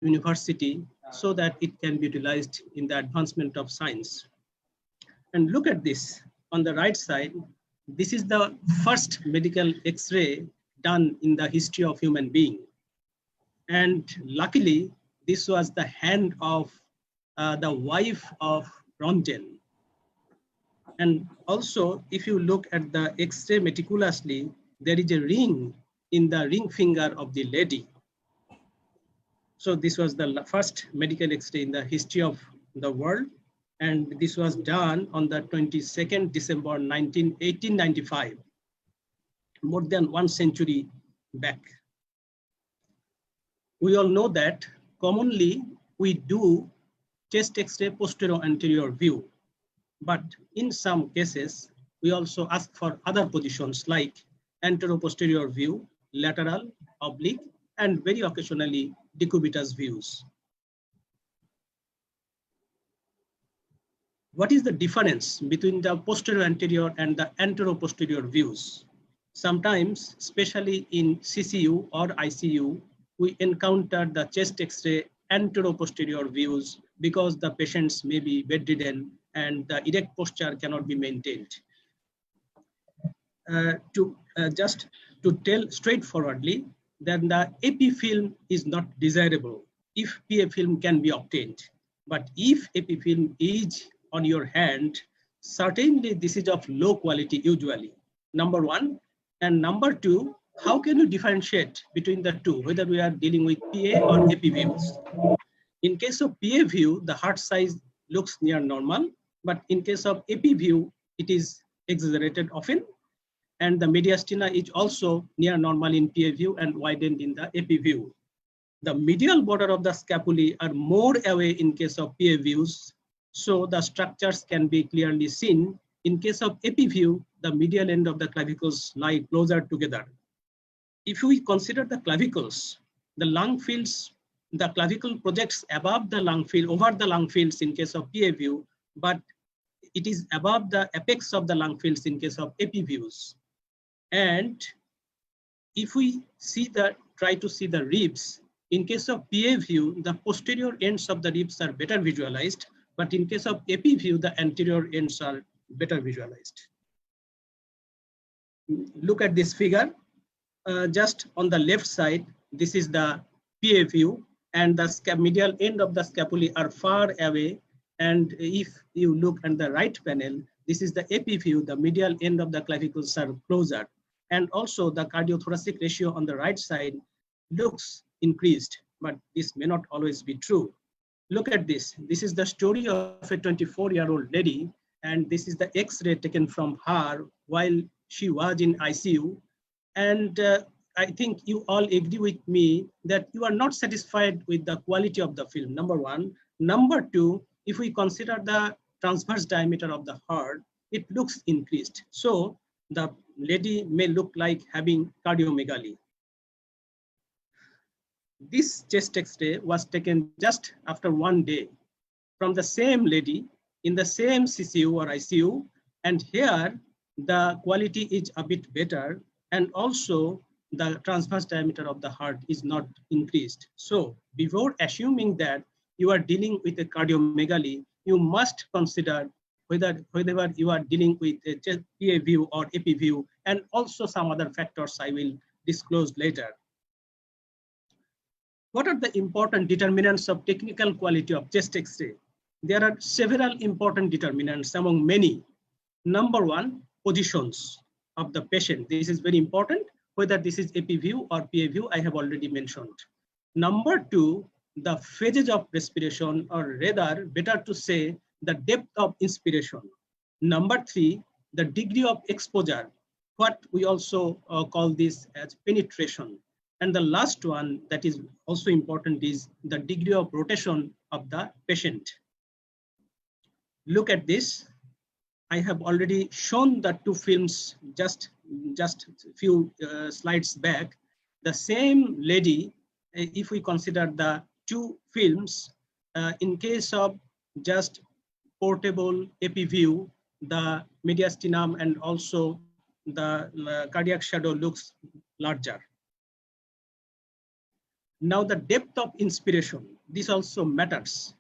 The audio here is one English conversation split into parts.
university so that it can be utilized in the advancement of science. And look at this on the right side. This is the first medical X-ray done in the history of human being. And luckily, this was the hand of the wife of Röntgen. And also, if you look at the X-ray meticulously, there is a ring in the ring finger of the lady. So this was the first medical X-ray in the history of the world. And this was done on the 22nd December 1895, more than 1 century back. We all know that commonly we do chest X-ray posterior anterior view, but in some cases, we also ask for other positions like anterior-posterior view, lateral, oblique, and very occasionally decubitus views. What is the difference between the posterior anterior and the anterior-posterior views? Sometimes, especially in CCU or ICU, we encounter the chest X-ray anterior-posterior views because the patients may be bedridden and the erect posture cannot be maintained. Just to tell straightforwardly, then the AP film is not desirable if PA film can be obtained. But if AP film is on your hand, certainly this is of low quality usually, number one. And number two, how can you differentiate between the two, whether we are dealing with PA or AP views? In case of PA view, the heart size looks near normal, but in case of AP view, it is exaggerated often. And the mediastina is also near normal in PA view and widened in the AP view. The medial border of the scapulae are more away in case of PA views, so the structures can be clearly seen. In case of AP view, the medial end of the clavicles lie closer together. If we consider the clavicles, the lung fields, the clavicle projects above the lung field, over the lung fields in case of PA view, but it is above the apex of the lung fields in case of AP views. And if we try to see the ribs, in case of PA view, the posterior ends of the ribs are better visualized, but in case of AP view, the anterior ends are better visualized. Look at this figure. Just on the left side, this is the PA view, and the medial end of the scapulae are far away. And if you look at the right panel, this is the AP view, the medial end of the clavicles are closer. And also the cardiothoracic ratio on the right side looks increased, but this may not always be true. Look at this. This is the story of a 24-year-old lady, and this is the X-ray taken from her while she was in ICU. And I think you all agree with me that you are not satisfied with the quality of the film, number one. Number two, if we consider the transverse diameter of the heart, it looks increased. So the lady may look like having cardiomegaly. This chest X-ray was taken just after 1 day from the same lady in the same CCU or ICU. And here the quality is a bit better. And also the transverse diameter of the heart is not increased. So before assuming that you are dealing with a cardiomegaly, you must consider whether you are dealing with a PA view or AP view, and also some other factors I will disclose later. What are the important determinants of technical quality of chest X-ray? There are several important determinants among many. Number one, positions of the patient. This is very important. Whether this is AP view or PA view, I have already mentioned. Number two, the phases of respiration, or rather, better to say, the depth of inspiration. Number three, the degree of exposure, what we also call this as penetration. And the last one that is also important is the degree of rotation of the patient. Look at this. I have already shown the two films just a few slides back. The same lady, if we consider the two films, in case of just portable AP view, the mediastinum and also the cardiac shadow looks larger. Now the depth of inspiration, this also matters.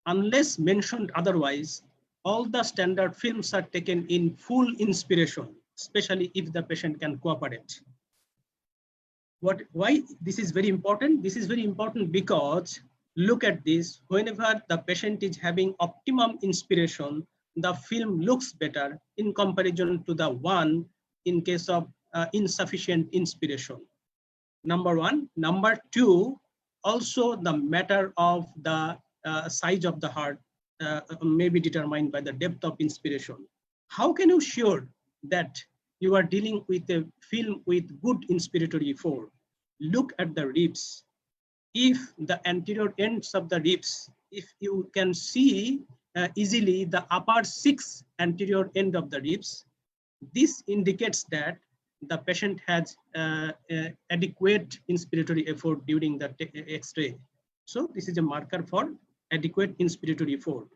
Unless mentioned otherwise, all the standard films are taken in full inspiration, especially if the patient can cooperate. Why this is very important? This is very important because look at this, whenever the patient is having optimum inspiration, the film looks better in comparison to the one in case of insufficient inspiration. Number one. Number two, also the matter of the size of the heart may be determined by the depth of inspiration. How can you sure that you are dealing with a film with good inspiratory effort? Look at the ribs. If the anterior ends of the ribs, if you can see easily the upper 6 anterior end of the ribs, this indicates that the patient has adequate inspiratory effort during the X-ray. So this is a marker for adequate inspiratory effort.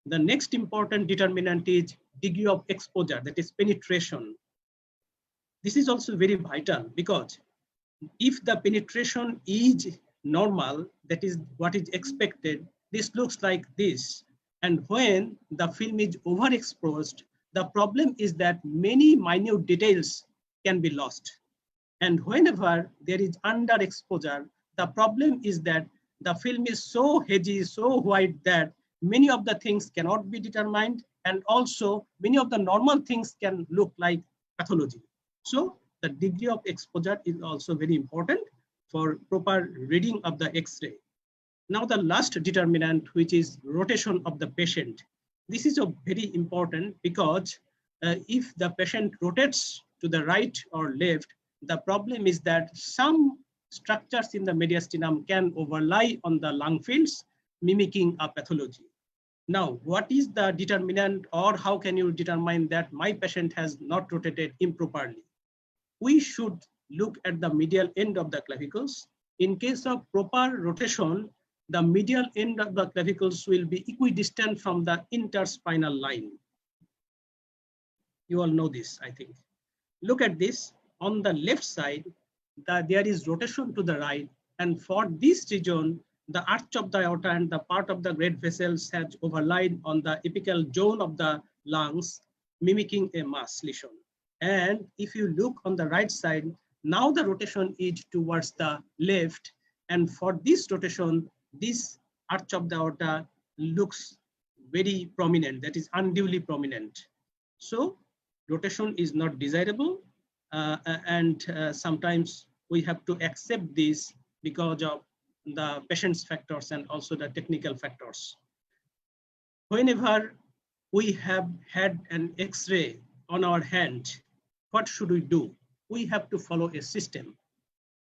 The next important determinant is degree of exposure, that is penetration. This is also very vital because if the penetration is normal, that is what is expected, this looks like this. And when the film is overexposed, the problem is that many minute details can be lost. And whenever there is underexposure, the problem is that the film is so hazy, so white that many of the things cannot be determined, and also many of the normal things can look like pathology. So the degree of exposure is also very important for proper reading of the X-ray. Now the last determinant, which is rotation of the patient. This is very important because if the patient rotates to the right or left, the problem is that some structures in the mediastinum can overlie on the lung fields, mimicking a pathology. Now, what is the determinant, or how can you determine that my patient has not rotated improperly? We should look at the medial end of the clavicles. In case of proper rotation, the medial end of the clavicles will be equidistant from the interspinal line. You all know this, I think. Look at this. On the left side, there is rotation to the right, and for this region, the arch of the aorta and the part of the great vessels has overlaid on the apical zone of the lungs, mimicking a mass lesion. And if you look on the right side, now the rotation is towards the left, and for this rotation, this arch of the aorta looks very prominent, that is unduly prominent. So rotation is not desirable, and sometimes we have to accept this because of the patient's factors and also the technical factors. Whenever we have had an X-ray on our hand, what should we do? We have to follow a system.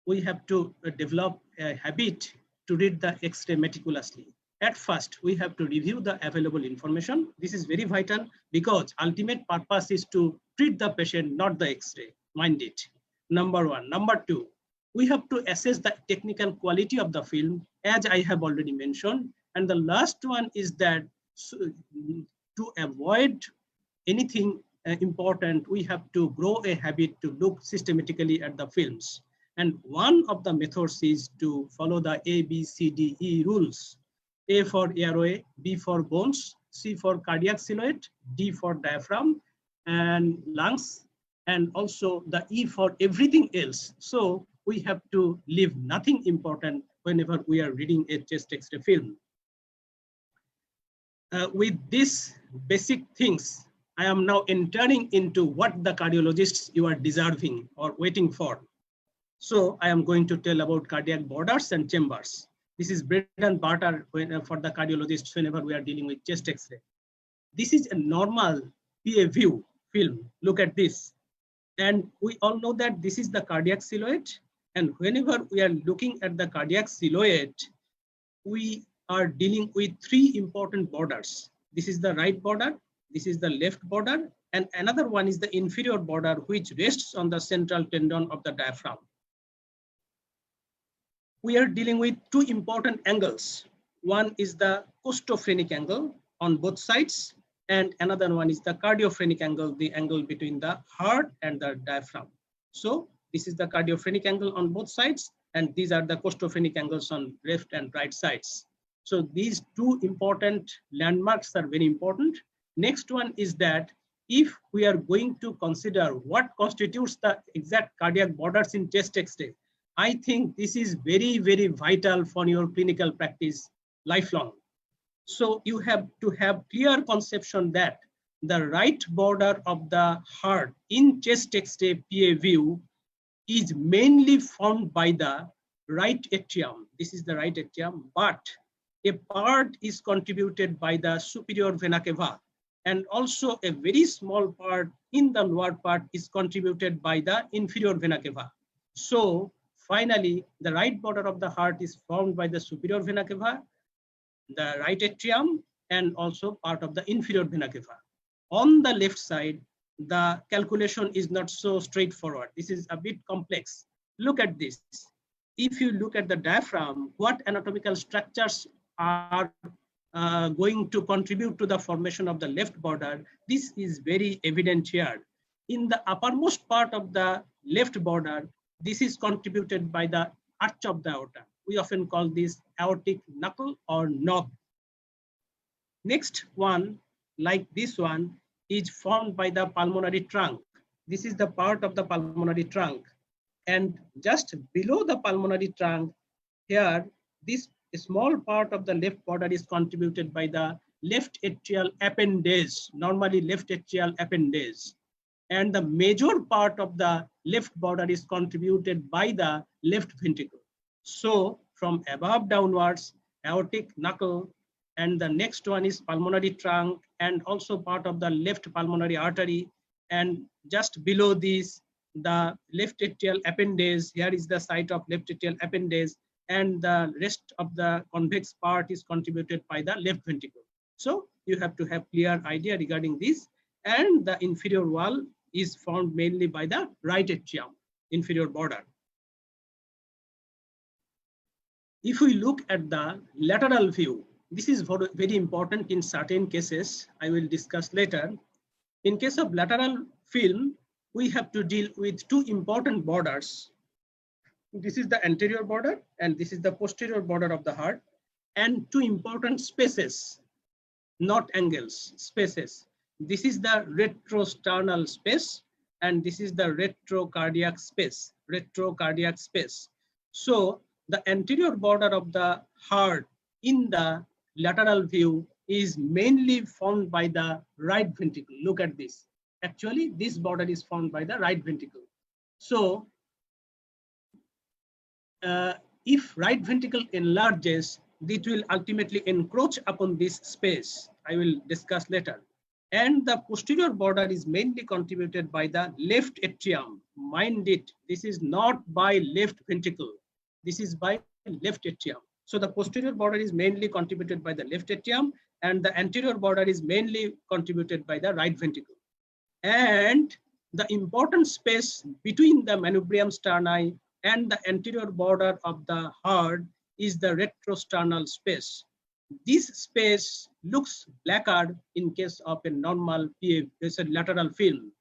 We have to develop a habit to read the X-ray meticulously. At first, we have to review the available information. This is very vital because ultimate purpose is to treat the patient, not the X-ray. Mind it. Number one. Number two, we have to assess the technical quality of the film, as I have already mentioned. And the last one is that to avoid anything important, we have to grow a habit to look systematically at the films. And one of the methods is to follow the ABCDE rules. A for airway, B for bones, C for cardiac silhouette, D for diaphragm and lungs, and also the E for everything else. So we have to leave nothing important whenever we are reading a chest X-ray film. With these basic things, I am now entering into what the cardiologists you are deserving or waiting for. So I am going to tell about cardiac borders and chambers. This is bread and butter for the cardiologists whenever we are dealing with chest X-ray. This is a normal PA view film. Look at this. And we all know that this is the cardiac silhouette. And whenever we are looking at the cardiac silhouette, we are dealing with three important borders. This is the right border, this is the left border, and another one is the inferior border, which rests on the central tendon of the diaphragm. We are dealing with two important angles. One is the costophrenic angle on both sides, and another one is the cardiophrenic angle, the angle between the heart and the diaphragm. So this is the cardiophrenic angle on both sides, and these are the costophrenic angles on left and right sides. So these two important landmarks are very important. Next one is that if we are going to consider what constitutes the exact cardiac borders in chest X-ray, I think this is very, very vital for your clinical practice lifelong. So you have to have clear conception that the right border of the heart in chest X-ray PA view is mainly formed by the right atrium. This is the right atrium, but a part is contributed by the superior vena cava, and also a very small part in the lower part is contributed by the inferior vena cava. So finally, the right border of the heart is formed by the superior vena cava, the right atrium, and also part of the inferior vena cava. On the left side, the calculation is not so straightforward. This is a bit complex. Look at this. If you look at the diaphragm, what anatomical structures are going to contribute to the formation of the left border, this is very evident here. In the uppermost part of the left border, this is contributed by the arch of the aorta. We often call this aortic knuckle or knob. Next one, like this one, is formed by the pulmonary trunk. This is the part of the pulmonary trunk. And just below the pulmonary trunk, here, this small part of the left border is contributed by the left atrial appendage, normally left atrial appendage. And the major part of the left border is contributed by the left ventricle. So from above downwards, aortic knuckle, and the next one is pulmonary trunk, and also part of the left pulmonary artery. And just below this, the left atrial appendage, here is the site of left atrial appendage, and the rest of the convex part is contributed by the left ventricle. So you have to have clear idea regarding this. And the inferior wall is formed mainly by the right atrium, inferior border. If we look at the lateral view, this is very important in certain cases, I will discuss later. In case of lateral film, we have to deal with two important borders. This is the anterior border and this is the posterior border of the heart, and two important spaces, not angles, spaces. This is the retrosternal space and this is the retrocardiac space, retrocardiac space. So the anterior border of the heart in the lateral view is mainly formed by the right ventricle. Look at this. Actually, this border is formed by the right ventricle. So if right ventricle enlarges, it will ultimately encroach upon this space. I will discuss later. And the posterior border is mainly contributed by the left atrium. Mind it, this is not by left ventricle. This is by left atrium. So the posterior border is mainly contributed by the left atrium, and the anterior border is mainly contributed by the right ventricle. And the important space between the manubrium sterni and the anterior border of the heart is the retrosternal space. This space looks blacker in case of a normal PA, lateral film.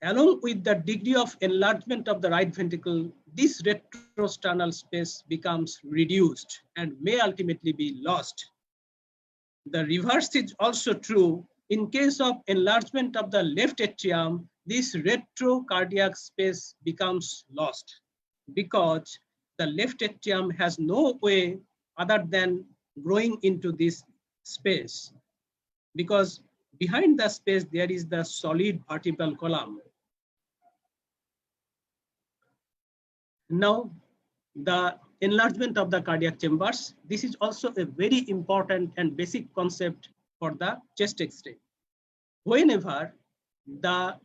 Along with the degree of enlargement of the right ventricle, this retrosternal space becomes reduced and may ultimately be lost. The reverse is also true. In case of enlargement of the left atrium, this retrocardiac space becomes lost because the left atrium has no way other than growing into this space, because behind the space there is the solid vertebral column. Now, the enlargement of the cardiac chambers. This is also a very important and basic concept for the chest X-ray. Whenever the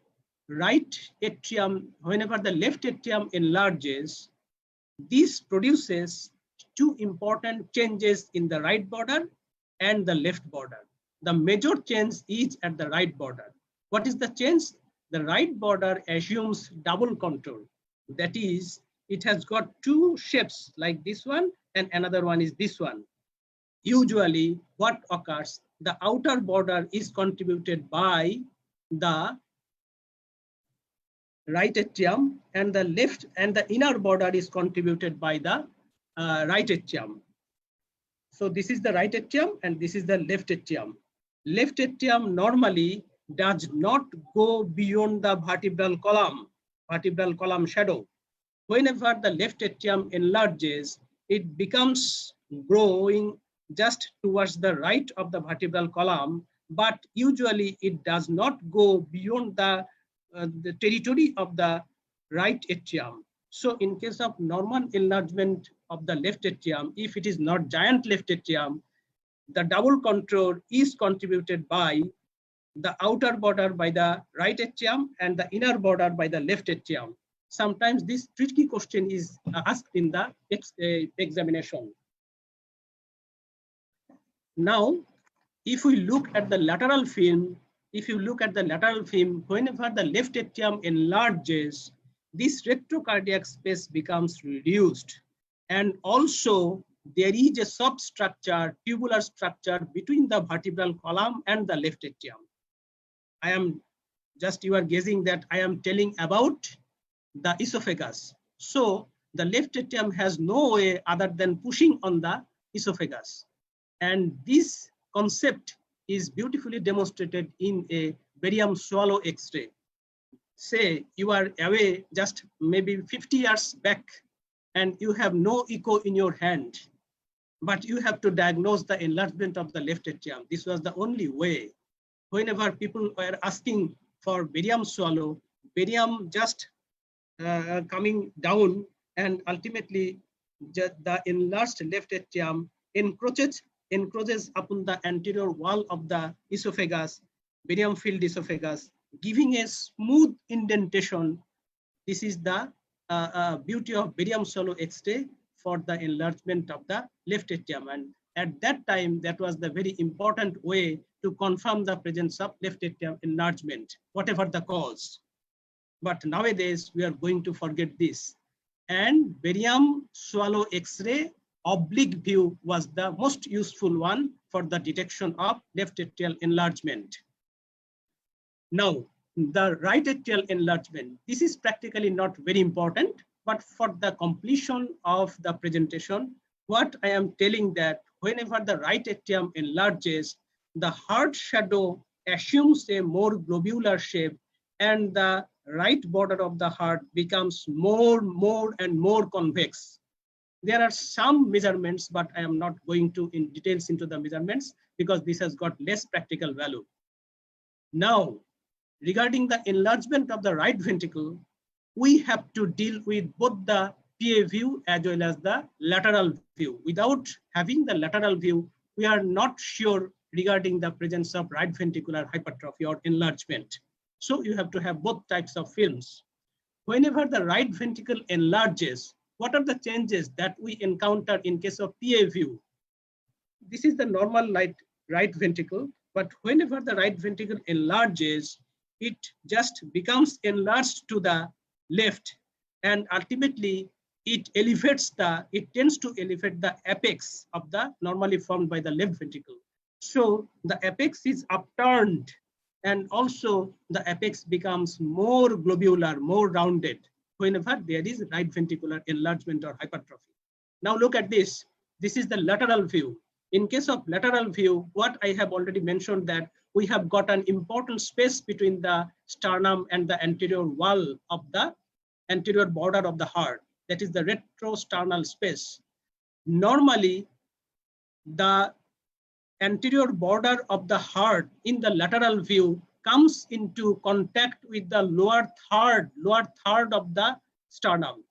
right atrium, whenever the left atrium enlarges, this produces two important changes in the right border and the left border. The major change is at the right border. What is the change? The right border assumes double contour. That is, it has got two shapes like this one and another one is this one. Usually what occurs, the outer border is contributed by the right atrium, and the left and the inner border is contributed by the right atrium. So this is the right atrium and this is the left atrium. Left atrium normally does not go beyond the vertebral column shadow. Whenever the left atrium enlarges, it becomes growing just towards the right of the vertebral column, but usually it does not go beyond the territory of the right atrium. So in case of normal enlargement of the left atrium, if it is not giant left atrium, the double contour is contributed by the outer border by the right atrium and the inner border by the left atrium. Sometimes this tricky question is asked in the examination. Now, if we look at the lateral film, whenever the left atrium enlarges, this retrocardiac space becomes reduced. And also, there is a substructure, tubular structure between the vertebral column and the left atrium. You are guessing that I am telling about the esophagus. So the left atrium has no way other than pushing on the esophagus. And this concept is beautifully demonstrated in a barium swallow X-ray. Say you are away just maybe 50 years back and you have no echo in your hand, but you have to diagnose the enlargement of the left atrium. This was the only way. Whenever people were asking for barium swallow, barium just coming down, and ultimately the enlarged left atrium encroaches upon the anterior wall of the esophagus, barium filled esophagus, giving a smooth indentation. This is the beauty of barium swallow X-ray for the enlargement of the left atrium. And at that time, that was the very important way to confirm the presence of left atrium enlargement, whatever the cause. But nowadays, we are going to forget this. And barium swallow X-ray oblique view was the most useful one for the detection of left atrial enlargement. Now, the right atrial enlargement, this is practically not very important, but for the completion of the presentation, what I am telling that whenever the right atrium enlarges, the heart shadow assumes a more globular shape and the right border of the heart becomes more and more convex. There are some measurements, but I am not going to in details into the measurements because this has got less practical value. Now, regarding the enlargement of the right ventricle, we have to deal with both the PA view as well as the lateral view. Without having the lateral view, we are not sure regarding the presence of right ventricular hypertrophy or enlargement. So you have to have both types of films. Whenever the right ventricle enlarges, what are the changes that we encounter in case of PA view? This is the normal right ventricle, but whenever the right ventricle enlarges, it just becomes enlarged to the left, and ultimately it tends to elevate the apex of the normally formed by the left ventricle. So the apex is upturned, and also the apex becomes more globular, more rounded whenever there is right ventricular enlargement or hypertrophy. Now look at this. This is the lateral view. In case of lateral view, what I have already mentioned that we have got an important space between the sternum and the anterior wall of the anterior border of the heart. That is the retrosternal space. Normally, the anterior border of the heart in the lateral view comes into contact with the lower third of the sternum,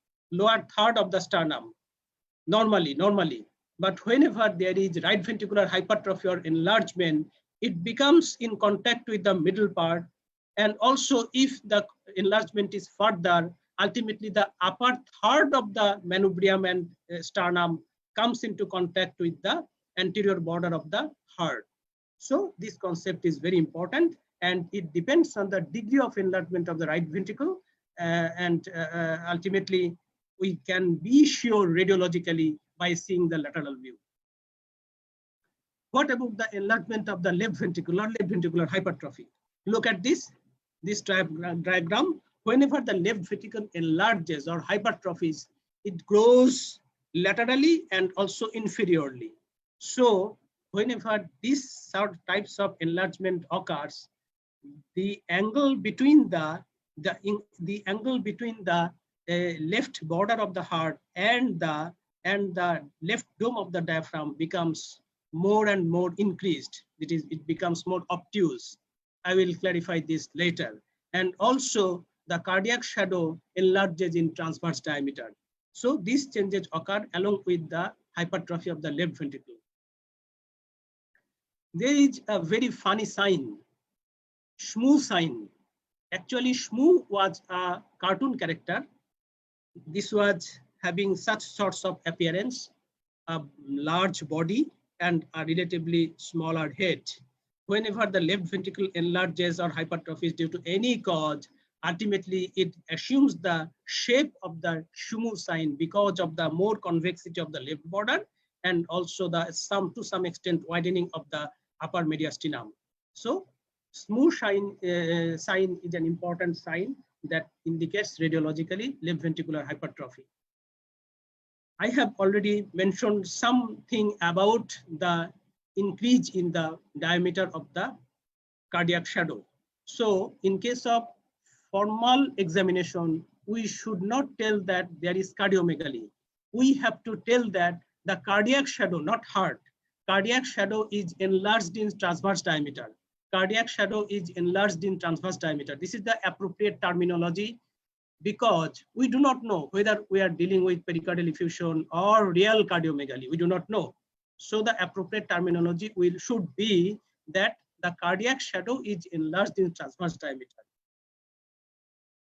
normally. But whenever there is right ventricular hypertrophy or enlargement, it becomes in contact with the middle part. And also if the enlargement is further, ultimately the upper third of the manubrium and sternum comes into contact with the anterior border of the heart. So this concept is very important, and it depends on the degree of enlargement of the right ventricle, and ultimately we can be sure radiologically by seeing the lateral view. What about the enlargement of the left ventricle or left ventricular hypertrophy? Look at this diagram. whenever the left ventricle enlarges or hypertrophies, it grows laterally and also inferiorly. So whenever these sort of types of enlargement occurs, the angle between the left border of the heart and the left dome of the diaphragm becomes more and more increased. It becomes more obtuse. I will clarify this later. And also the cardiac shadow enlarges in transverse diameter. So these changes occur along with the hypertrophy of the left ventricle. There is a very funny sign, Shmoo sign. Actually, Shmoo was a cartoon character. This was having such sorts of appearance, a large body and a relatively smaller head. Whenever the left ventricle enlarges or hypertrophies due to any cause, ultimately it assumes the shape of the Shmoo sign because of the more convexity of the left border and also the to some extent widening of the upper mediastinum. So Shmoo sign is an important sign that indicates radiologically left ventricular hypertrophy. I have already mentioned something about the increase in the diameter of the cardiac shadow. So in case of formal examination, we should not tell that there is cardiomegaly. We have to tell that the cardiac shadow, not heart, cardiac shadow is enlarged in transverse diameter. Cardiac shadow is enlarged in transverse diameter. This is the appropriate terminology because we do not know whether we are dealing with pericardial effusion or real cardiomegaly. We do not know. So the appropriate terminology should be that the cardiac shadow is enlarged in transverse diameter.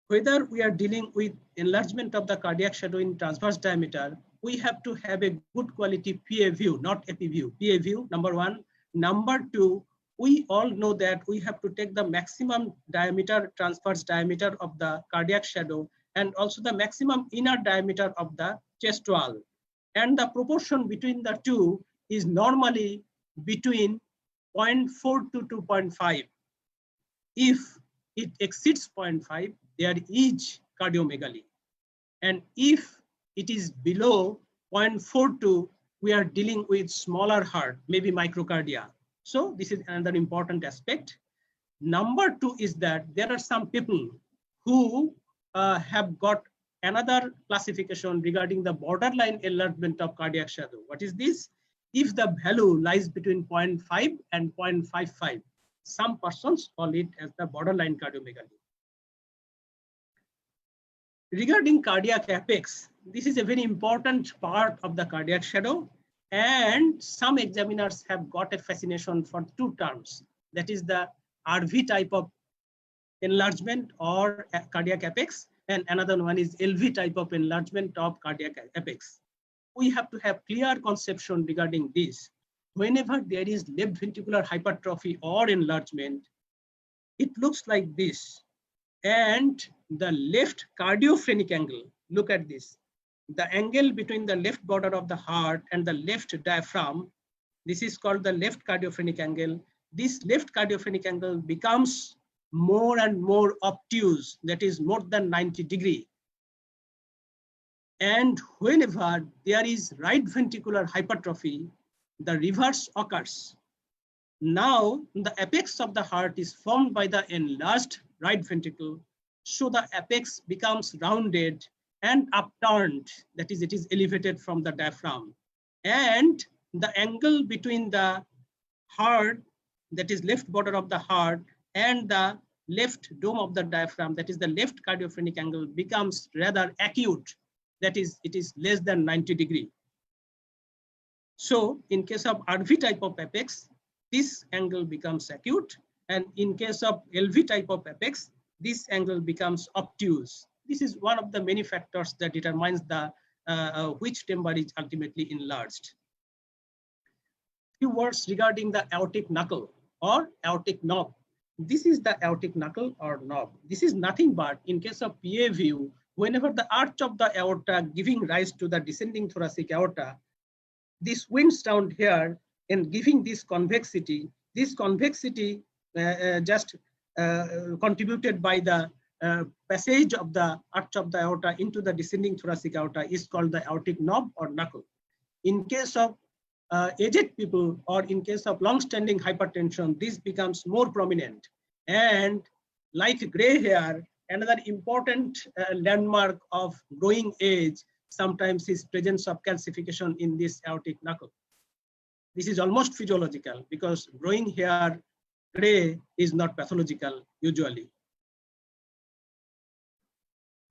Whether we are dealing with enlargement of the cardiac shadow in transverse diameter, we have to have a good quality PA view, not AP view. PA view, number one. Number two, we all know that we have to take the maximum diameter, transverse diameter of the cardiac shadow and also the maximum inner diameter of the chest wall. And the proportion between the two is normally between 0.4 to 2.5. If it exceeds 0.5, there is cardiomegaly. And if it is below 0.42, we are dealing with smaller heart, maybe microcardia. So this is another important aspect. Number two is that there are some people who have got another classification regarding the borderline enlargement of cardiac shadow. What is this? If the value lies between 0.5 and 0.55, some persons call it as the borderline cardiomegaly. Regarding cardiac apex, this is a very important part of the cardiac shadow, and some examiners have got a fascination for two terms. That is the RV type of enlargement or cardiac apex, and another one is LV type of enlargement of cardiac apex. We have to have clear conception regarding this. Whenever there is left ventricular hypertrophy or enlargement, it looks like this. And the left cardiophrenic angle, look at this. The angle between the left border of the heart and the left diaphragm, this is called the left cardiophrenic angle. This left cardiophrenic angle becomes more and more obtuse, that is more than 90 degrees. And whenever there is right ventricular hypertrophy, the reverse occurs. Now the apex of the heart is formed by the enlarged right ventricle, so the apex becomes rounded and upturned, that is, it is elevated from the diaphragm. And the angle between the heart, that is left border of the heart, and the left dome of the diaphragm, that is the left cardiophrenic angle, becomes rather acute, that is, it is less than 90 degrees. So in case of RV type of apex, this angle becomes acute, and in case of LV type of apex, this angle becomes obtuse. This is one of the many factors that determines the which chamber is ultimately enlarged. Few words regarding the aortic knuckle or aortic knob. This is the aortic knuckle or knob. This is nothing but, in case of PA view, whenever the arch of the aorta giving rise to the descending thoracic aorta, this winds down here and giving this convexity just contributed by the passage of the arch of the aorta into the descending thoracic aorta is called the aortic knob or knuckle. In case of aged people or in case of long-standing hypertension, this becomes more prominent. And like gray hair, another important landmark of growing age sometimes is presence of calcification in this aortic knuckle. This is almost physiological because growing hair gray is not pathological usually.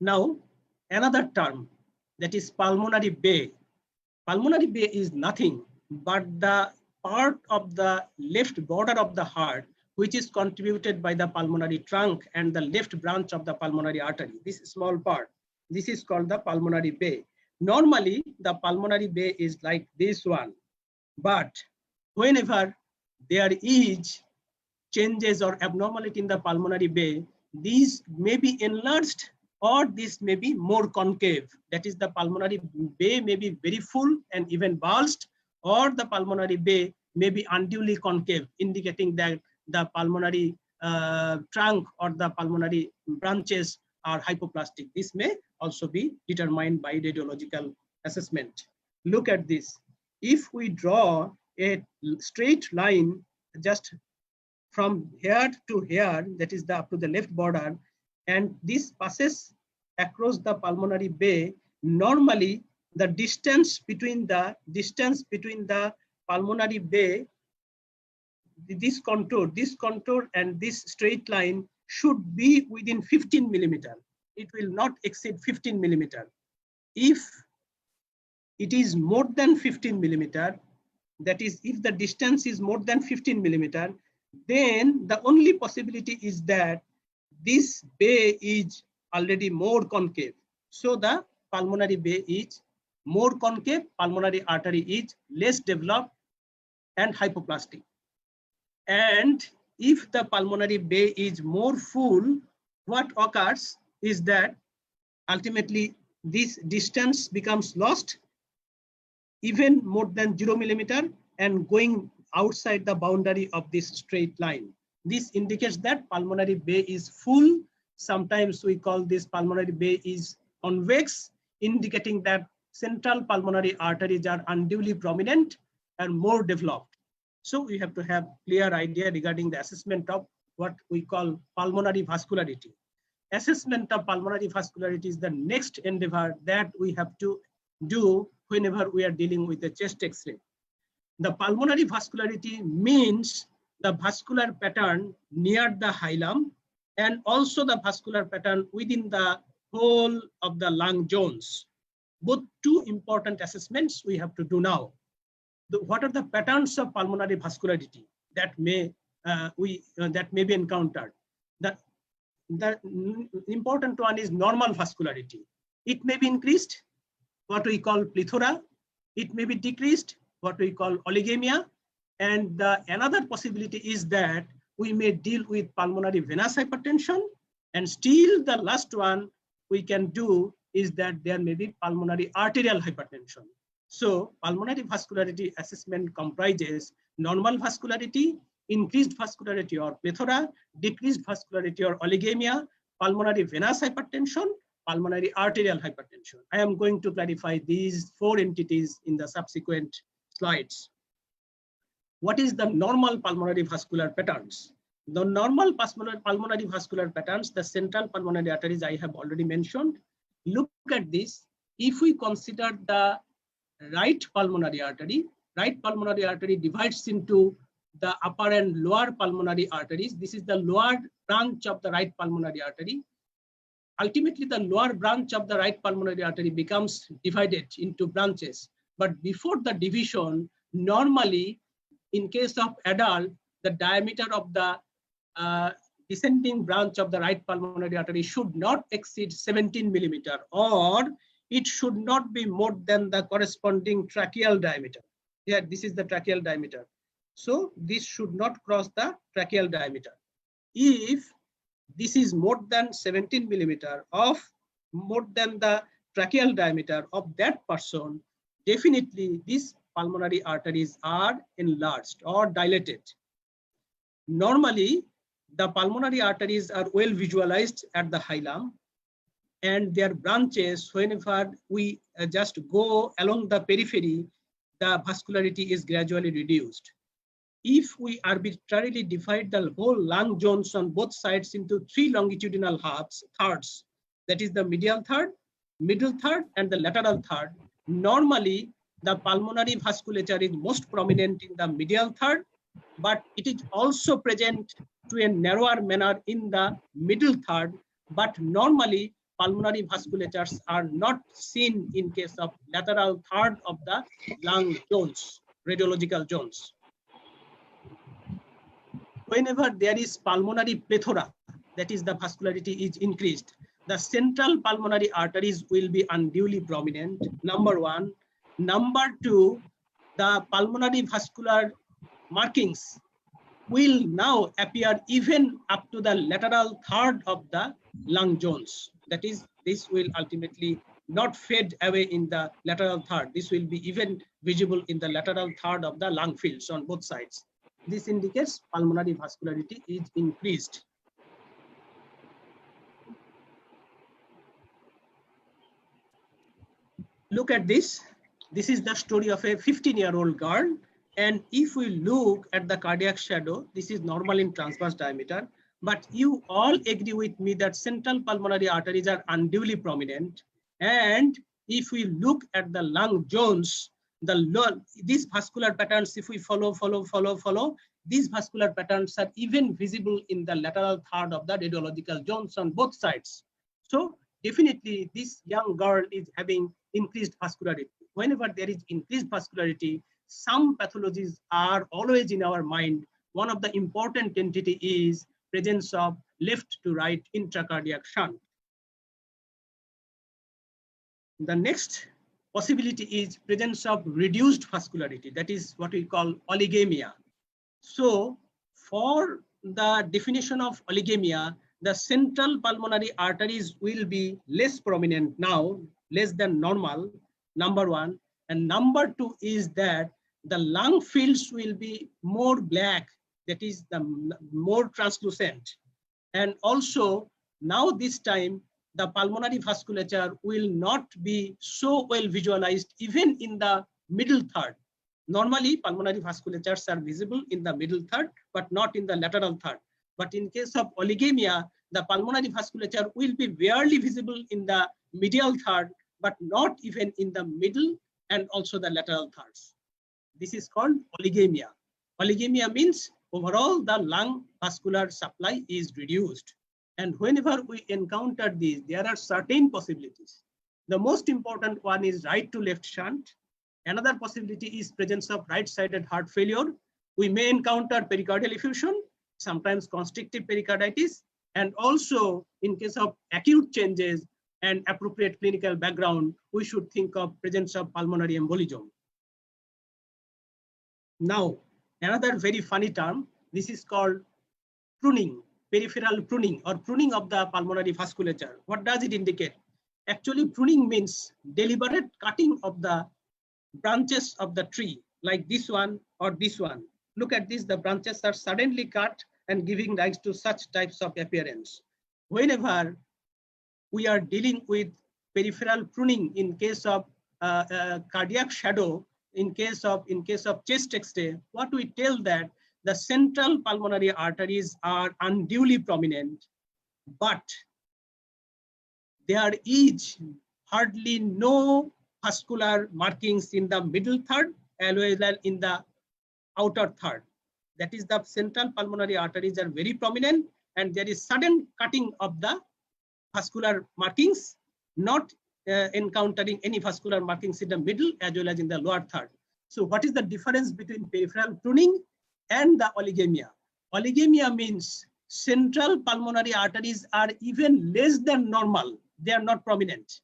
Now, another term, that is pulmonary bay. Pulmonary bay is nothing but the part of the left border of the heart which is contributed by the pulmonary trunk and the left branch of the pulmonary artery. This small part, this is called the pulmonary bay. Normally, the pulmonary bay is like this one, but whenever there is changes or abnormality in the pulmonary bay, these may be enlarged or this may be more concave. That is, the pulmonary bay may be very full and even bulged, or the pulmonary bay may be unduly concave, indicating that the pulmonary trunk or the pulmonary branches are hypoplastic. This may also be determined by radiological assessment. Look at this. If we draw a straight line just from here to here, that is up to the left border, and this passes across the pulmonary bay, normally the distance between the pulmonary bay, this contour and this straight line should be within 15 millimeter. It will not exceed 15 millimeter. If it is more than 15 millimeter, that is, if the distance is more than 15 millimeter, then the only possibility is that this bay is already more concave. So the pulmonary bay is more concave, pulmonary artery is less developed and hypoplastic. And if the pulmonary bay is more full, what occurs is that ultimately this distance becomes lost, even more than 0 millimeter, and going outside the boundary of this straight line. This indicates that pulmonary bay is full. Sometimes we call this pulmonary bay is convex, indicating that central pulmonary arteries are unduly prominent and more developed. So we have to have clear idea regarding the assessment of what we call pulmonary vascularity. Assessment of pulmonary vascularity is the next endeavor that we have to do whenever we are dealing with the chest X-ray. The pulmonary vascularity means the vascular pattern near the hilum and also the vascular pattern within the whole of the lung zones. Both two important assessments we have to do now. What are the patterns of pulmonary vascularity that may be encountered? The important one is normal vascularity. It may be increased, what we call plethora. It may be decreased, what we call oligemia. And another possibility is that we may deal with pulmonary venous hypertension. And still the last one we can do is that there may be pulmonary arterial hypertension. So pulmonary vascularity assessment comprises normal vascularity, increased vascularity or plethora, decreased vascularity or oligemia, pulmonary venous hypertension, pulmonary arterial hypertension. I am going to clarify these four entities in the subsequent slides. What is the normal pulmonary vascular patterns? The normal pulmonary vascular patterns, the central pulmonary arteries I have already mentioned. Look at this. If we consider the right pulmonary artery divides into the upper and lower pulmonary arteries. This is the lower branch of the right pulmonary artery. Ultimately, the lower branch of the right pulmonary artery becomes divided into branches. But before the division, normally, in case of adult, the diameter of the descending branch of the right pulmonary artery should not exceed 17 millimeter, or it should not be more than the corresponding tracheal diameter. Here, this is the tracheal diameter. So this should not cross the tracheal diameter. If this is more than 17 millimeter of more than the tracheal diameter of that person, definitely these pulmonary arteries are enlarged or dilated. Normally, The pulmonary arteries are well visualized at the hilum, and their branches, whenever we just go along the periphery, the vascularity is gradually reduced. If we arbitrarily divide the whole lung zones on both sides into three longitudinal thirds, that is the medial third, middle third, and the lateral third, normally the pulmonary vasculature is most prominent in the medial third, but it is also present to a narrower manner in the middle third, but normally pulmonary vasculatures are not seen in case of lateral third of the lung zones, radiological zones. Whenever there is pulmonary plethora, that is the vascularity is increased, the central pulmonary arteries will be unduly prominent, number one. Number two, the pulmonary vascular markings will now appear even up to the lateral third of the lung zones. That is, this will ultimately not fade away in the lateral third. This will be even visible in the lateral third of the lung fields on both sides. This indicates pulmonary vascularity is increased. Look at this. This is the story of a 15-year-old girl. And if we look at the cardiac shadow, this is normal in transverse diameter. But you all agree with me that central pulmonary arteries are unduly prominent. And if we look at the lung zones, these vascular patterns, if we follow, these vascular patterns are even visible in the lateral third of the radiological zones on both sides. So definitely this young girl is having increased vascularity. Whenever there is increased vascularity, some pathologies are always in our mind. One of the important entity is presence of left to right intracardiac shunt. The next possibility is presence of reduced vascularity, that is what we call oligemia. So for the definition of oligemia, the central pulmonary arteries will be less prominent now, less than normal, number one. And number two is that the lung fields will be more black, that is the more translucent. And also now this time, the pulmonary vasculature will not be so well visualized even in the middle third. Normally, pulmonary vasculatures are visible in the middle third, but not in the lateral third. But in case of oligemia, the pulmonary vasculature will be barely visible in the medial third, but not even in the middle and also the lateral thirds. This is called oligemia. Oligemia means overall the lung vascular supply is reduced. And whenever we encounter these, there are certain possibilities. The most important one is right to left shunt. Another possibility is presence of right-sided heart failure. We may encounter pericardial effusion, sometimes constrictive pericarditis, and also in case of acute changes and appropriate clinical background, we should think of presence of pulmonary embolism. Now, another very funny term, this is called pruning, peripheral pruning or pruning of the pulmonary vasculature. What does it indicate? Actually, pruning means deliberate cutting of the branches of the tree, like this one or this one. Look at this, the branches are suddenly cut and giving rise to such types of appearance. Whenever we are dealing with peripheral pruning in case of cardiac shadow, in case of chest X-ray, what we tell that the central pulmonary arteries are unduly prominent, but there is hardly no vascular markings in the middle third as well as in the outer third. That is, the central pulmonary arteries are very prominent and there is sudden cutting of the vascular markings, not encountering any vascular markings in the middle as well as in the lower third. So what is the difference between peripheral pruning and the oligemia? Oligemia means central pulmonary arteries are even less than normal. They are not prominent.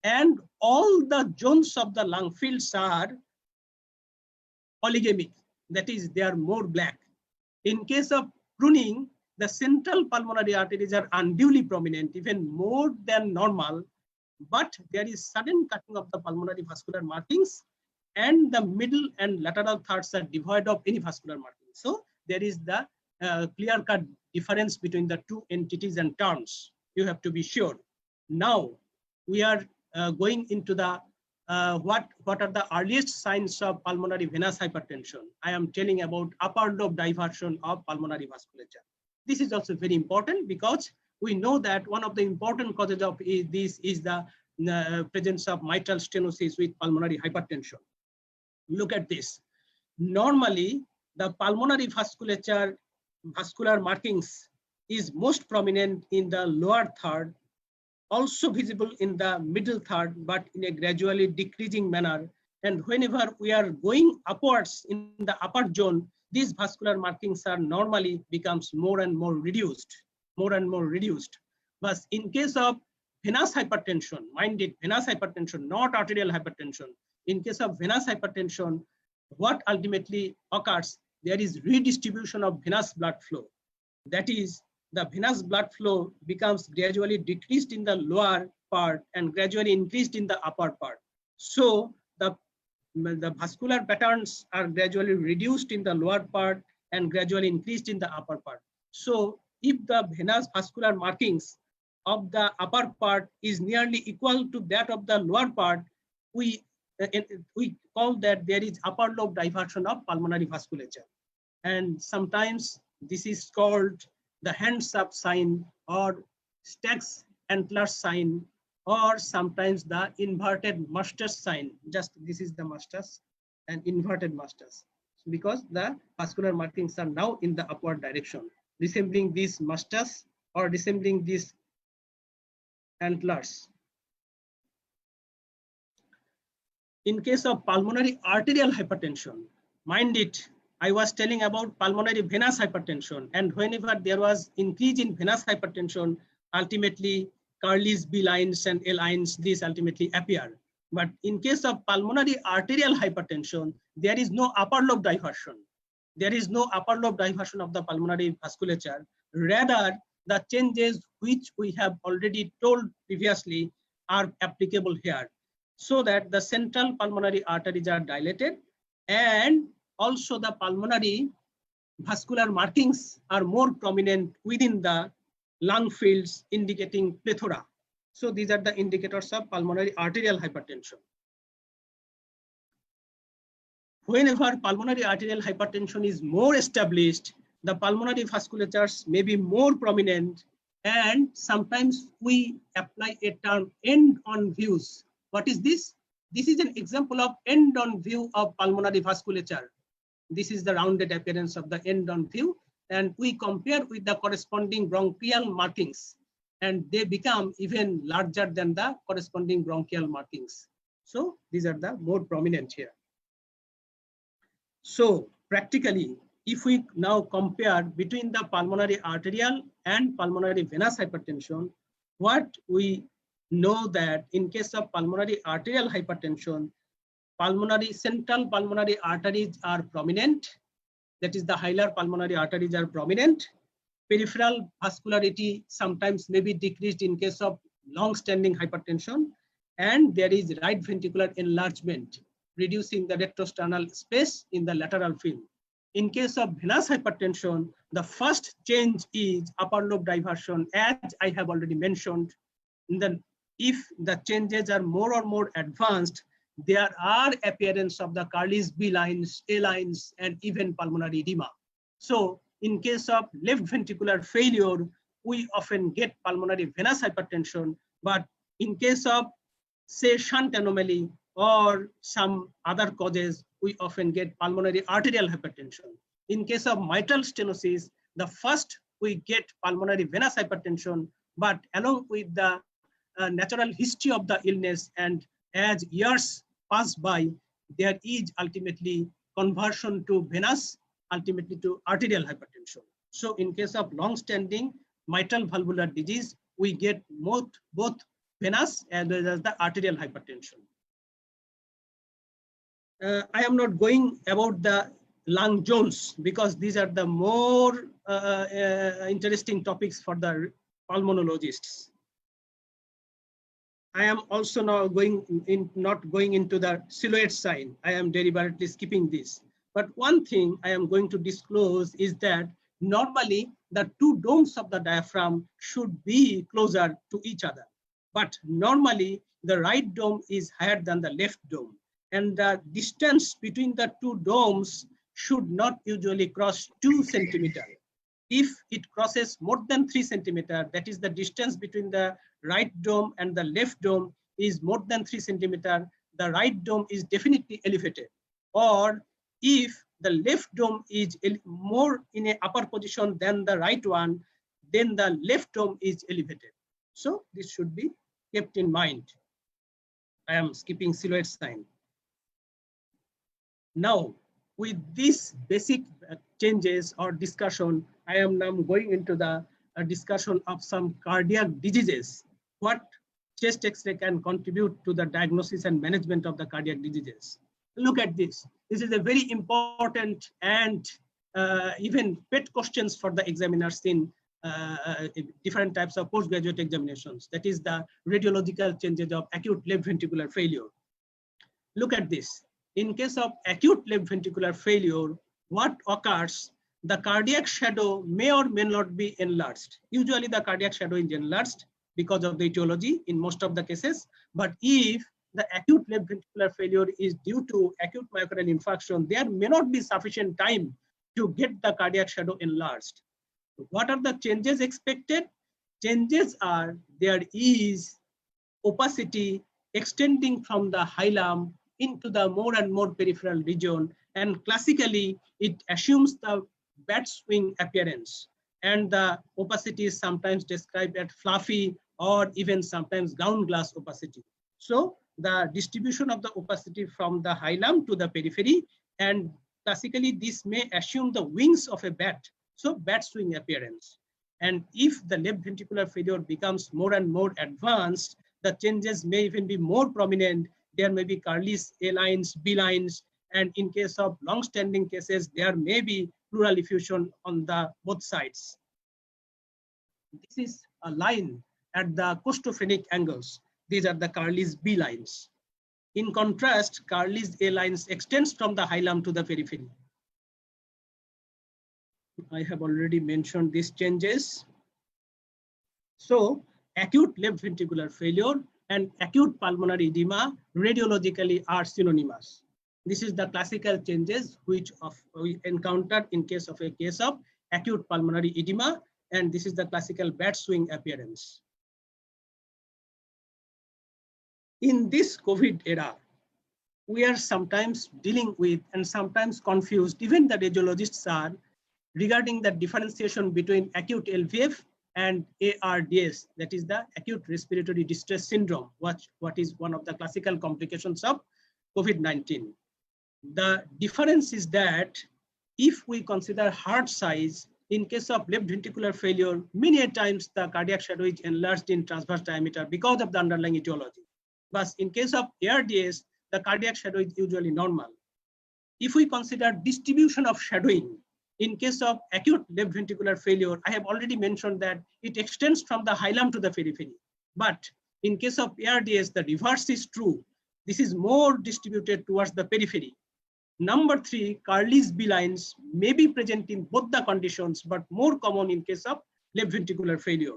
And all the zones of the lung fields are oligemic. That is, they are more black. In case of pruning, the central pulmonary arteries are unduly prominent, even more than normal, but there is sudden cutting of the pulmonary vascular markings and the middle and lateral thirds are devoid of any vascular markings. So there is the clear-cut difference between the two entities and terms. You have to be sure. Now we are going into the what are the earliest signs of pulmonary venous hypertension. I am telling about upper lobe diversion of pulmonary vasculature. This is also very important because we know that one of the important causes of this is the presence of mitral stenosis with pulmonary hypertension. Look at this. Normally, the pulmonary vascular markings is most prominent in the lower third, also visible in the middle third, but in a gradually decreasing manner. And whenever we are going upwards in the upper zone, these vascular markings are normally becomes more and more reduced. But in case of venous hypertension, mind it, venous hypertension, not arterial hypertension. In case of venous hypertension, what ultimately occurs, there is redistribution of venous blood flow. That is, the venous blood flow becomes gradually decreased in the lower part and gradually increased in the upper part. So the vascular patterns are gradually reduced in the lower part and gradually increased in the upper part. So if the venous vascular markings of the upper part is nearly equal to that of the lower part, we call that there is upper lobe diversion of pulmonary vasculature. And sometimes this is called the hands up sign or stacks antlers sign, or sometimes the inverted mustache sign. Just this is the mustache and inverted mustache, because the vascular markings are now in the upward direction, resembling this mustache or resembling these antlers. In case of pulmonary arterial hypertension, mind it, I was telling about pulmonary venous hypertension, and whenever there was increase in venous hypertension, ultimately Cardiology's B lines and A lines, these ultimately appear. But in case of pulmonary arterial hypertension, there is no upper lobe diversion. There is no upper lobe diversion of the pulmonary vasculature. Rather, the changes which we have already told previously are applicable here, so that the central pulmonary arteries are dilated and also the pulmonary vascular markings are more prominent within the lung fields, indicating plethora. So these are the indicators of pulmonary arterial hypertension. Whenever pulmonary arterial hypertension is more established, the pulmonary vasculatures may be more prominent, and sometimes we apply a term end-on views. What is this? This is an example of end-on view of pulmonary vasculature. This is the rounded appearance of the end-on view, and we compare with the corresponding bronchial markings, and they become even larger than the corresponding bronchial markings. So these are the more prominent here. So practically, if we now compare between the pulmonary arterial and pulmonary venous hypertension, what we know that in case of pulmonary arterial hypertension, central pulmonary arteries are prominent. That is, the hilar pulmonary arteries are prominent. Peripheral vascularity sometimes may be decreased in case of long-standing hypertension, and there is right ventricular enlargement, reducing the retrosternal space in the lateral film. In case of venous hypertension, the first change is upper lobe diversion, as I have already mentioned. If the changes are more or more advanced, there are appearance of the Cardiology's B lines, A lines, and even pulmonary edema. So in case of left ventricular failure, we often get pulmonary venous hypertension, but in case of, say, shunt anomaly or some other causes, we often get pulmonary arterial hypertension. In case of mitral stenosis, the first we get pulmonary venous hypertension, but along with the natural history of the illness, and as years pass by, there is ultimately conversion to venous, ultimately to arterial hypertension. So in case of long-standing mitral valvular disease, we get both venous as well as the arterial hypertension. I am not going about the lung zones because these are the more interesting topics for the pulmonologists. I am also now not going into the silhouette sign. I am deliberately skipping this. But one thing I am going to disclose is that Normally, the two domes of the diaphragm should be closer to each other. But normally, the right dome is higher than the left dome. And the distance between the two domes should not usually cross 2 centimeters. If it crosses more than 3 centimeters, that is the distance between the right dome and the left dome is more than 3 centimeters, the right dome is definitely elevated. Or if the left dome is more in a upper position than the right one, then the left dome is elevated. So this should be kept in mind. I am skipping silhouette sign. Now, with these basic changes or discussion, I am now going into the discussion of some cardiac diseases. What chest X-ray can contribute to the diagnosis and management of the cardiac diseases. Look at this. This is a very important and even pet questions for the examiners in different types of postgraduate examinations. That is the radiological changes of acute left ventricular failure. Look at this. In case of acute left ventricular failure, what occurs? The cardiac shadow may or may not be enlarged. Usually the cardiac shadow is enlarged because of the etiology in most of the cases. But if the acute left ventricular failure is due to acute myocardial infarction, there may not be sufficient time to get the cardiac shadow enlarged. What are the changes expected? Changes are there is opacity extending from the hilum into the more and more peripheral region, and classically it assumes the bat swing appearance, and the opacity is sometimes described as fluffy or even sometimes ground glass opacity. So the distribution of the opacity from the hilum to the periphery, and classically this may assume the wings of a bat, so bat swing appearance. And if the left ventricular failure becomes more and more advanced, the changes may even be more prominent. There may be Carlis A lines, B lines, and in case of long-standing cases, there may be pleural effusion on the both sides. This is a line at the costophrenic angles. These are the Carlis B lines. In contrast, Carlis A lines extends from the hilum to the periphery. I have already mentioned these changes. So acute left ventricular failure and acute pulmonary edema radiologically are synonymous. This is the classical changes which we encountered in case of acute pulmonary edema, and this is the classical bat swing appearance. In this COVID era, we are sometimes dealing with and sometimes confused, even the radiologists are, regarding the differentiation between acute LVF and ARDS, that is the acute respiratory distress syndrome, what is one of the classical complications of COVID-19. The difference is that if we consider heart size, in case of left ventricular failure, many times the cardiac shadow is enlarged in transverse diameter because of the underlying etiology. But in case of ARDS, the cardiac shadow is usually normal. If we consider distribution of shadowing, in case of acute left ventricular failure, I have already mentioned that it extends from the hilum to the periphery. But in case of ARDS, the reverse is true. This is more distributed towards the periphery. Number 3, Carlis B lines may be present in both the conditions, but more common in case of left ventricular failure.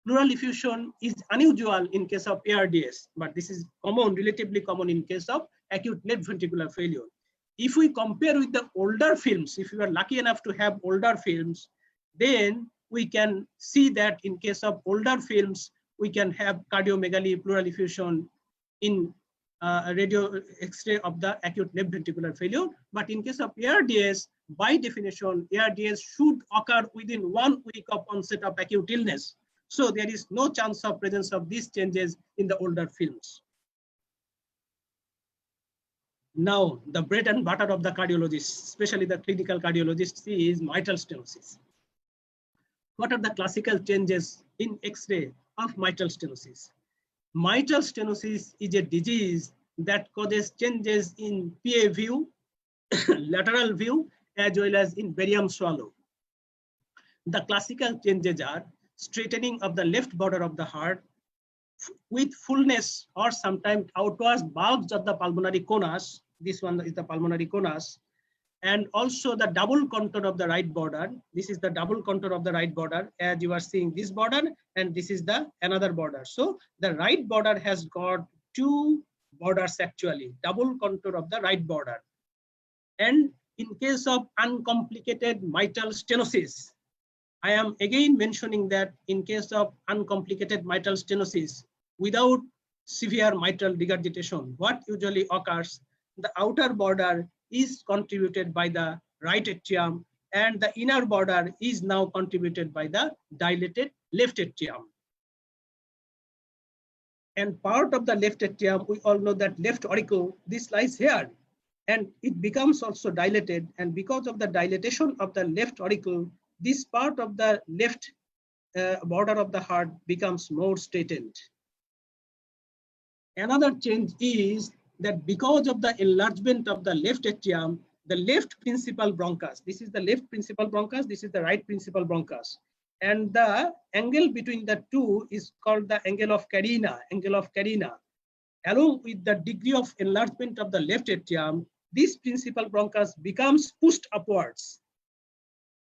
Pleural effusion is unusual in case of ARDS, but this is common, relatively common in case of acute left ventricular failure. If we compare with the older films, if you are lucky enough to have older films, then we can see that in case of older films, we can have cardiomegaly, pleural effusion in radio X-ray of the acute left ventricular failure. But in case of ARDS, by definition, ARDS should occur within 1 week of onset of acute illness. So there is no chance of presence of these changes in the older films. Now, the bread and butter of the cardiologists, especially the clinical cardiologists, is mitral stenosis. What are the classical changes in X-ray of mitral stenosis? Mitral stenosis is a disease that causes changes in PA view, lateral view, as well as in barium swallow. The classical changes are straightening of the left border of the heart with fullness or sometimes outwards bulbs of the pulmonary conus. This one is the pulmonary conus. and also the double contour of the right border. This is the double contour of the right border, as you are seeing this border, and this is the another border. So the right border has got two borders actually, double contour of the right border. And in case of uncomplicated mitral stenosis, I am again mentioning that in case of uncomplicated mitral stenosis without severe mitral regurgitation, what usually occurs, the outer border is contributed by the right atrium and the inner border is now contributed by the dilated left atrium. And part of the left atrium, we all know that left auricle, this lies here, and it becomes also dilated, and because of the dilatation of the left auricle, this part of the left border of the heart becomes more straightened. Another change is that because of the enlargement of the left atrium, the left principal bronchus, this is the left principal bronchus, this is the right principal bronchus, and the angle between the two is called the angle of carina, Along with the degree of enlargement of the left atrium, this principal bronchus becomes pushed upwards.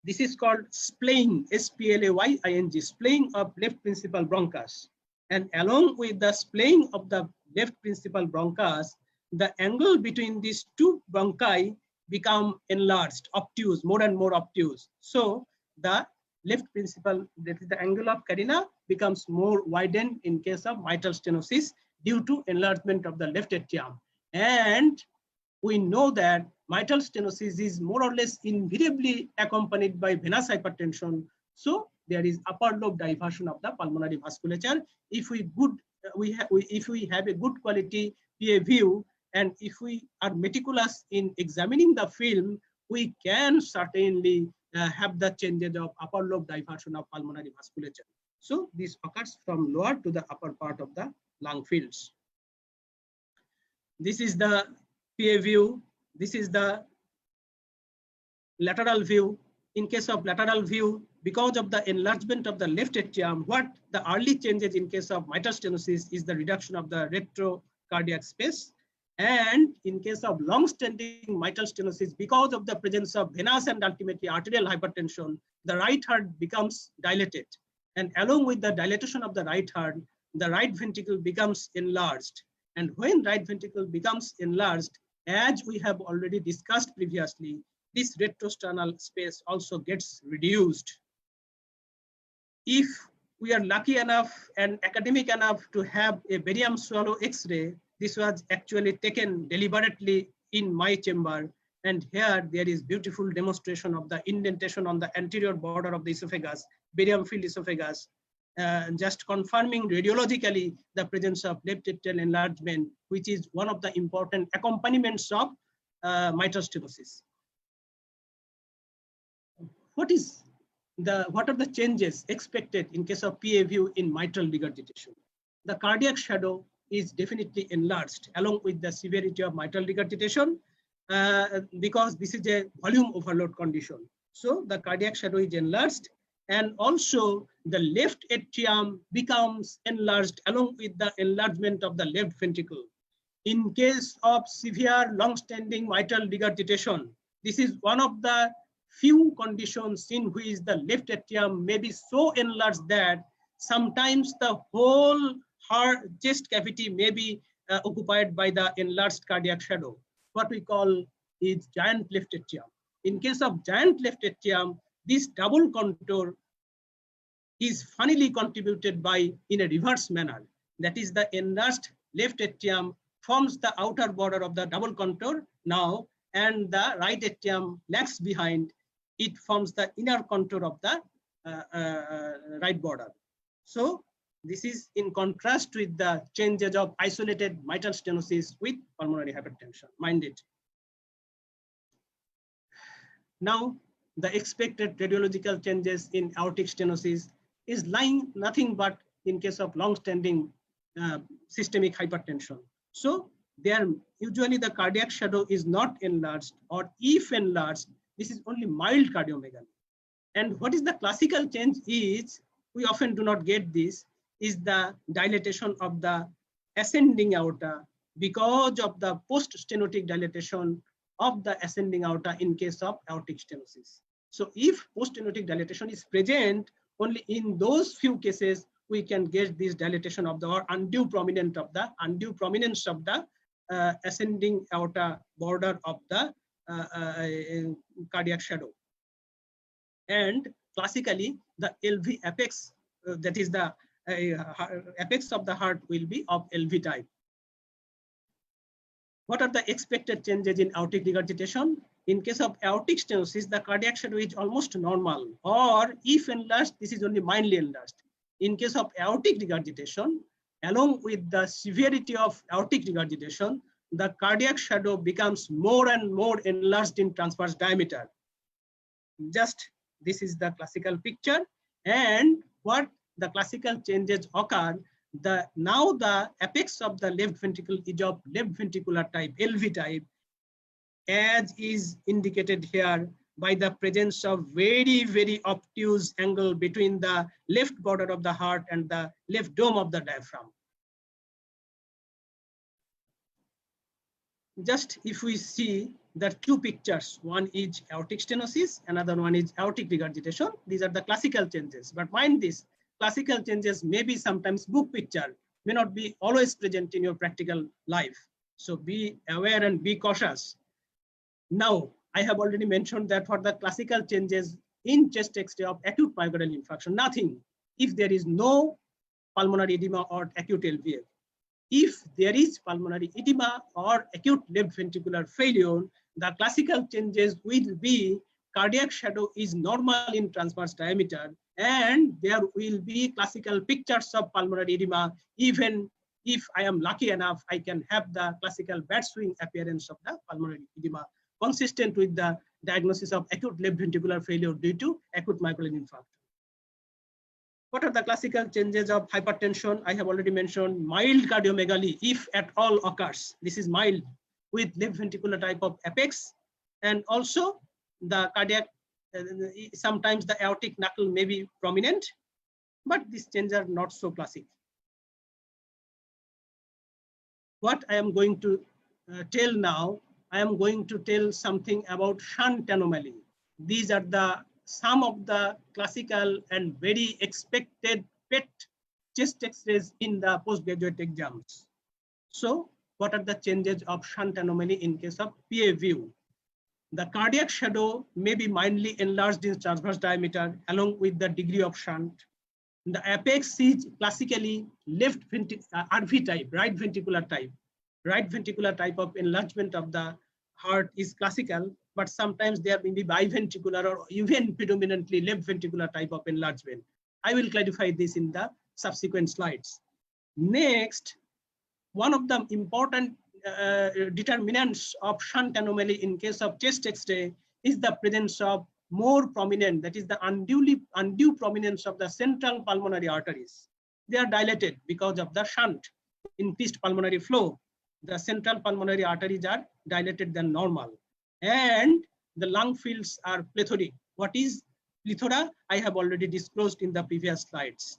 This is called splaying, S-P-L-A-Y-I-N-G, splaying of left principal bronchus. And along with the splaying of the left principal bronchus, the angle between these two bronchi become enlarged, obtuse, more and more obtuse. So the left principal, that is the angle of carina, becomes more widened in case of mitral stenosis due to enlargement of the left atrium. And we know that mitral stenosis is more or less invariably accompanied by venous hypertension. So there is upper lobe diversion of the pulmonary vasculature. If we have a good quality PA view, and if we are meticulous in examining the film, we can certainly have the changes of upper lobe diversion of pulmonary vasculature. So this occurs from lower to the upper part of the lung fields. This is the PA view. This is the lateral view. In case of lateral view, because of the enlargement of the left atrium, what the early changes in case of mitral stenosis is the reduction of the retrocardiac space. And in case of long-standing mitral stenosis, because of the presence of venous and ultimately arterial hypertension, the right heart becomes dilated. And along with the dilatation of the right heart, the right ventricle becomes enlarged. And when right ventricle becomes enlarged, as we have already discussed previously, this retrosternal space also gets reduced. If we are lucky enough and academic enough to have a barium swallow X-ray, this was actually taken deliberately in my chamber. And here there is beautiful demonstration of the indentation on the anterior border of the esophagus, barium filled esophagus, just confirming radiologically the presence of left atrial enlargement, which is one of the important accompaniments of mitral stenosis. What are the changes expected in case of PA view in mitral regurgitation? The cardiac shadow is definitely enlarged along with the severity of mitral regurgitation because this is a volume overload condition. So the cardiac shadow is enlarged, and also the left atrium becomes enlarged along with the enlargement of the left ventricle. In case of severe long-standing mitral regurgitation, this is one of the few conditions in which the left atrium may be so enlarged that sometimes the whole heart chest cavity may be occupied by the enlarged cardiac shadow. What we call is giant left atrium. In case of giant left atrium, this double contour is funnily contributed by in a reverse manner. That is, the enlarged left atrium forms the outer border of the double contour now, and the right atrium lags behind. It forms the inner contour of the right border. So this is in contrast with the changes of isolated mitral stenosis with pulmonary hypertension. Mind it. Now, the expected radiological changes in aortic stenosis is lying nothing but in case of long-standing systemic hypertension. So there usually the cardiac shadow is not enlarged, or if enlarged, this is only mild cardiomegaly. And what is the classical change is, we often do not get this, is the dilatation of the ascending aorta because of the post-stenotic dilatation of the ascending aorta in case of aortic stenosis. So if post-stenotic dilatation is present, only in those few cases we can get this dilatation of the or undue prominence of the ascending aorta border of the cardiac shadow. And classically, the LV apex, that is the apex of the heart, will be of LV type. What are the expected changes in aortic regurgitation? In case of aortic stenosis, the cardiac shadow is almost normal, or if enlarged, this is only mildly enlarged. In case of aortic regurgitation, along with the severity of aortic regurgitation, the cardiac shadow becomes more and more enlarged in transverse diameter. Just this is the classical picture, and what the classical changes occur. Now the apex of the left ventricle is of left ventricular type, LV type, as is indicated here by the presence of very, very obtuse angle between the left border of the heart and the left dome of the diaphragm. Just if we see the two pictures, one is aortic stenosis, another one is aortic regurgitation. These are the classical changes, but mind this, classical changes may be sometimes book picture, may not be always present in your practical life. So be aware and be cautious. Now, I have already mentioned that for the classical changes in chest X-ray of acute myocardial infarction, nothing. If there is no pulmonary edema or acute LVF, if there is pulmonary edema or acute left ventricular failure, the classical changes will be cardiac shadow is normal in transverse diameter, and there will be classical pictures of pulmonary edema. Even if I am lucky enough, I can have the classical bat swing appearance of the pulmonary edema, consistent with the diagnosis of acute left ventricular failure due to acute myocardial infarction. What are the classical changes of hypertension? I have already mentioned mild cardiomegaly, if at all occurs. This is mild with left ventricular type of apex, and also the cardiac, sometimes the aortic knuckle may be prominent, but these changes are not so classic. What I am going to tell now, I am going to tell something about shunt anomaly. These are some of the classical and very expected PET chest X-rays in the postgraduate exams. So what are the changes of shunt anomaly in case of PA view? The cardiac shadow may be mildly enlarged in transverse diameter along with the degree of shunt. The apex is classically left RV type, right ventricular type. Right ventricular type of enlargement of the heart is classical, but sometimes there may be biventricular or even predominantly left ventricular type of enlargement. I will clarify this in the subsequent slides. Next, one of the important determinants of shunt anomaly in case of chest X-ray is the presence of more prominent, that is the undue prominence of the central pulmonary arteries. They are dilated because of the shunt, increased pulmonary flow. The central pulmonary arteries are dilated than normal, and the lung fields are plethoric. What is plethora? I have already disclosed in the previous slides.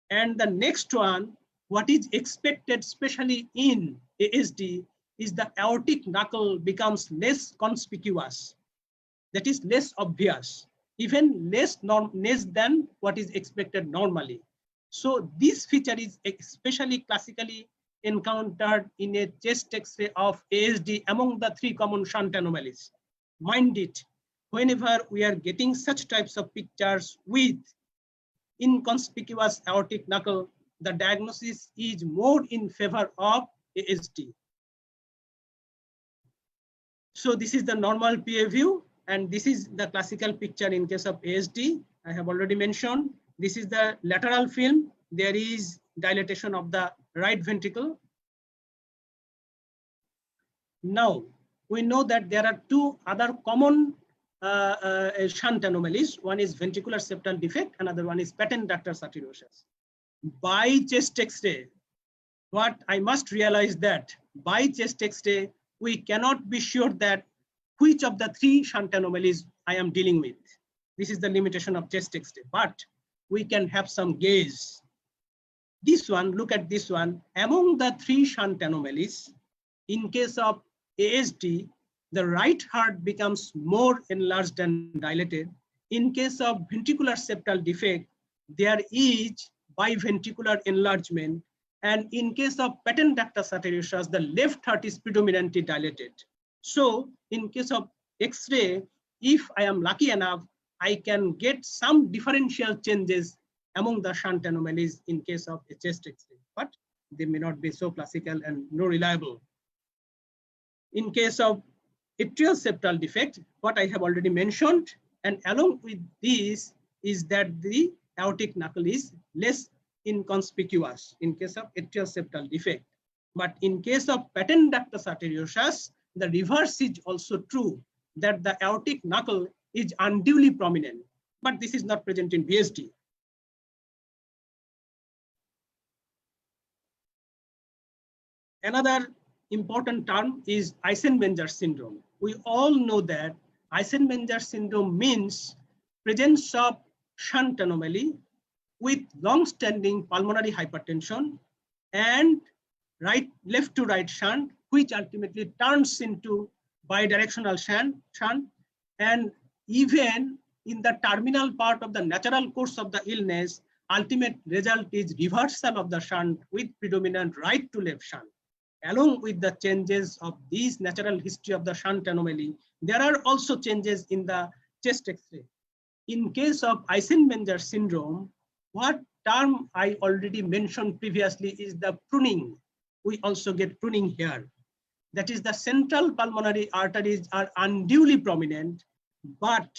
And the next one, what is expected, especially in ASD, is the aortic knuckle becomes less conspicuous. That is less obvious, even less than what is expected normally. So this feature is especially classically encountered in a chest X-ray of ASD among the three common shunt anomalies. Mind it, whenever we are getting such types of pictures with inconspicuous aortic knuckle, the diagnosis is more in favor of ASD. So this is the normal PA view, and this is the classical picture in case of ASD. I have already mentioned, this is the lateral film. There is dilatation of the right ventricle. Now, we know that there are two other common shunt anomalies. One is ventricular septal defect, another one is patent ductus arteriosus. By chest X-ray, what I must realize that by chest X-ray, we cannot be sure that which of the three shunt anomalies I am dealing with. This is the limitation of chest X-ray, but we can have some guess. This one, look at this one. Among the three shunt anomalies, in case of ASD, the right heart becomes more enlarged and dilated. In case of ventricular septal defect, there is biventricular enlargement. And in case of patent ductus arteriosus, the left heart is predominantly dilated. So in case of X-ray, if I am lucky enough, I can get some differential changes among the shunt anomalies in case of a chest X-ray, but they may not be so classical and no reliable. In case of atrial septal defect, what I have already mentioned, and along with this is that the aortic knuckle is less inconspicuous in case of atrial septal defect. But in case of patent ductus arteriosus, the reverse is also true, that the aortic knuckle is unduly prominent, but this is not present in VSD. Another important term is Eisenmenger syndrome. We all know that Eisenmenger syndrome means presence of shunt anomaly with long-standing pulmonary hypertension and left to right shunt, which ultimately turns into bidirectional shunt, and even in the terminal part of the natural course of the illness, ultimate result is reversal of the shunt with predominant right to left shunt. Along with the changes of this natural history of the shunt anomaly, there are also changes in the chest X-ray. In case of Eisenmenger syndrome, what term I already mentioned previously is the pruning. We also get pruning here. That is, the central pulmonary arteries are unduly prominent, but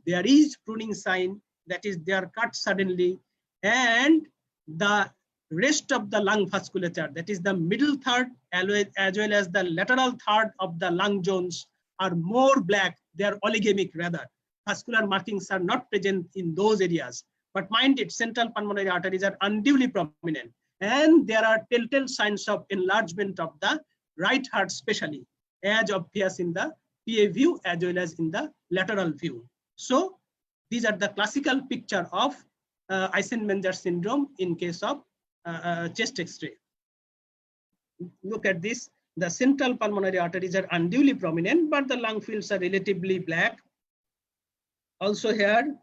there is pruning sign, that is, they are cut suddenly, and the rest of the lung vasculature, that is the middle third as well as the lateral third of the lung zones, are more black. They are oligemic rather. Vascular markings are not present in those areas. But mind it, central pulmonary arteries are unduly prominent. And there are telltale signs of enlargement of the right heart, especially as obvious in the PA view as well as in the lateral view. So these are the classical picture of Eisenmenger syndrome in case of chest X-ray. Look at this. The central pulmonary arteries are unduly prominent, but the lung fields are relatively black. Also here,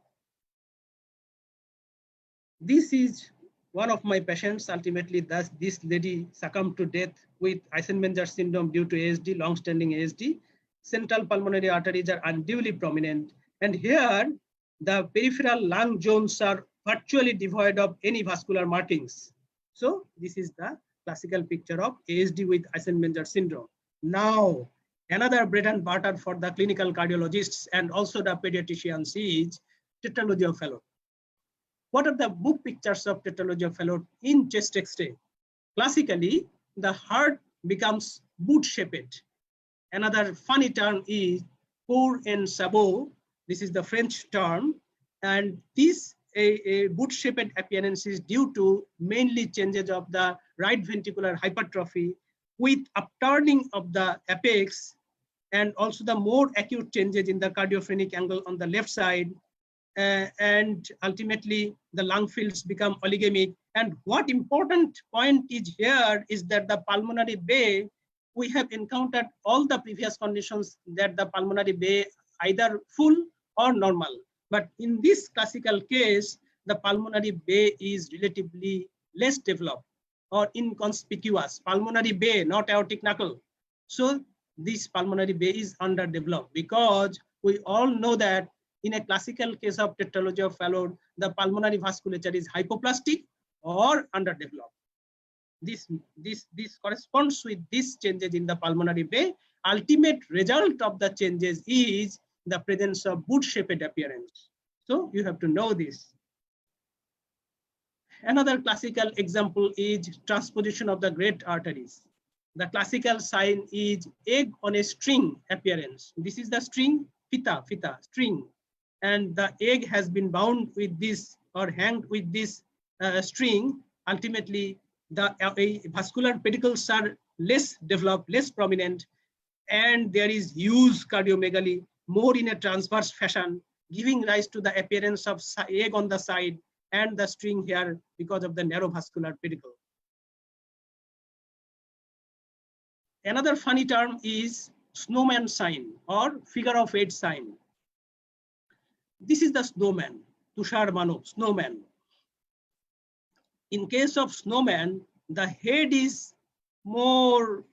this is one of my patients. Ultimately, this lady succumbed to death with Eisenmenger syndrome due to ASD, long-standing ASD. Central pulmonary arteries are unduly prominent. And here, the peripheral lung zones are virtually devoid of any vascular markings. So this is the classical picture of ASD with Eisenmenger syndrome. Now, another bread and butter for the clinical cardiologists and also the pediatricians is tetralogy of Fallot. What are the book pictures of tetralogy of Fallot in chest X-ray? Classically, the heart becomes boot-shaped. Another funny term is pour en sabot. This is the French term, and this a boot-shaped appearance is due to mainly changes of the right ventricular hypertrophy with upturning of the apex, and also the more acute changes in the cardiophrenic angle on the left side, and ultimately the lung fields become oligemic. And what important point is here is that the pulmonary bay, we have encountered all the previous conditions that the pulmonary bay either full or normal. But in this classical case, the pulmonary bay is relatively less developed or inconspicuous. Pulmonary bay, not aortic knuckle. So this pulmonary bay is underdeveloped because we all know that in a classical case of tetralogy of Fallot, the pulmonary vasculature is hypoplastic or underdeveloped. This corresponds with these changes in the pulmonary bay. Ultimate result of the changes is the presence of boot-shaped appearance. So you have to know this. Another classical example is transposition of the great arteries. The classical sign is egg on a string appearance. This is the string, fita, string. And the egg has been bound with this or hanged with this string. Ultimately, the vascular pedicles are less developed, less prominent, and there is huge cardiomegaly, more in a transverse fashion, giving rise to the appearance of egg on the side and the string here because of the narrow vascular pedicle. Another funny term is snowman sign or figure of 8 sign. This is the snowman, Tushar Mano, snowman. In case of snowman, the head is more,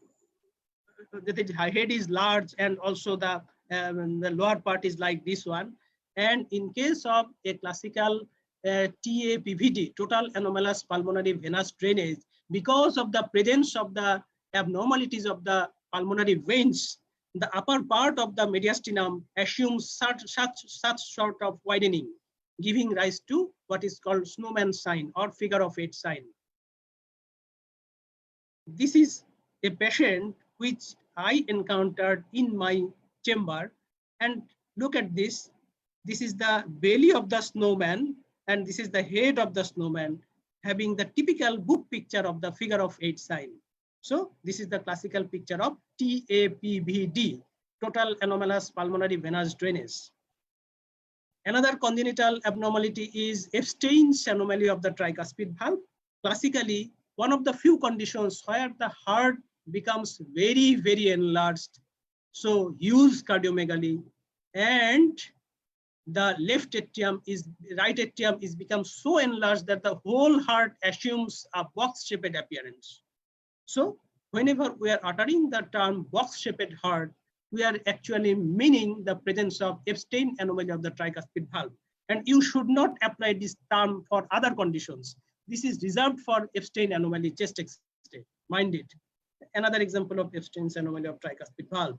the head is large, and also the lower part is like this one. And in case of a classical TAPVD, total anomalous pulmonary venous drainage, because of the presence of the abnormalities of the pulmonary veins, the upper part of the mediastinum assumes such sort of widening, giving rise to what is called snowman sign or figure of 8 sign. This is a patient which I encountered in my chamber, and look at this. This is the belly of the snowman, and this is the head of the snowman, having the typical book picture of the figure of 8 sign. So this is the classical picture of TAPVD, total anomalous pulmonary venous drainage. Another congenital abnormality is Epstein's anomaly of the tricuspid valve. Classically, one of the few conditions where the heart becomes very, very enlarged, so huge cardiomegaly, and the right atrium is become so enlarged that the whole heart assumes a box-shaped appearance. So whenever we are uttering the term box-shaped heart, we are actually meaning the presence of Epstein anomaly of the tricuspid valve. And you should not apply this term for other conditions. This is reserved for Epstein anomaly chest X-ray, mind it. Another example of Epstein's anomaly of tricuspid valve.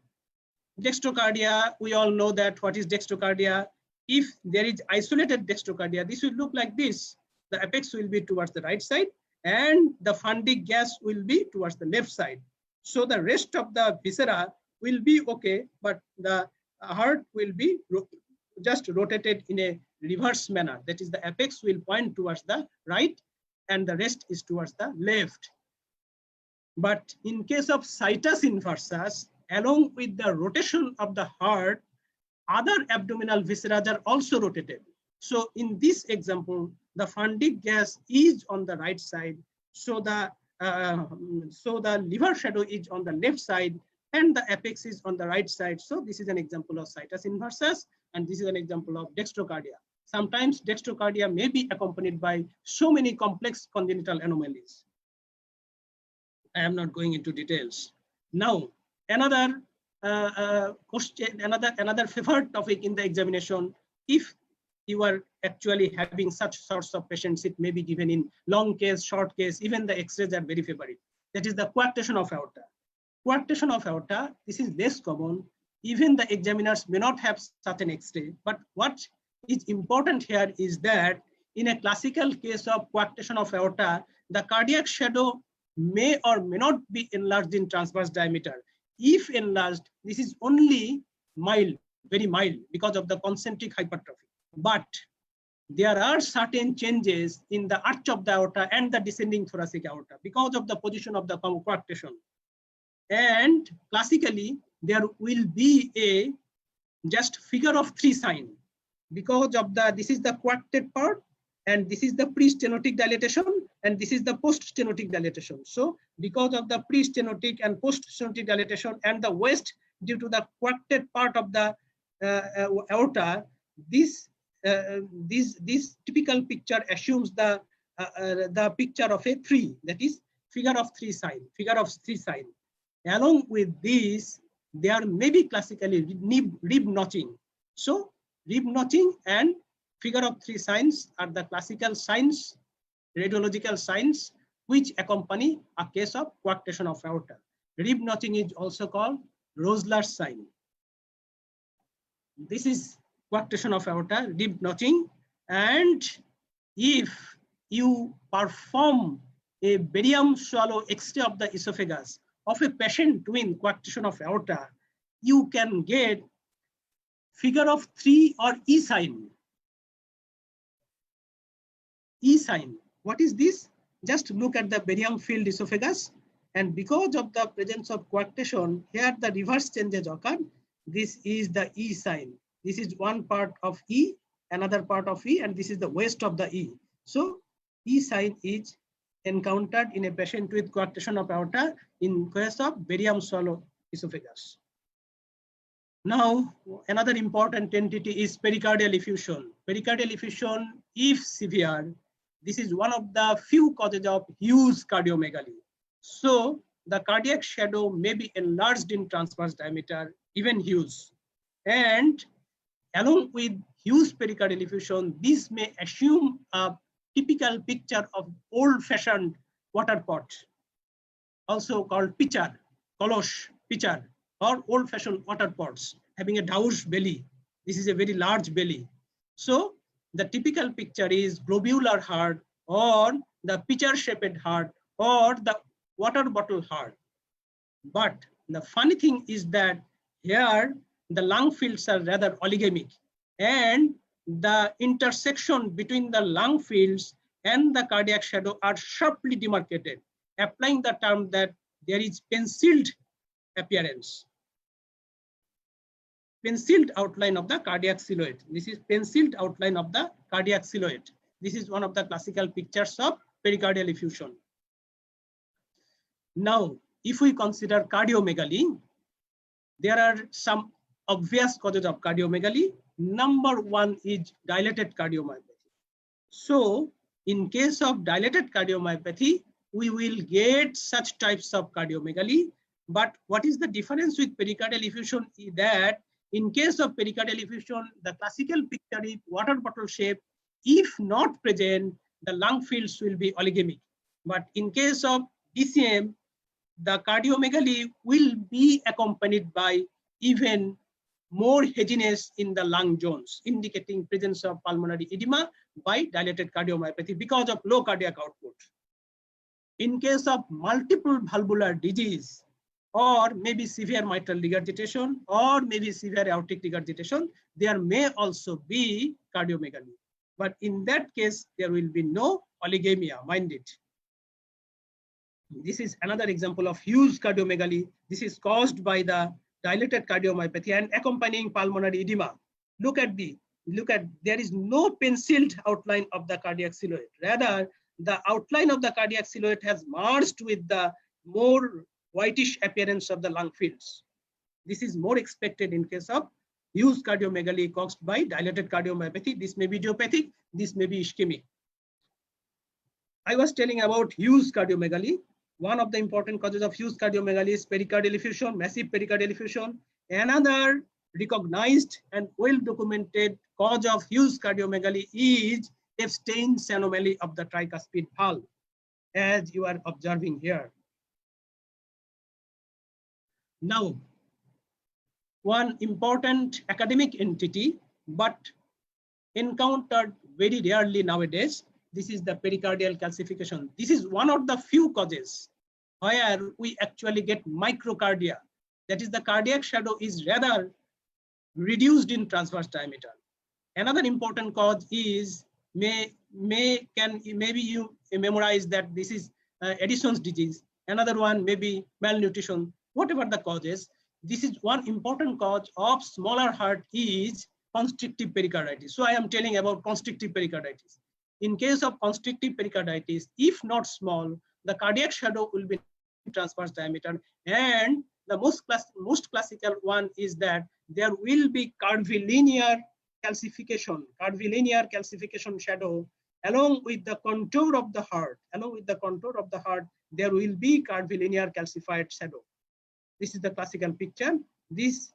Dextrocardia, we all know that what is dextrocardia. If there is isolated dextrocardia, this will look like this. The apex will be towards the right side and the fundic gas will be towards the left side. So the rest of the viscera will be okay, but the heart will be just rotated in a reverse manner. That is, the apex will point towards the right and the rest is towards the left. But in case of situs inversus, along with the rotation of the heart, other abdominal viscera are also rotated. So in this example, the fundic gas is on the right side. So the liver shadow is on the left side and the apex is on the right side. So this is an example of situs inversus, and this is an example of dextrocardia. Sometimes dextrocardia may be accompanied by so many complex congenital anomalies. I am not going into details. Now, another question, another favorite topic in the examination, if you are actually having such sorts of patients, it may be given in long case, short case, even the X-rays are very favorite. That is the coarctation of aorta. Coarctation of aorta, this is less common. Even the examiners may not have such an X-ray, but what is important here is that in a classical case of coarctation of aorta, the cardiac shadow may or may not be enlarged in transverse diameter. If enlarged, this is only mild, very mild, because of the concentric hypertrophy. But there are certain changes in the arch of the aorta and the descending thoracic aorta because of the position of the coarctation. And classically, there will be a just figure of 3 sign because of the, this is the coarcted part, and this is the pre-stenotic dilatation, and this is the post-stenotic dilatation. So because of the pre-stenotic and post-stenotic dilatation and the waist due to the coarcted part of the aorta, this typical picture assumes the picture of a 3, that is figure of 3 sign, figure of 3 sign. Along with this, there may be classically rib notching. So rib notching and figure of 3 signs are the classical signs, radiological signs, which accompany a case of coarctation of aorta. Rib notching is also called Rosler's sign. This is coarctation of aorta, rib notching. And if you perform a barium swallow X-ray of the esophagus of a patient doing coarctation of aorta, you can get figure of 3 or E sign. E sign. What is this? Just look at the barium filled esophagus, and because of the presence of coarctation, here the reverse changes occur. This is the E sign. This is one part of E, another part of E, and this is the waist of the E. So E sign is encountered in a patient with coarctation of aorta in case of barium swallow esophagus. Now, another important entity is pericardial effusion. Pericardial effusion, if severe, this is one of the few causes of huge cardiomegaly. So the cardiac shadow may be enlarged in transverse diameter, even huge. And along with huge pericardial effusion, this may assume a typical picture of old-fashioned water pot, also called pitcher, kolosh, pitcher, or old-fashioned water pots having a douche belly. This is a very large belly. So the typical picture is globular heart, or the pitcher-shaped heart, or the water bottle heart. But the funny thing is that here the lung fields are rather oligamic, and the intersection between the lung fields and the cardiac shadow are sharply demarcated, applying the term that there is penciled appearance. Penciled outline of the cardiac silhouette. This is penciled outline of the cardiac silhouette. This is one of the classical pictures of pericardial effusion. Now, if we consider cardiomegaly, there are some obvious causes of cardiomegaly. Number one is dilated cardiomyopathy. So in case of dilated cardiomyopathy, we will get such types of cardiomegaly. But what is the difference with pericardial effusion is that in case of pericardial effusion, the classical picture is water bottle shape. If not present, the lung fields will be oligamic. But in case of DCM, the cardiomegaly will be accompanied by even more haziness in the lung zones, indicating presence of pulmonary edema by dilated cardiomyopathy because of low cardiac output. In case of multiple valvular disease, or maybe severe mitral regurgitation, or maybe severe aortic regurgitation, there may also be cardiomegaly. But in that case, there will be no oligamia, mind it. This is another example of huge cardiomegaly. This is caused by the dilated cardiomyopathy and accompanying pulmonary edema. Look at, there is no penciled outline of the cardiac silhouette. Rather, the outline of the cardiac silhouette has merged with the more whitish appearance of the lung fields. This is more expected in case of huge cardiomegaly caused by dilated cardiomyopathy. This may be idiopathic, this may be ischemic. I was telling about huge cardiomegaly. One of the important causes of huge cardiomegaly is pericardial effusion, massive pericardial effusion. Another recognized and well-documented cause of huge cardiomegaly is Epstein's anomaly of the tricuspid valve, as you are observing here. Now, one important academic entity, but encountered very rarely nowadays, this is the pericardial calcification. This is one of the few causes where we actually get microcardia. That is, the cardiac shadow is rather reduced in transverse diameter. Another important cause is maybe you memorize that this is Addison's disease. Another one may be malnutrition. Whatever the causes, this is one important cause of smaller heart is constrictive pericarditis. So I am telling about constrictive pericarditis. In case of constrictive pericarditis, if not small, the cardiac shadow will be transverse diameter, and the most classical one is that there will be curvilinear calcification shadow along with the contour of the heart. Along with the contour of the heart, there will be curvilinear calcified shadow. This is the classical picture. These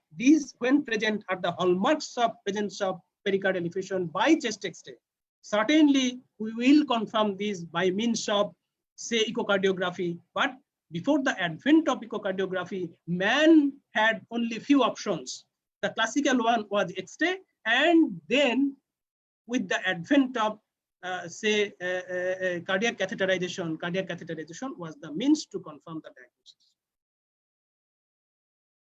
when present are the hallmarks of presence of pericardial effusion by chest X-ray. Certainly, we will confirm this by means of, say, echocardiography. But before the advent of echocardiography, man had only few options. The classical one was X-ray, and then with the advent of, cardiac catheterization was the means to confirm the diagnosis.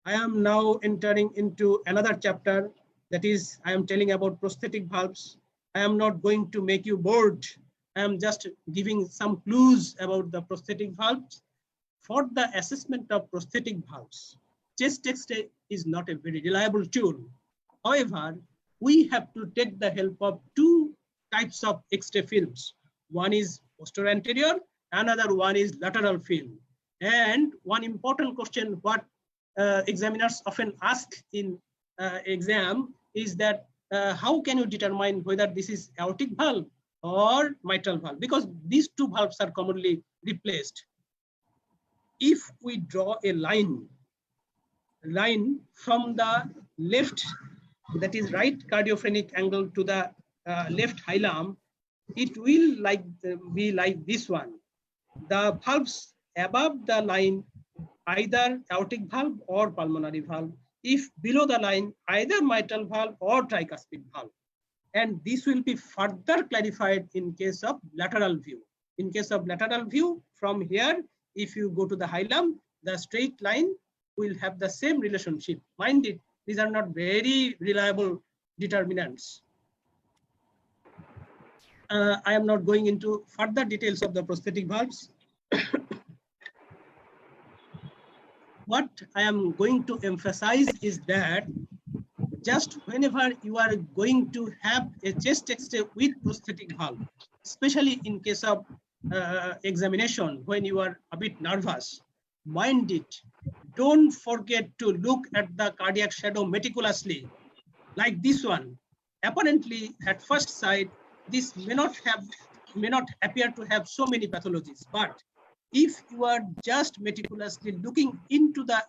I am now entering into another chapter, that is, I am telling about prosthetic valves. I am not going to make you bored. I am just giving some clues about the prosthetic valves. For the assessment of prosthetic valves, chest X-ray is not a very reliable tool. However, we have to take the help of two types of X-ray films. One is posterior anterior, another one is lateral film. And one important question what examiners often ask in exam is that how can you determine whether this is aortic valve or mitral valve, because these two valves are commonly replaced. If we draw a line from the left, that is right cardiophrenic angle, to the left hilum, it will be like this one. The valves above the line, either aortic valve or pulmonary valve. If below the line, either mitral valve or tricuspid valve. And this will be further clarified in case of lateral view. In case of lateral view, from here, if you go to the hilum, the straight line will have the same relationship. Mind it, these are not very reliable determinants. I am not going into further details of the prosthetic valves. What I am going to emphasize is that just whenever you are going to have a chest X-ray with prosthetic valve, especially in case of examination when you are a bit nervous, mind it, don't forget to look at the cardiac shadow meticulously, like this one. Apparently, at first sight, this may not appear to have so many pathologies, but if you are just meticulously looking into the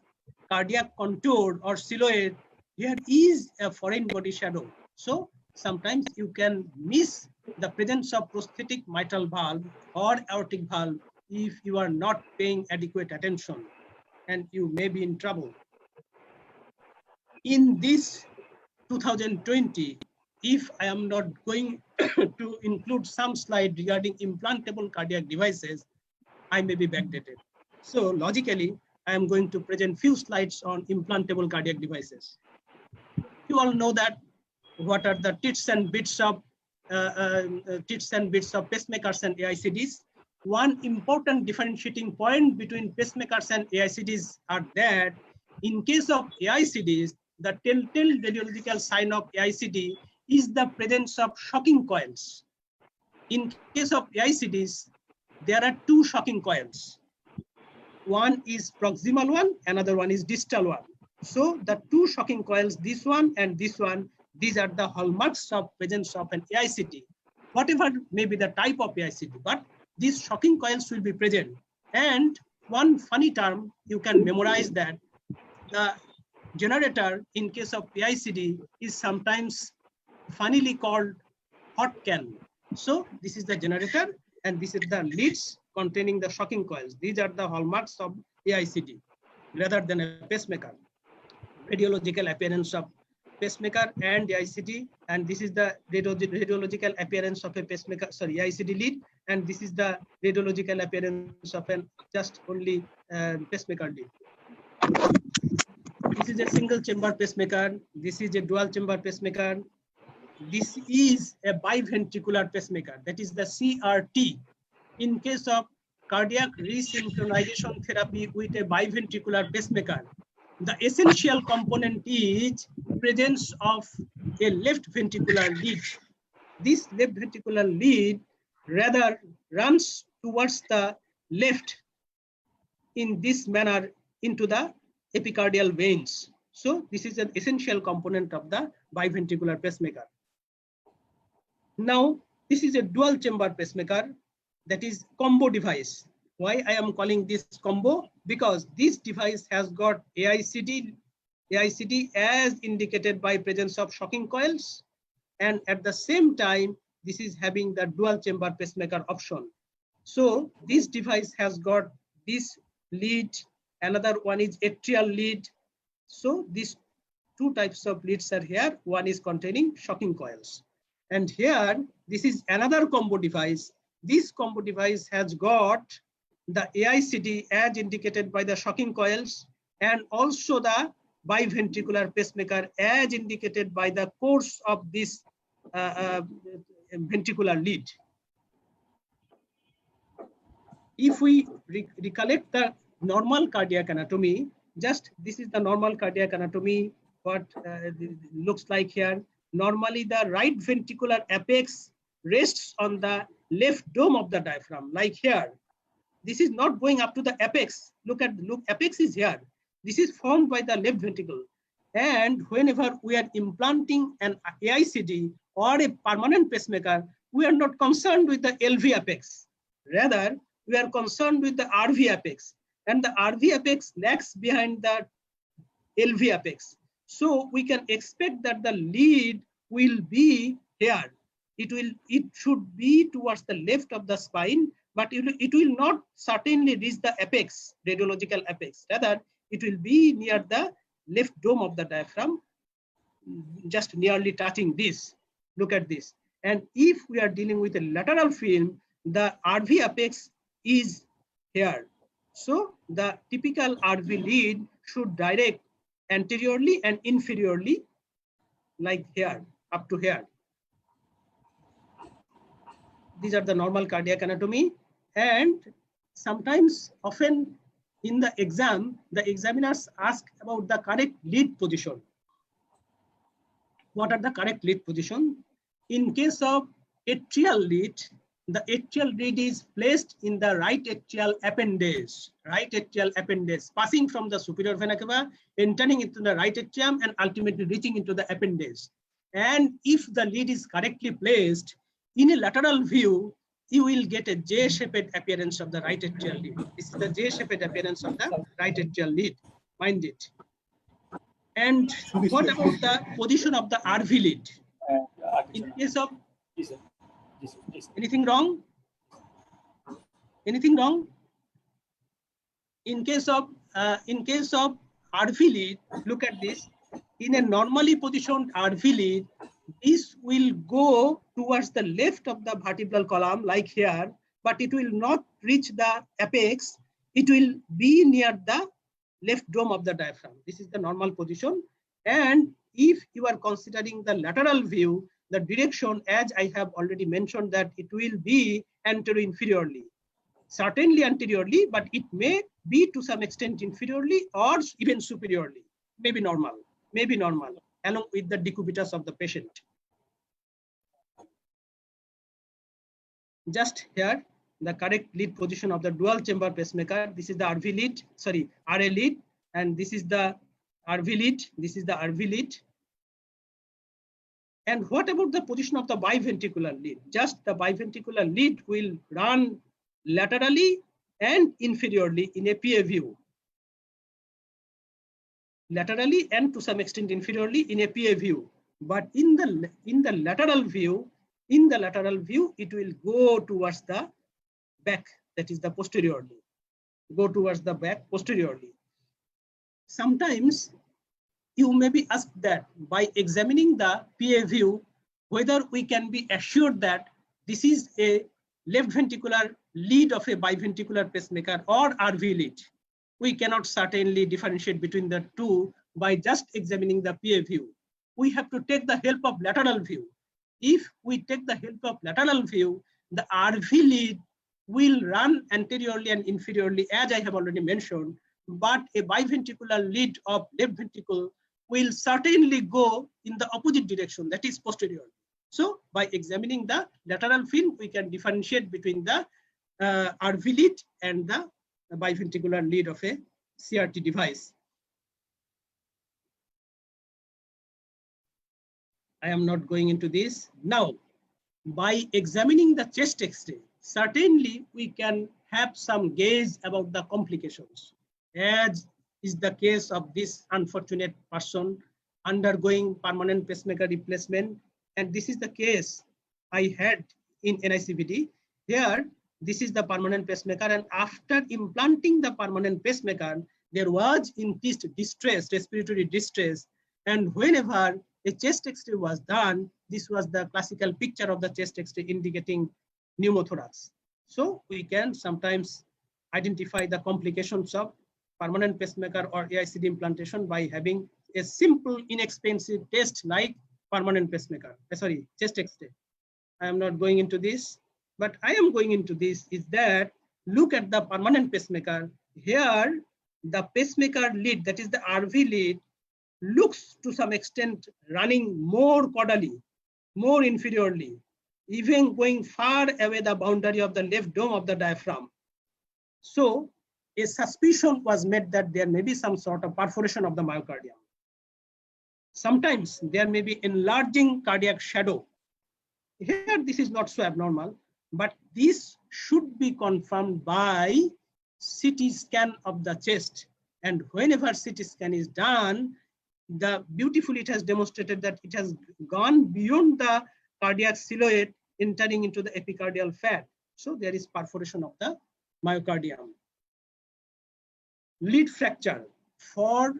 cardiac contour or silhouette, here is a foreign body shadow. So sometimes you can miss the presence of prosthetic mitral valve or aortic valve if you are not paying adequate attention, and you may be in trouble. In this 2020, if I am not going to include some slide regarding implantable cardiac devices, I may be backdated. So logically, I am going to present few slides on implantable cardiac devices. You all know that what are the tits and bits of pacemakers and AICDs. One important differentiating point between pacemakers and AICDs are that in case of AICDs, the telltale radiological sign of AICD is the presence of shocking coils. In case of AICDs, there are two shocking coils. One is proximal one, another one is distal one. So the two shocking coils, this one and this one, these are the hallmarks of presence of an AICD, whatever may be the type of AICD, but these shocking coils will be present. And one funny term, you can memorize that the generator in case of AICD is sometimes funnily called hot can. So this is the generator and this is the leads containing the shocking coils. These are the hallmarks of AICD rather than a pacemaker. Radiological appearance of pacemaker and AICD, and this is the radiological appearance of a pacemaker, sorry, AICD lead, and this is the radiological appearance of an just only pacemaker lead. This is a single chamber pacemaker. This is a dual chamber pacemaker. This is a biventricular pacemaker, that is the CRT. In case of cardiac resynchronization therapy with a biventricular pacemaker, the essential component is presence of a left ventricular lead. This left ventricular lead rather runs towards the left in this manner into the epicardial veins. So this is an essential component of the biventricular pacemaker. Now, this is a dual chamber pacemaker, that is combo device. Why I am calling this combo? Because this device has got AICD as indicated by presence of shocking coils, and at the same time, this is having the dual chamber pacemaker option. So this device has got this lead, another one is atrial lead. So these two types of leads are here. One is containing shocking coils. And here, this is another combo device. This combo device has got the AICD as indicated by the shocking coils and also the biventricular pacemaker as indicated by the course of this ventricular lead. If we recollect the normal cardiac anatomy, just this is the normal cardiac anatomy, what looks like here. Normally, the right ventricular apex rests on the left dome of the diaphragm, like here. This is not going up to the apex. Look, apex is here. This is formed by the left ventricle. And whenever we are implanting an AICD or a permanent pacemaker, we are not concerned with the LV apex. Rather, we are concerned with the RV apex. And the RV apex lags behind the LV apex. So we can expect that the lead will be here. It should be towards the left of the spine, but it will not certainly reach the apex, radiological apex. Rather, it will be near the left dome of the diaphragm, just nearly touching this. Look at this. And if we are dealing with a lateral film, the RV apex is here. So the typical RV lead should direct anteriorly and inferiorly, like here, up to here. These are the normal cardiac anatomy. And sometimes, often in the exam, the examiners ask about the correct lead position. What are the correct lead position? In case of atrial lead, the atrial lead is placed in the right atrial appendage, passing from the superior vena cava, entering into the right atrium, and ultimately reaching into the appendage. And if the lead is correctly placed in a lateral view, you will get a J-shaped appearance of the right atrial lead. This is the J-shaped appearance of the right atrial lead. Mind it. And what about the position of the RV lead? In case of anything wrong? Anything wrong? In case of RV lead, look at this. In a normally positioned RV lead, this will go towards the left of the vertebral column, like here, but it will not reach the apex. It will be near the left dome of the diaphragm. This is the normal position. And if you are considering the lateral view, the direction, as I have already mentioned, that it will be anterior-inferiorly. Certainly anteriorly, but it may be to some extent inferiorly or even superiorly. Maybe normal, along with the decubitus of the patient. Just here, the correct lead position of the dual chamber pacemaker. This is the RA lead, and this is the RV lead. And what about the position of the biventricular lead? Just the biventricular lead will run laterally and inferiorly in a PA view. Laterally and to some extent inferiorly in a PA view. But in the lateral view, it will go towards the back, that is the posteriorly. Go towards the back posteriorly. Sometimes you may be asked that by examining the PA view, whether we can be assured that this is a left ventricular lead of a biventricular pacemaker or RV lead. We cannot certainly differentiate between the two by just examining the PA view. We have to take the help of lateral view. If we take the help of lateral view, the RV lead will run anteriorly and inferiorly, as I have already mentioned, but a biventricular lead of left ventricle will certainly go in the opposite direction, that is posterior. So by examining the lateral film, we can differentiate between the RV lead and the biventricular lead of a CRT device. I am not going into this. Now, by examining the chest X-ray, certainly we can have some gauge about the complications, as is the case of this unfortunate person undergoing permanent pacemaker replacement. And this is the case I had in NICVD. Here, this is the permanent pacemaker, and after implanting the permanent pacemaker, there was increased distress, respiratory distress. And whenever a chest X-ray was done, this was the classical picture of the chest X-ray indicating pneumothorax. So we can sometimes identify the complications of permanent pacemaker or AICD implantation by having a simple, inexpensive test like permanent pacemaker, chest X-ray. I am not going into this, but I am going into this is that look at the permanent pacemaker. Here, the pacemaker lead, that is the RV lead, looks to some extent running more caudally, more inferiorly, even going far away the boundary of the left dome of the diaphragm. So a suspicion was made that there may be some sort of perforation of the myocardium. Sometimes there may be enlarging cardiac shadow. Here, this is not so abnormal, but this should be confirmed by CT scan of the chest. And whenever CT scan is done, beautifully it has demonstrated that it has gone beyond the cardiac silhouette, entering into the epicardial fat. So there is perforation of the myocardium. Lead fracture for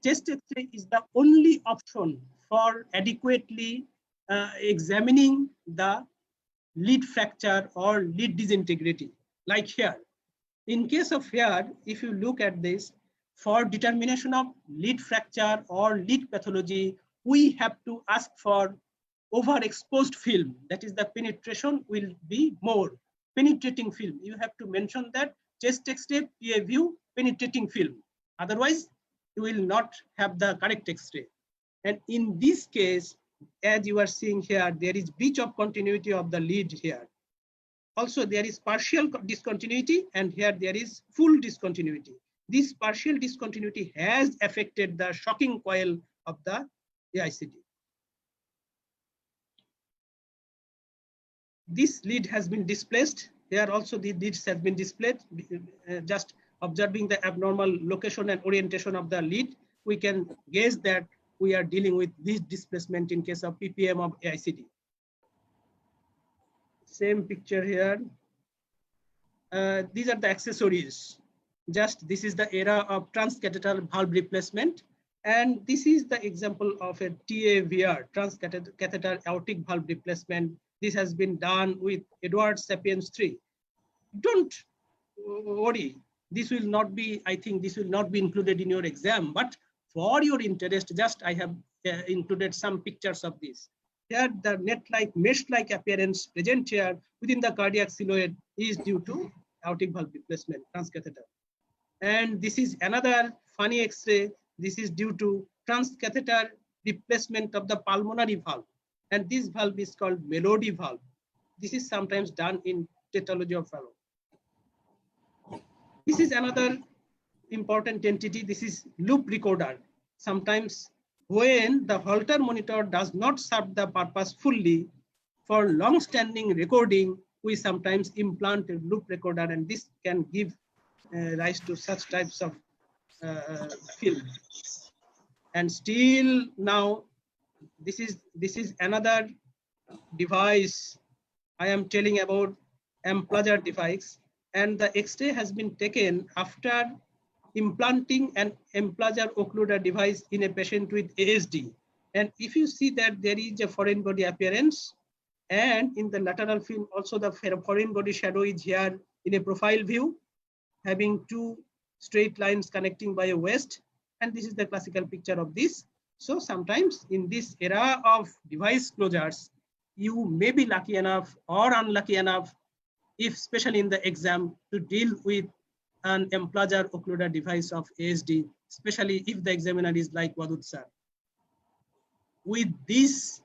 chest X-ray is the only option for adequately examining the lead fracture or lead disintegrity. Like here, in case of here, if you look at this, for determination of lead fracture or lead pathology, we have to ask for overexposed film. That is, the penetration will be more. Penetrating film, you have to mention that chest X-ray PA view penetrating film. Otherwise, you will not have the correct X-ray. And in this case, as you are seeing here, there is breach of continuity of the lead here. Also, there is partial discontinuity, and here there is full discontinuity. This partial discontinuity has affected the shocking coil of the AICD. This lead has been displaced. Here also the leads have been displayed. Just observing the abnormal location and orientation of the lead, we can guess that we are dealing with this displacement in case of PPM of AICD. Same picture here. These are the accessories. Just this is the era of transcatheter valve replacement. And this is the example of a TAVR, transcatheter aortic valve replacement. This has been done with Edward Sapiens 3. Don't worry. This will not be, I think this will not be included in your exam, but for your interest, just I have included some pictures of this. Here, the net-like, mesh-like appearance present here within the cardiac silhouette is due to aortic valve replacement, transcatheter. And this is another funny X-ray. This is due to transcatheter replacement of the pulmonary valve. And this valve is called Melody valve. This is sometimes done in tetralogy of Fallot. This is another important entity. This is loop recorder. Sometimes when the Holter monitor does not serve the purpose fully, for long-standing recording, we sometimes implant a loop recorder, and this can give rise to such types of film. And still now, this is another device I am telling about, Amplager device, and the X-ray has been taken after implanting an Amplager occluder device in a patient with ASD. And if you see that there is a foreign body appearance, and in the lateral film also the foreign body shadow is here in a profile view, having two straight lines connecting by a waist, and this is the classical picture of this. So sometimes in this era of device closures, you may be lucky enough or unlucky enough, if especially in the exam, to deal with an Amplager occluder device of ASD, especially if the examiner is like Wadud sir. With these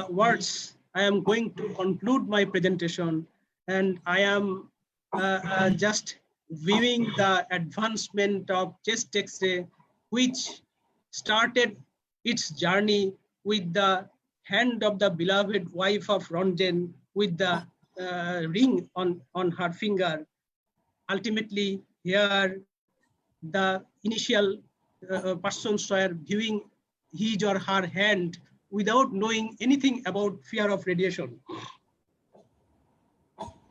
words, I am going to conclude my presentation, and I am just viewing the advancement of chest X-ray, which started its journey with the hand of the beloved wife of Röntgen with the ring on her finger. Ultimately, here the initial persons were viewing his or her hand without knowing anything about fear of radiation.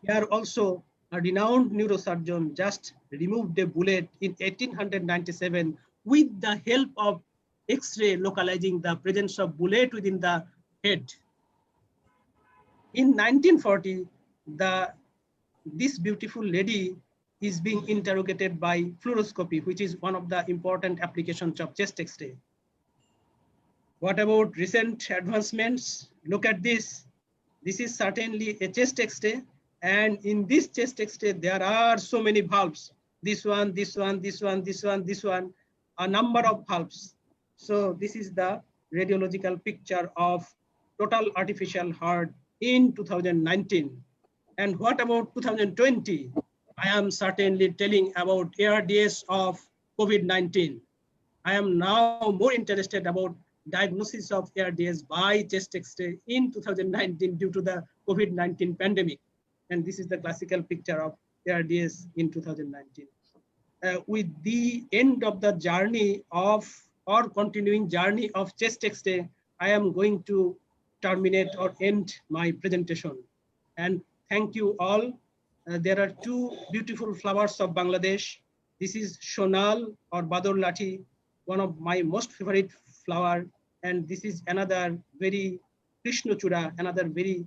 Here also, a renowned neurosurgeon just removed a bullet in 1897 with the help of X-ray localizing the presence of bullet within the head. In 1940, this beautiful lady is being interrogated by fluoroscopy, which is one of the important applications of chest X-ray. What about recent advancements? Look at this. This is certainly a chest X-ray, and in this chest X-ray, there are so many valves. This one, this one, this one, this one, this one, a number of valves. So this is the radiological picture of total artificial heart in 2019. And what about 2020? I am certainly telling about ARDS of COVID-19. I am now more interested about diagnosis of ARDS by chest X-ray in 2019 due to the COVID-19 pandemic. And this is the classical picture of ARDS in 2019. With the end of the journey of or continuing journey of chest X-ray, I am going to terminate or end my presentation. And thank you all. There are two beautiful flowers of Bangladesh. This is Shonal or Bador Lathi, one of my most favorite flower. And this is another very Krishnochura, another very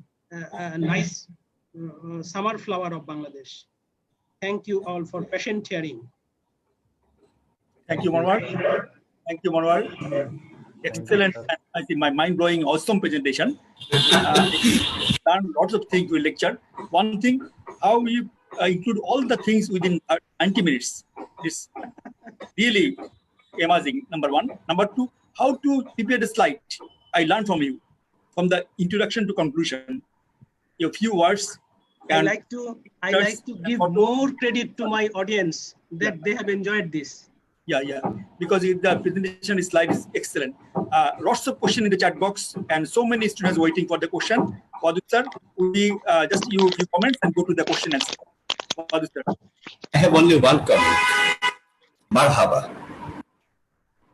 nice summer flower of Bangladesh. Thank you all for patient hearing. Thank you, Manwar. Thank you, Manwar. Excellent. I think my mind-blowing, awesome presentation. Learned lots of things with lecture. One thing, how we include all the things within 90 minutes. It's really amazing, number one. Number two, how to prepare the slide. I learned from you, from the introduction to conclusion. A few words. I like to give more credit to my audience that they have enjoyed this. Yeah, because the presentation slide is excellent. Lots of questions in the chat box, and so many students waiting for the question. Padu sir, we just you few comments and go to the question answer. Padu sir. I have only one comment. Marhaba.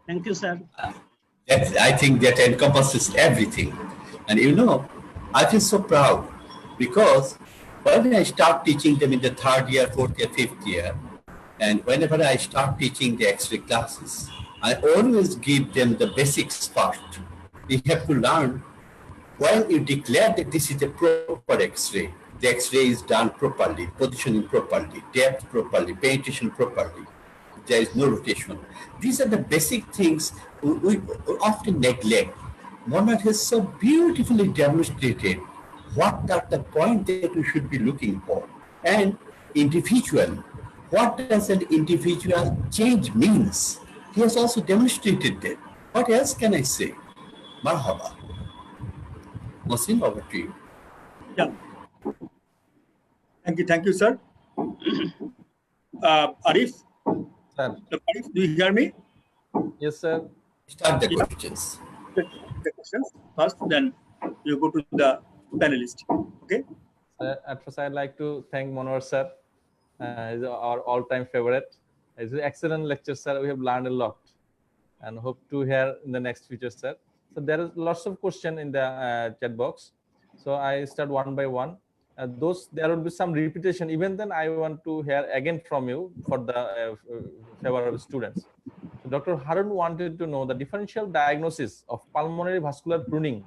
Thank you, sir. I think that encompasses everything. And you know, I feel so proud because when I start teaching them in the 3rd year, 4th year, 5th year, and whenever I start teaching the X-ray classes, I always give them the basics first. You have to learn when you declare that this is a proper X-ray, the X-ray is done properly, positioning properly, depth properly, penetration properly. There is no rotation. These are the basic things we often neglect. Monad has so beautifully demonstrated what are the points that we should be looking for. And individual, what does an individual change means? He has also demonstrated that. What else can I say? Marhaba. Mohsin, over to you. Yeah. Thank you, sir. Arif? Sir. Arif, do you hear me? Yes, sir. Start the questions. The questions first, then you go to the panelist. Okay? Sir, at first, I'd like to thank Manwar sir. He's our all-time favorite. It's an excellent lecture, sir. We have learned a lot and hope to hear in the next future, sir. So there is lots of questions in the chat box. So I start one by one. There will be some repetition. Even then, I want to hear again from you for the favor of students. So Dr. Harun wanted to know the differential diagnosis of pulmonary vascular pruning.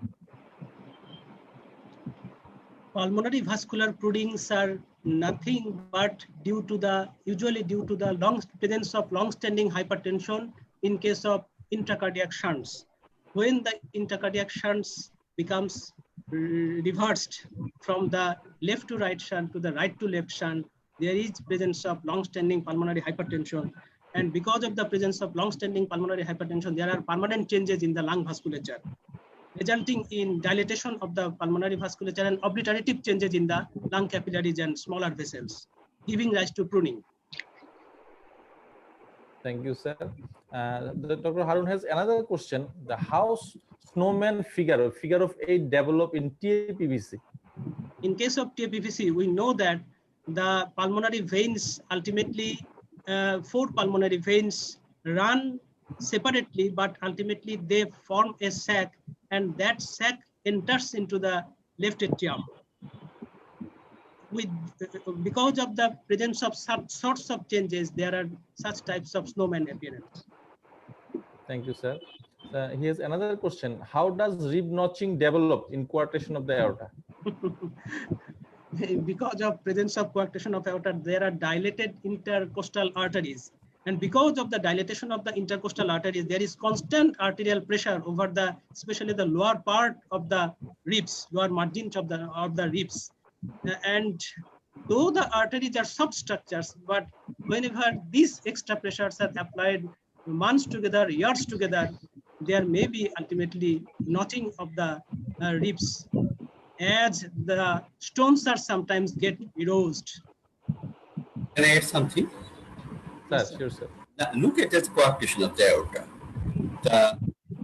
Pulmonary vascular prunings are nothing but usually due to the presence of long-standing hypertension in case of intracardiac shunts. When the intracardiac shunts becomes reversed from the left to right shunt to the right to left shunt, there is presence of long-standing pulmonary hypertension. And because of the presence of long-standing pulmonary hypertension, there are permanent changes in the lung vasculature, resulting in dilatation of the pulmonary vasculature and obliterative changes in the lung capillaries and smaller vessels, giving rise to pruning. Thank you, sir. Dr. Harun has another question. The how snowman figure of 8 develop in TAPVC? In case of TAPVC, we know that the pulmonary veins ultimately, 4 pulmonary veins run separately, but ultimately they form a sac, and that sac enters into the left atrium. Because of the presence of such sorts of changes, there are such types of snowman appearance. Thank you, sir. He has another question. How does rib notching develop in coarctation of the aorta? Because of presence of coarctation of aorta, there are dilated intercostal arteries. And because of the dilatation of the intercostal arteries, there is constant arterial pressure over especially the lower part of the ribs, lower margins of the ribs. And though the arteries are soft structures, but whenever these extra pressures are applied months together, years together, there may be ultimately notching of the ribs, as the stones are sometimes get eroded. Can I add something? Yes, sure, sir. Now, look at this coarctation of the aorta. the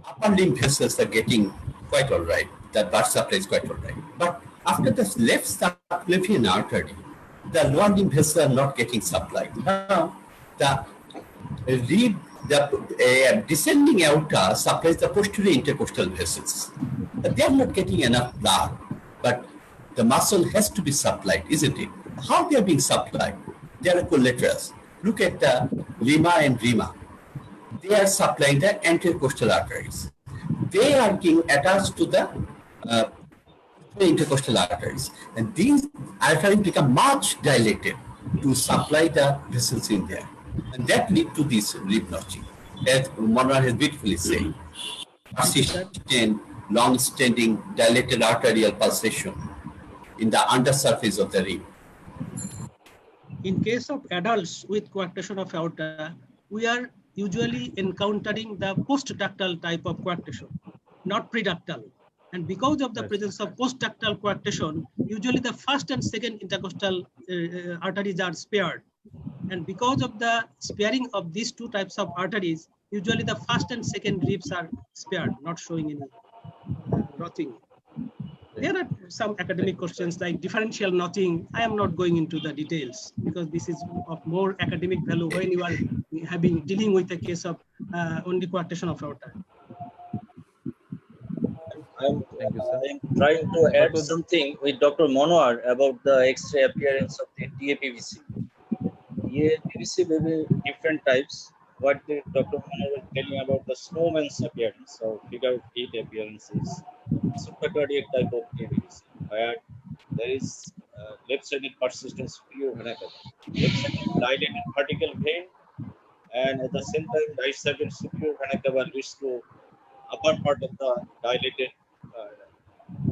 upper limb vessels are getting quite all right. The blood supply is quite all right. But after the left subclavian artery, the lower limb vessels are not getting supplied. Now, the descending aorta supplies the posterior intercostal vessels. They are not getting enough blood, but the muscle has to be supplied, isn't it? How they are being supplied? They are collaterals. Look at the lima and rima. They are supplying the intercostal arteries. They are being attached to the intercostal arteries, and these arteries become much dilated to supply the vessels in there, and that lead to this rib notching, as Monroe has beautifully said. Persistent, long-standing dilated arterial pulsation in the undersurface of the rib. In case of adults with coarctation of aorta, we are usually encountering the post-ductal type of coarctation, not pre-ductal. And because of the presence of post-ductal coarctation, usually the first and second intercostal arteries are spared. And because of the sparing of these two types of arteries, usually the first and second ribs are spared, not showing any notching. There are some academic questions like differential notching. I am not going into the details because this is of more academic value when you are dealing with a case of only coarctation of aorta. I'm trying to add something with Dr. Manohar about the X-ray appearance of the TAPVC. TAPVC will be different types. What Dr. Manohar was telling about the snowman's appearance or figure 8 appearance is supracardiac type of TAPVC, where there is left-sided persistent superior vena cava, left-sided dilated vertical vein, and at the same time right-sided superior vena cava leads to upper part of the dilated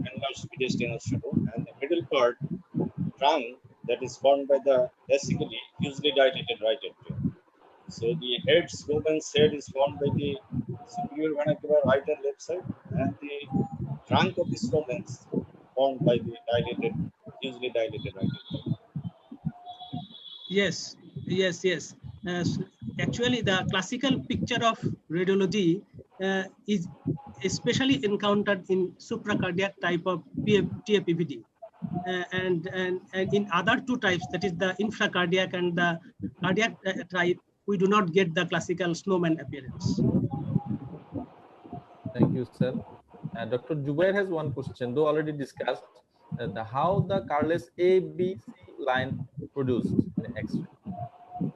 enlarged mediastinal shadow, and the middle part, trunk, that is formed by the basically hugely dilated right atrium. So the head, snowman's head, is formed by the superior vena cava right and left side, and the trunk of the snowman's formed by the dilated, hugely dilated right atrium. Yes. Actually, the classical picture of radiology is especially encountered in supracardiac type of TAPVD. And in other two types, that is the infracardiac and the cardiac type, we do not get the classical snowman appearance. Thank you, sir. Dr. Jubair has one question, though already discussed, how the Carles ABC line produced in X-ray.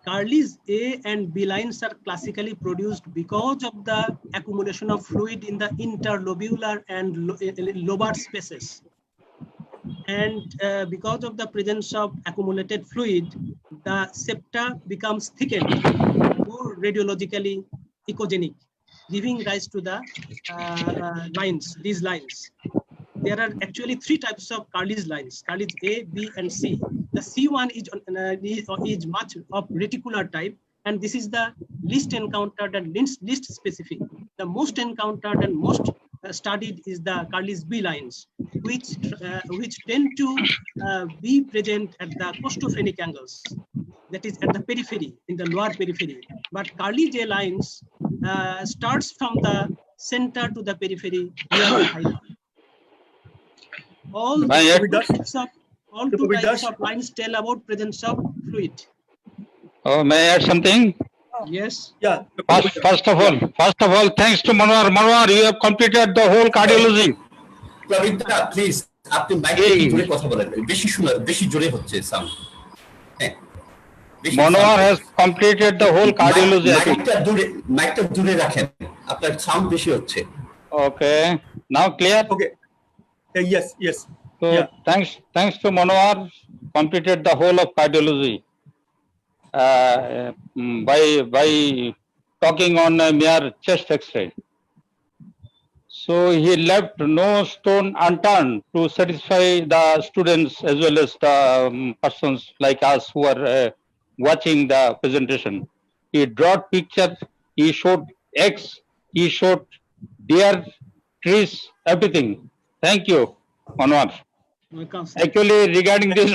Carles A and B lines are classically produced because of the accumulation of fluid in the interlobular and lobar spaces. And because of the presence of accumulated fluid, the septa becomes thickened, more radiologically echogenic, giving rise to the these lines. There are actually three types of Carles lines, Carles A, B, and C. The C1 is much of reticular type, and this is the least encountered and least specific. The most encountered and most studied is the Carles B lines, which tend to be present at the costophrenic angles, that is at the periphery, in the lower periphery. But Carles A lines starts from the center to the periphery near the hilum. All two types of lines tell about presence of fluid. Oh, may I add something? Yes. Yeah. First of all, thanks to Manohar. Manohar, you have completed the whole cardiology. Pravita, please, আপনি মাইকে জোরে কথা বলেন, বেশি জোরে হচ্ছে sound. Manohar has completed the whole cardiology. মাইকটা দূরে রাখেন, আপনার সাউন্ড বেশি হচ্ছে। Okay, now clear? Okay. Yes. So thanks to Manohar, completed the whole of cardiology by talking on a mere chest X-ray. So he left no stone unturned to satisfy the students as well as the persons like us who are watching the presentation. He brought pictures, he showed X, he showed deer, trees, everything. Thank you, Manohar. Actually, regarding this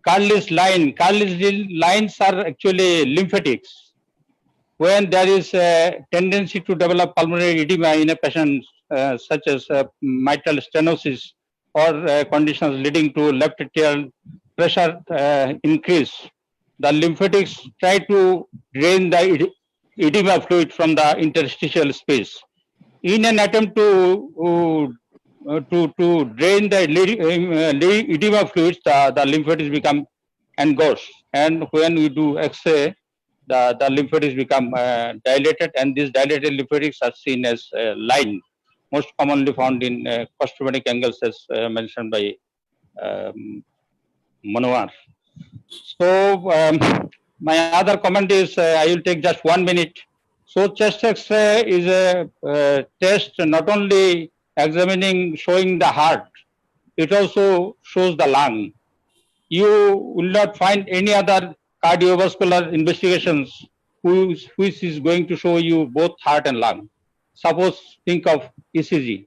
Carles lines are actually lymphatics. when there is a tendency to develop pulmonary edema in a patient such as mitral stenosis or conditions leading to left atrial pressure increase, the lymphatics try to drain the edema fluid from the interstitial space. In an attempt to drain the edema fluids, the lymphatics become engorged, and when we do X-ray, the lymphatics become dilated, and these dilated lymphatics are seen as line, most commonly found in costromatic angles, as mentioned by Manohar. So my other comment is, I will take just 1 minute. So chest X-ray is a test not only examining, showing the heart, it also shows the lung. You will not find any other cardiovascular investigations which is going to show you both heart and lung. Suppose think of ECG,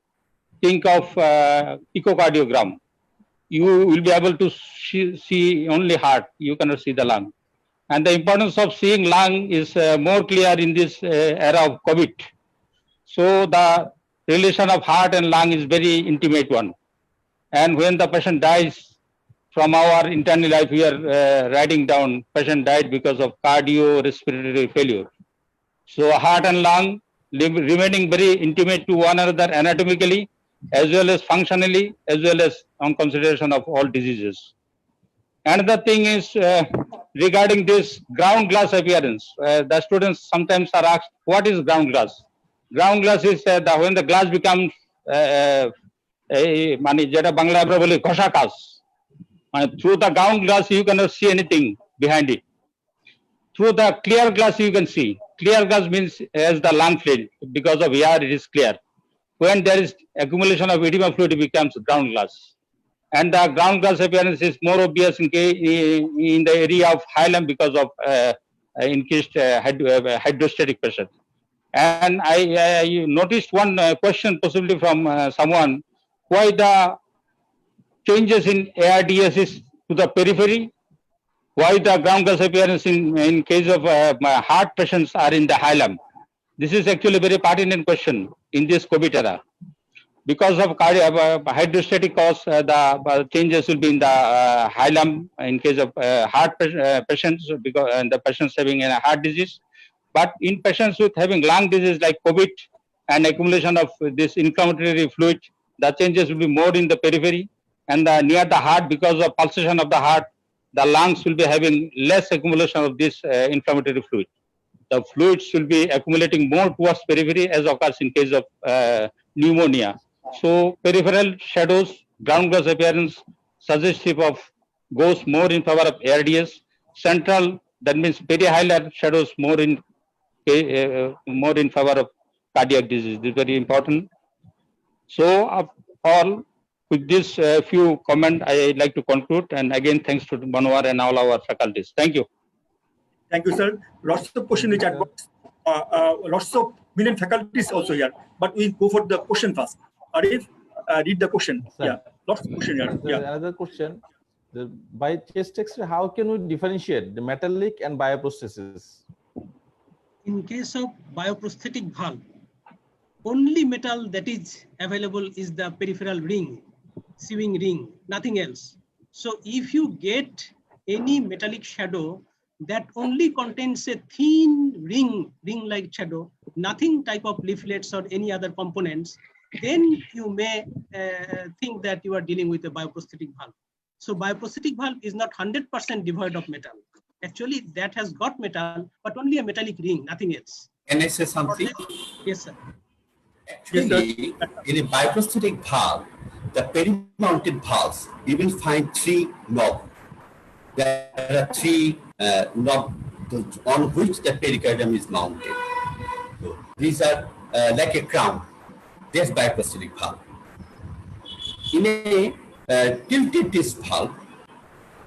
think of echocardiogram. You will be able to see only heart, you cannot see the lung. And the importance of seeing lung is more clear in this era of COVID. So the relation of heart and lung is very intimate one. And when the patient dies, from our internal life, we are writing down patient died because of cardiorespiratory failure. So heart and lung remaining very intimate to one another anatomically, as well as functionally, as well as on consideration of all diseases. Another thing is regarding this ground glass appearance. The students sometimes are asked, what is ground glass? Ground glass is when the glass becomes through the ground glass you cannot see anything behind it. Through the clear glass you can see. Clear glass means as the lung fluid, because of air it is clear. When there is accumulation of edema fluid, it becomes ground glass. And the ground glass appearance is more obvious in the area of hilum because of increased hydrostatic pressure. And I noticed one question possibly from someone, why the changes in ARDS is to the periphery, why the ground glass appearance in case of heart patients are in the hilum. This is actually a very pertinent question in this COVID era. Because of hydrostatic cause, the changes will be in the hilum in case of heart patients, because and the patients having a heart disease. But in patients with having lung disease like COVID and accumulation of this inflammatory fluid, the changes will be more in the periphery, and near the heart, because of pulsation of the heart, the lungs will be having less accumulation of this inflammatory fluid. The fluids will be accumulating more towards periphery, as occurs in case of pneumonia. So peripheral shadows, ground glass appearance, suggestive of goes more in favor of ARDS. Central, that means perihilar shadows more in favor of cardiac disease. This is very important. So all with this few comments, I like to conclude. And again, thanks to Manohar and all our faculties. Thank you. Thank you, sir. Lots of questions in the chat box. Lots of brilliant faculties also here. But we go for the question first. Arif, read the question. Sir, yeah, lots of questions here. Yeah. Another question. By chest X-ray, how can we differentiate the metallic and bioprosthesis? In case of bioprosthetic valve, only metal that is available is the peripheral ring, sewing ring, nothing else. So if you get any metallic shadow that only contains a thin ring-like shadow, nothing type of leaflets or any other components, then you may think that you are dealing with a bioprosthetic valve. So bioprosthetic valve is not 100% devoid of metal. Actually, that has got metal, but only a metallic ring, nothing else. Can I say something? Yes, sir. Actually, in a bioprosthetic valve, the peri-mounted valves, you will find 3 knobs. There are 3 knobs on which the pericardium is mounted. So these are like a crown. That's bioprosthetic valve. In a tilted disc valve,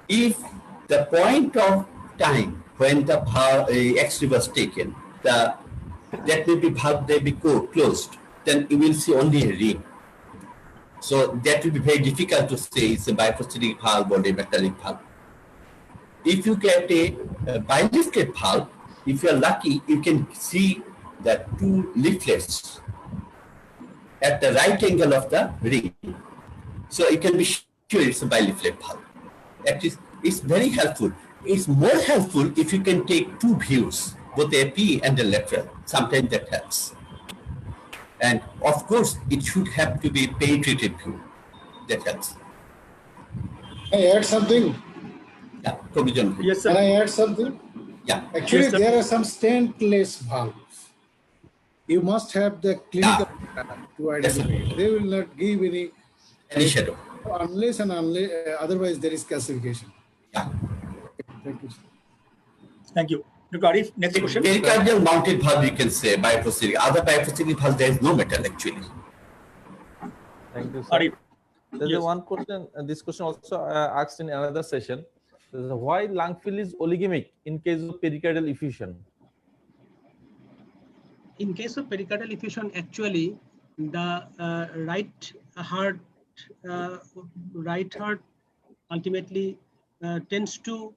if the point of time when the X-ray was taken, that may be valve may be closed, then you will see only a ring. So that will be very difficult to say it's a bioprosthetic valve or a metallic valve. If you get a bilifted valve, if you are lucky, you can see the two leaflets at the right angle of the ring. So you can be sure it's a bileaflet valve. It's very helpful. It's more helpful if you can take two views, both the AP and the lateral. Sometimes that helps. And of course, it should have to be a penetrative view. That helps. Can I add something? Yeah, provision. Yes, sir. Can I add something? Yeah. Actually, Yes, sir. there are some stentless valves. You must have the clinical to identify it. They will not give Any shadow. unless otherwise there is calcification. Yeah. Thank you, sir. Thank you. Dr. Arif, next question. Pericardial mounted valve, you can say, bioprosthetic. Other bioprosthetic valve, there is no metal actually. Thank you, sir. Arif. There's Yes. one question, this question also asked in another session. Why lung field is oligemic in case of pericardial effusion? In case of pericardial effusion, actually, the right heart ultimately tends to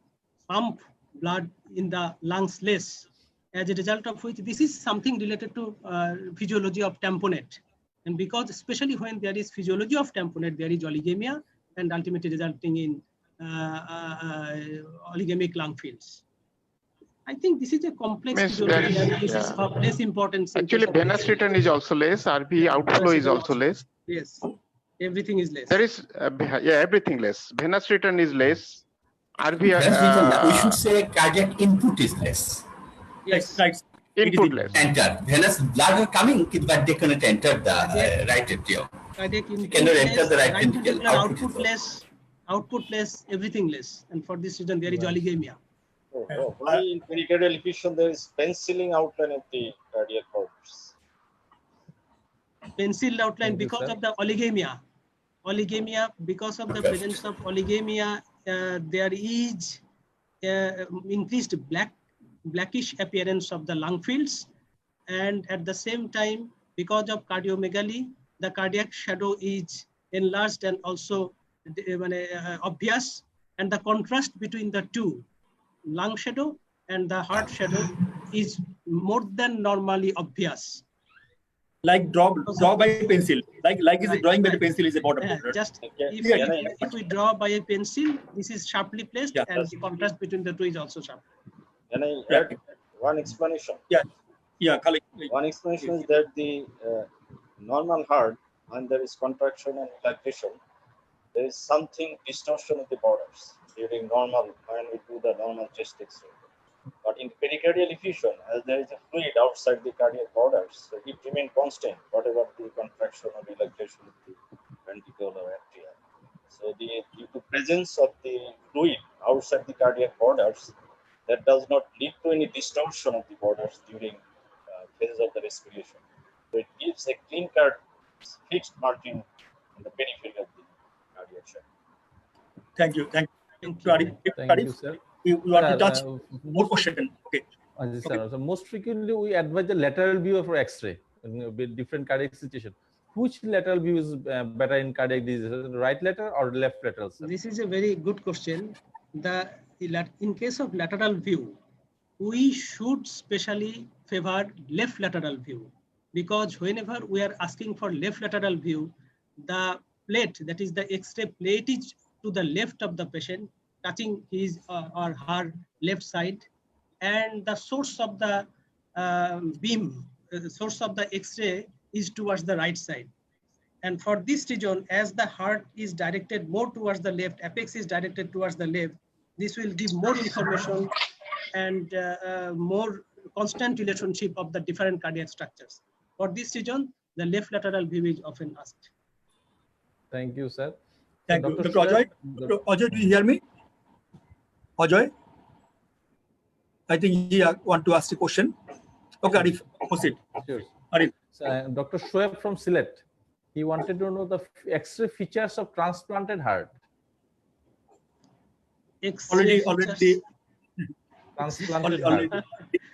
pump blood in the lungs less, as a result of which this is something related to physiology of tamponade. And because especially when there is physiology of tamponade, there is oligemia and ultimately resulting in oligemic lung fields. I think this is a complex physiology and this is of less importance. Actually, venous return is also less. RV outflow is also less. Yes, everything is less. There is, everything less. Venous return is less. RV, we should say cardiac input is less. Yes, Right. input less. Enter. Venous blood are coming, but they cannot enter the right atrium. Cardiac input Cannot enter less, the right right ventricle. ventricular output less, everything less. And for this reason, there is oligemia. Why in pericardial effusion there is penciling outline of the cardiac borders? Penciled outline Thank you, because sir. of the oligemia. Because of the presence of oligemia, there is increased blackish appearance of the lung fields, and at the same time, because of cardiomegaly, the cardiac shadow is enlarged and also obvious, and the contrast between the two, lung shadow and the heart shadow, is more than normally obvious. Like draw by pencil. Like is drawing by the pencil is a border. Just Okay. if we draw by a pencil, this is sharply placed, Yeah. and the contrast between the two is also sharp. Can I add one explanation? Yeah, Khalid. One explanation is that the normal heart, when there is contraction and relaxation, there is something distortion of the borders during normal, when we do the normal chest X-ray. But in pericardial effusion, as there is a fluid outside the cardiac borders, so it remains constant, whatever the contraction or relaxation of the ventricle or atria. So due to presence of the fluid outside the cardiac borders, that does not lead to any distortion of the borders during phases of the respiration. So it gives a clean cut, fixed margin on the periphery of the cardiac shaft. Thank you. Thank you. Thank you, sir. You want to Sir, touch more question? Okay. Sir, so most frequently we advise the lateral view for X-ray with different cardiac situation. Which lateral view is better in cardiac disease, right lateral or left lateral, sir? This is a very good question. In case of lateral view, we should specially favor left lateral view, because whenever we are asking for left lateral view, the plate, that is the X-ray plate, is to the left of the patient, touching his or her left side, and the source of the beam, the source of the X-ray is towards the right side. And for this region, as the heart is directed more towards the left, apex is directed towards the left, this will give more information and more constant relationship of the different cardiac structures. For this region, the left lateral view is often asked. Thank you, sir. Thank you. Dr. Dr. Ajoy? Dr. Ajoy, do you hear me? Ajoy? I think he want to ask a question. Okay, Arif, proceed. Sure. Arif. So, Dr. Shoaib from Sylhet, he wanted to know the X-ray features of transplanted heart. Already Transplanted heart.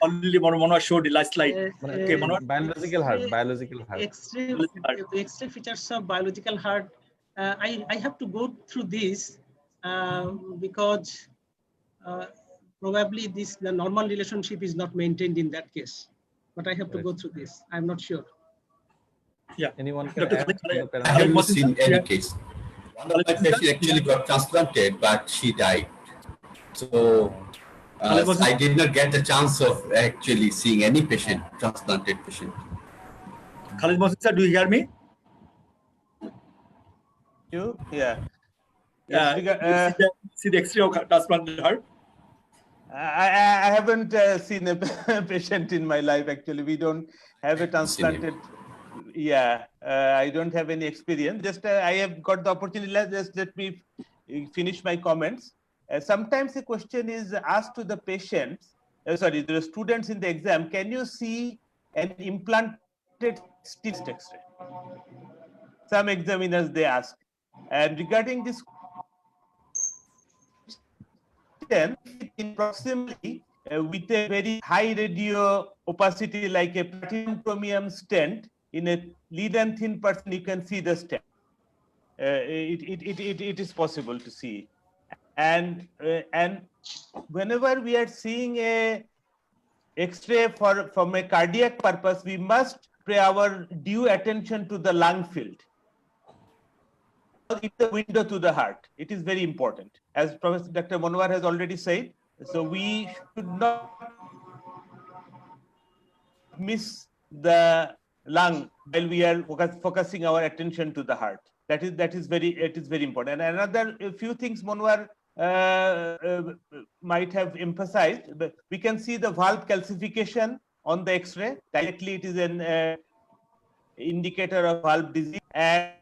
Already Manwar showed the last slide. Okay, Manwar. Biological heart. X-ray features of biological heart. I have to go through this because probably the normal relationship is not maintained in that case. But I have to Right. go through this. I'm not sure. Yeah. Anyone can Dr. add from the I panel? haven't seen any Yeah. case. One of my patients actually got transplanted, but she died. So I did not get the chance of actually seeing any patient, transplanted patient. Khalid Mohsin sir, do you hear me? You? Yeah. Yes, See the X-ray of transplanted heart. I haven't seen a patient in my life. Actually, we don't have a transplanted. Yeah, I don't have any experience. Just I have got the opportunity. Just let me finish my comments. Sometimes a question is asked to the patients. Sorry, the students in the exam. Can you see an implanted chest X-ray? Some examiners they ask. And regarding this in proximity with a very high radio opacity like a platinum chromium stent in a lead and thin person, you can see the stent. It is possible to see. And whenever we are seeing a X-ray from a cardiac purpose, we must pay our due attention to the lung field. It's the window to the heart. It is very important. As Professor Dr. Monwar has already said, so we should not miss the lung while we are focusing our attention to the heart. It is very important. And another few things Monwar might have emphasized, but we can see the valve calcification on the X-ray. Directly, it is an indicator of valve disease. And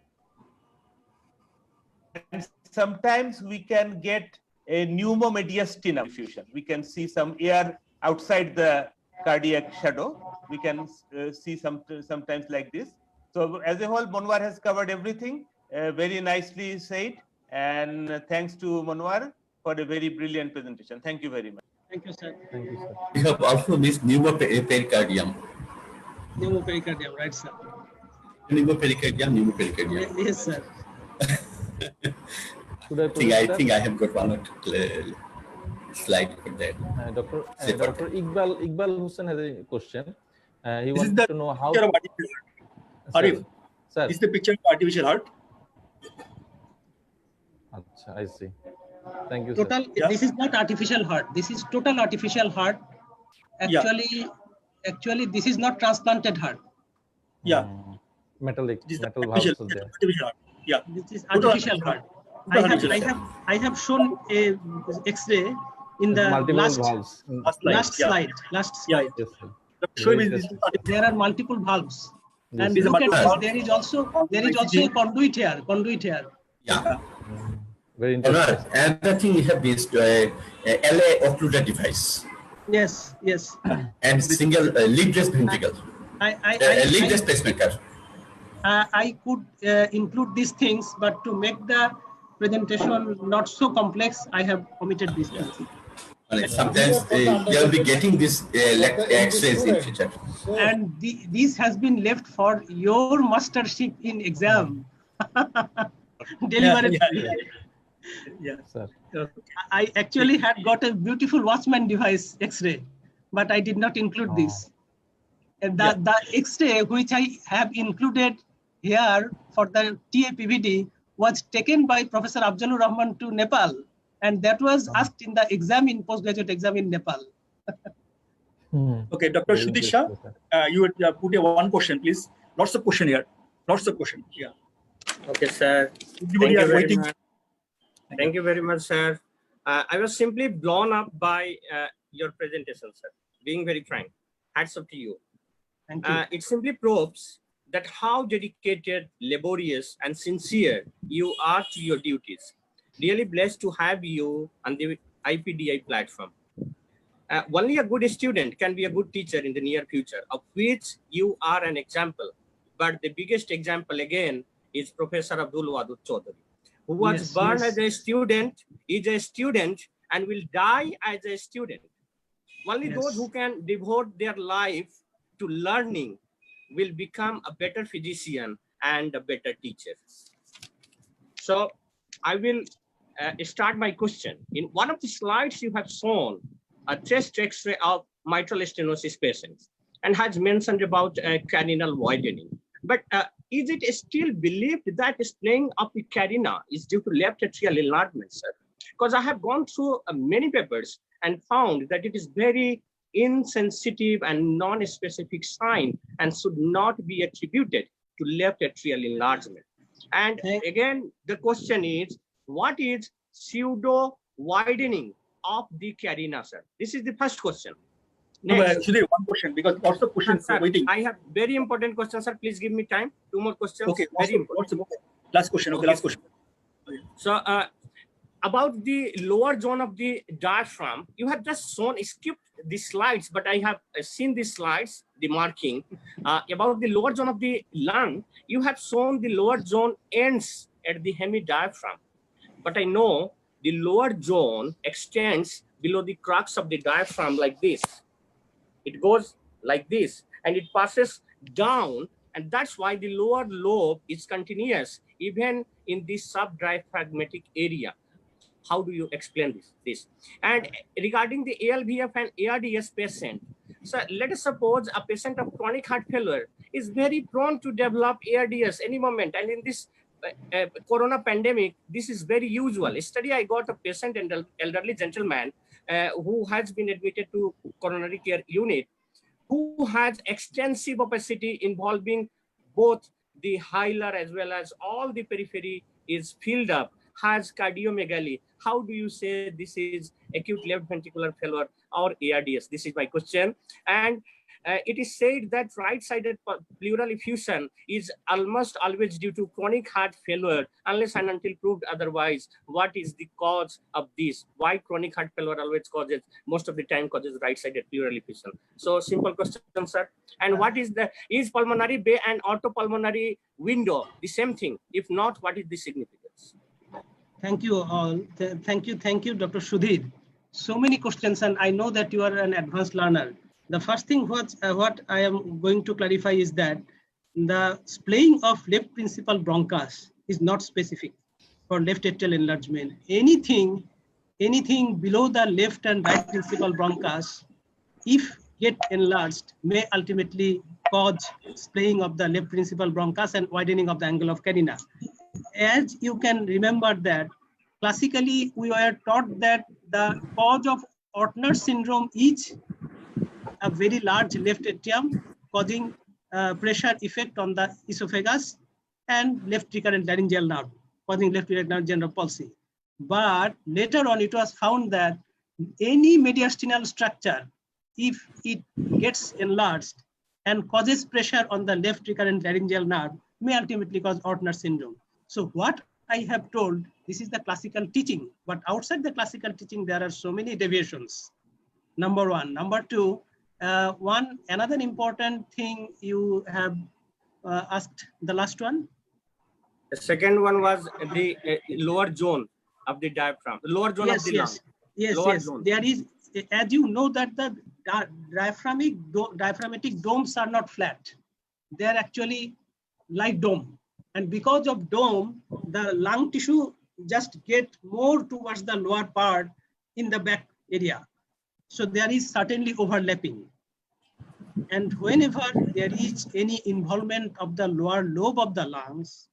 sometimes we can get a pneumomediastin diffusion. We can see some air outside the cardiac shadow. We can see sometimes like this. So as a whole, Monwar has covered everything, very nicely said. And thanks to Monwar for a very brilliant presentation. Thank you very much. Thank you, sir. Thank you, sir. We have also missed pneumopericardium. Pneumopericardium, right, sir? Pneumopericardium. Yes, sir. I think I have got one or two slide for that. Dr. Iqbal Hussain has a question. He wants to know how. Arif, sir. This is the picture of artificial heart. Achha, I see. Thank you, Total. sir. Yeah. This is not artificial heart. This is total artificial heart. Actually, this is not transplanted heart. Yeah. Metal valves are there. Artificial heart. Yeah. This is artificial heart. I have shown a X-ray in the last slide. Yes, sir. There are multiple valves. Yes. And look at this. There is also a conduit here. Yeah. Very interesting. And the thing you have is a LA occluder device. Yes. And single leadless ventricle. Leadless pacemaker. I could include these things, but to make the presentation not so complex, I have omitted these things. Sometimes they'll be getting this X-rays in future. And this has been left for your mastership in exam. Delivered. Yeah. Sir. I actually had got a beautiful Watchman device X-ray, but I did not include this. And the X-ray which I have included here for the TAPVD was taken by Professor Afzalur-Rahman to Nepal, and that was asked in the exam in postgraduate exam in Nepal. Okay, Dr. Shudisha, you would put one question, please. Lots of question here. Yeah. Okay, sir. Thank you very much, sir. I was simply blown up by your presentation, sir. Being very frank, hats off to you. Thank you. It simply proves that how dedicated, laborious, and sincere you are to your duties. Really blessed to have you on the IPDI platform. Only a good student can be a good teacher in the near future, of which you are an example. But the biggest example again is Professor Abdul Wadud Chaudhary, who was born as a student, is a student, and will die as a student. Only those who can devote their life to learning will become a better physician and a better teacher. So I will start my question. In one of the slides you have shown a chest X-ray of mitral stenosis patients and has mentioned about carinal widening. But is it still believed that splaying of the carina is due to left atrial enlargement, sir? Because I have gone through many papers and found that it is very insensitive and non-specific sign and should not be attributed to left atrial enlargement. And again, the question is, what is pseudo widening of the carina, sir? This is the first question. Next. No, one question, because lots of questions are waiting. I have very important questions, sir. Please give me time. 2 more questions. Okay, very important. Last question. Okay, last question. So, about the lower zone of the diaphragm, you have just skipped the slides, but I have seen the slides, the marking. About the lower zone of the lung, you have shown the lower zone ends at the hemidiaphragm. But I know the lower zone extends below the crux of the diaphragm like this. It goes like this and it passes down, and that's why the lower lobe is continuous even in this subdiaphragmatic area. How do you explain this? And regarding the ALVF and ARDS patient, so let us suppose a patient of chronic heart failure is very prone to develop ARDS any moment, and in this corona pandemic, this is very usual. Yesterday, I got a patient, an elderly gentleman who has been admitted to coronary care unit, who has extensive opacity involving both the hilar as well as all the periphery is filled up, has cardiomegaly. How do you say this is acute left ventricular failure or ARDS? This is my question. And it is said that right-sided pleural effusion is almost always due to chronic heart failure, unless and until proved otherwise. What is the cause of this? Why chronic heart failure always causes, most of the time causes right-sided pleural effusion? So simple question, sir. And what is pulmonary bay and orthopulmonary window the same thing? If not, what is the significance? Thank you all. Thank you, Dr. Sudhir. So many questions, and I know that you are an advanced learner. The first thing what I am going to clarify is that the splaying of left principal bronchus is not specific for left atrial enlargement. Anything below the left and right principal bronchus, if get enlarged, may ultimately cause splaying of the left principal bronchus and widening of the angle of carina. As you can remember that classically we were taught that the cause of Ortner syndrome is a very large left atrium causing pressure effect on the esophagus and left recurrent laryngeal nerve, causing left recurrent laryngeal palsy. But later on, it was found that any mediastinal structure, if it gets enlarged and causes pressure on the left recurrent laryngeal nerve, may ultimately cause Ortner syndrome. So what I have told, this is the classical teaching, but outside the classical teaching, there are so many deviations. Number one. Number two, another important thing you have asked, the last one. The second one was the lower zone of the diaphragm, the lower zone of the lung. Yes. Zone. There is, as you know, that the diaphragmatic domes are not flat. They are actually like dome. And because of dome, the lung tissue just get more towards the lower part in the back area. So there is certainly overlapping. And whenever there is any involvement of the lower lobe of the lungs,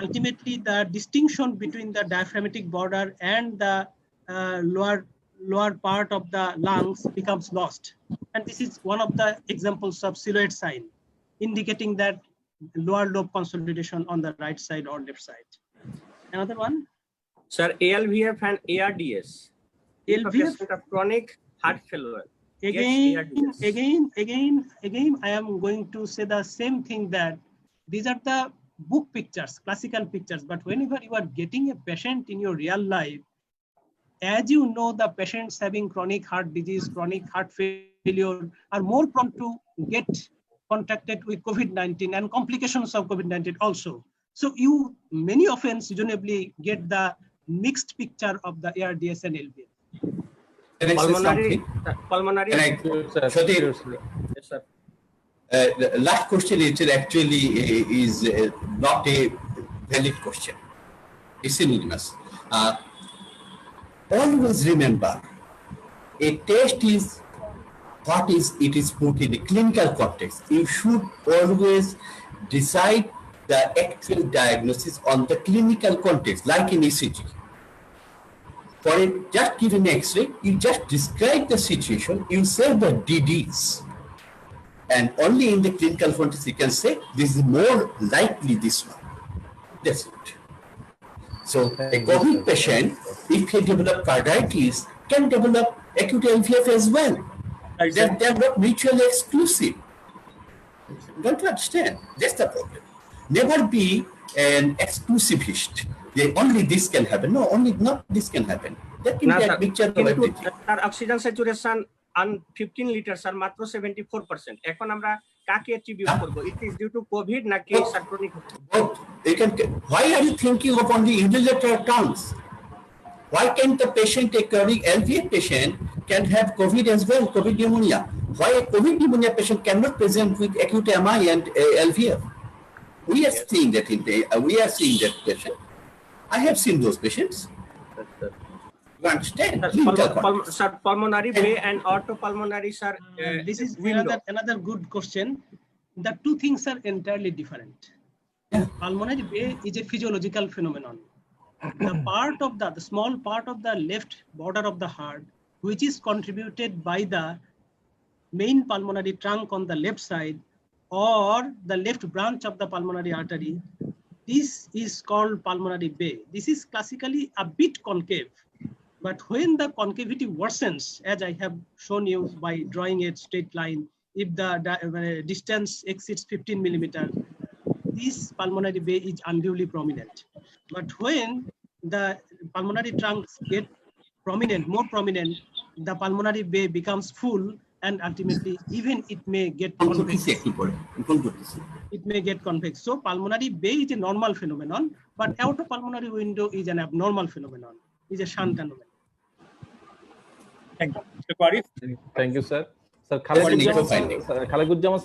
ultimately the distinction between the diaphragmatic border and the lower part of the lungs becomes lost. And this is one of the examples of silhouette sign, indicating that lower lobe consolidation on the right side or left side. Another one? Sir, ALVF and ARDS. ALVF of chronic heart failure. Again, I am going to say the same thing, that these are the book pictures, classical pictures, but whenever you are getting a patient in your real life, as you know, the patients having chronic heart disease, chronic heart failure are more prone to get contacted with COVID-19 and complications of COVID-19 also. So you many often reasonably get the mixed picture of the ARDS and LVF. Pulmonary. Yes, sir. The last question is not a valid question. It's synonymous. Always remember, A test is what is it is put in a clinical context. You should always decide the actual diagnosis on the clinical context, like in ECG. For it, just give an X-ray, you just describe the situation, you say the DDs, and only in the clinical context you can say this is more likely this one. That's it. So a COVID patient, if he develop carditis, can develop acute LVF as well. They're not mutually exclusive. Don't you understand? That's the problem. Never be an exclusivist. Only this can happen. No, only not this can happen. That can be a mixture of everything. Sir, oxygen saturation on 15 liters are matro 74%. এখন আমরা কাকে attribute করব? It is due to COVID নাকি chronic? Both. Why are you thinking of only unilateral terms? Why can't the patient, a chronic LVF patient, can have COVID as well, COVID pneumonia? Why a COVID pneumonia patient cannot present with acute MI and LVF? We are seeing that we are seeing that patient. I have seen those patients. You understand? Sir, pulmonary bay and orthopulmonary, sir. This is another good question. The two things are entirely different. Yeah. Pulmonary bay is a physiological phenomenon. The small part of the left border of the heart, which is contributed by the main pulmonary trunk on the left side or the left branch of the pulmonary artery, this is called pulmonary bay. This is classically a bit concave, but when the concavity worsens, as I have shown you by drawing a straight line, if the distance exceeds 15 millimeters, this pulmonary bay is unduly prominent. But when the pulmonary trunks get more prominent, the pulmonary bay becomes full, and ultimately even it may get convex. It may get convex. So pulmonary bay is a normal phenomenon, but outer pulmonary window is an abnormal phenomenon. Is a shunt anomaly. Thank you. Thank you, sir. Sir, Khalaquzzaman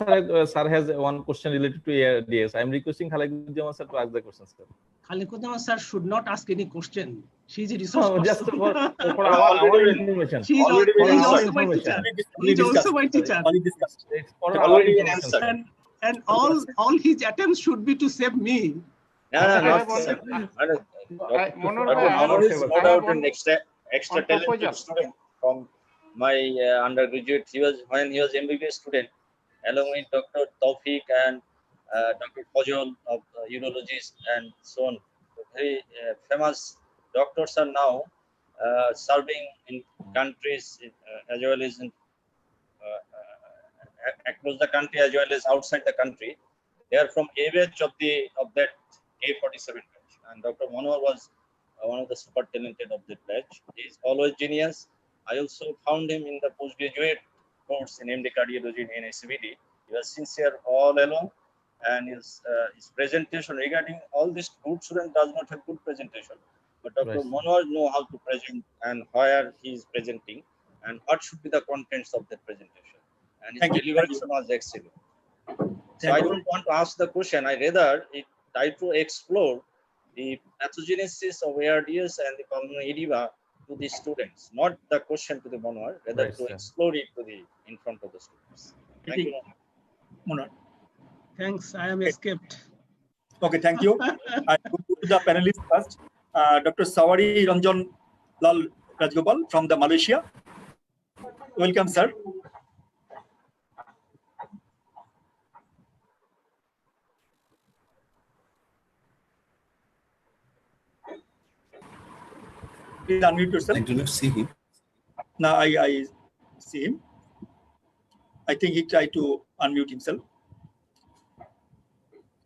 sir has one question related to ARDS. I am requesting Khalaquzzaman sir to ask the question, sir. Khalaquzzaman sir should not ask any question. She is a resource person. Just for our information. She is also my teacher. He is also my teacher. It's for our information. And all his attempts should be to save me. Monor is no doubt an extra talented student from my undergraduate. When he was MBBS student, along with Dr. Taufik and Dr. Fajol of urologists and so on. Very famous doctors are now serving in countries as well as in across the country as well as outside the country. They are from a batch of that K47 batch, and Dr. Manohar was one of the super talented of that batch. He is always genius. I also found him in the postgraduate course in MD Cardiology in NSCBD. He was sincere all along, and his presentation regarding all this good student does not have good presentation, but Dr. Manohar know how to present and where he is presenting and what should be the contents of that presentation, and his delivery was excellent. So I don't want to ask the question. I rather try to explore the pathogenesis of ARDS and the pulmonary edema to the students, not the question to the Manohar, rather to explore it in front of the students. Thank you, Manohar. Thanks, I am escaped. Okay, thank you. I go to the panelists first. Dr. Sawari Ranjan Lal Rajgopal from the Malaysia. Welcome, sir. Please unmute yourself. I do not see him. Now I see him. I think he tried to unmute himself.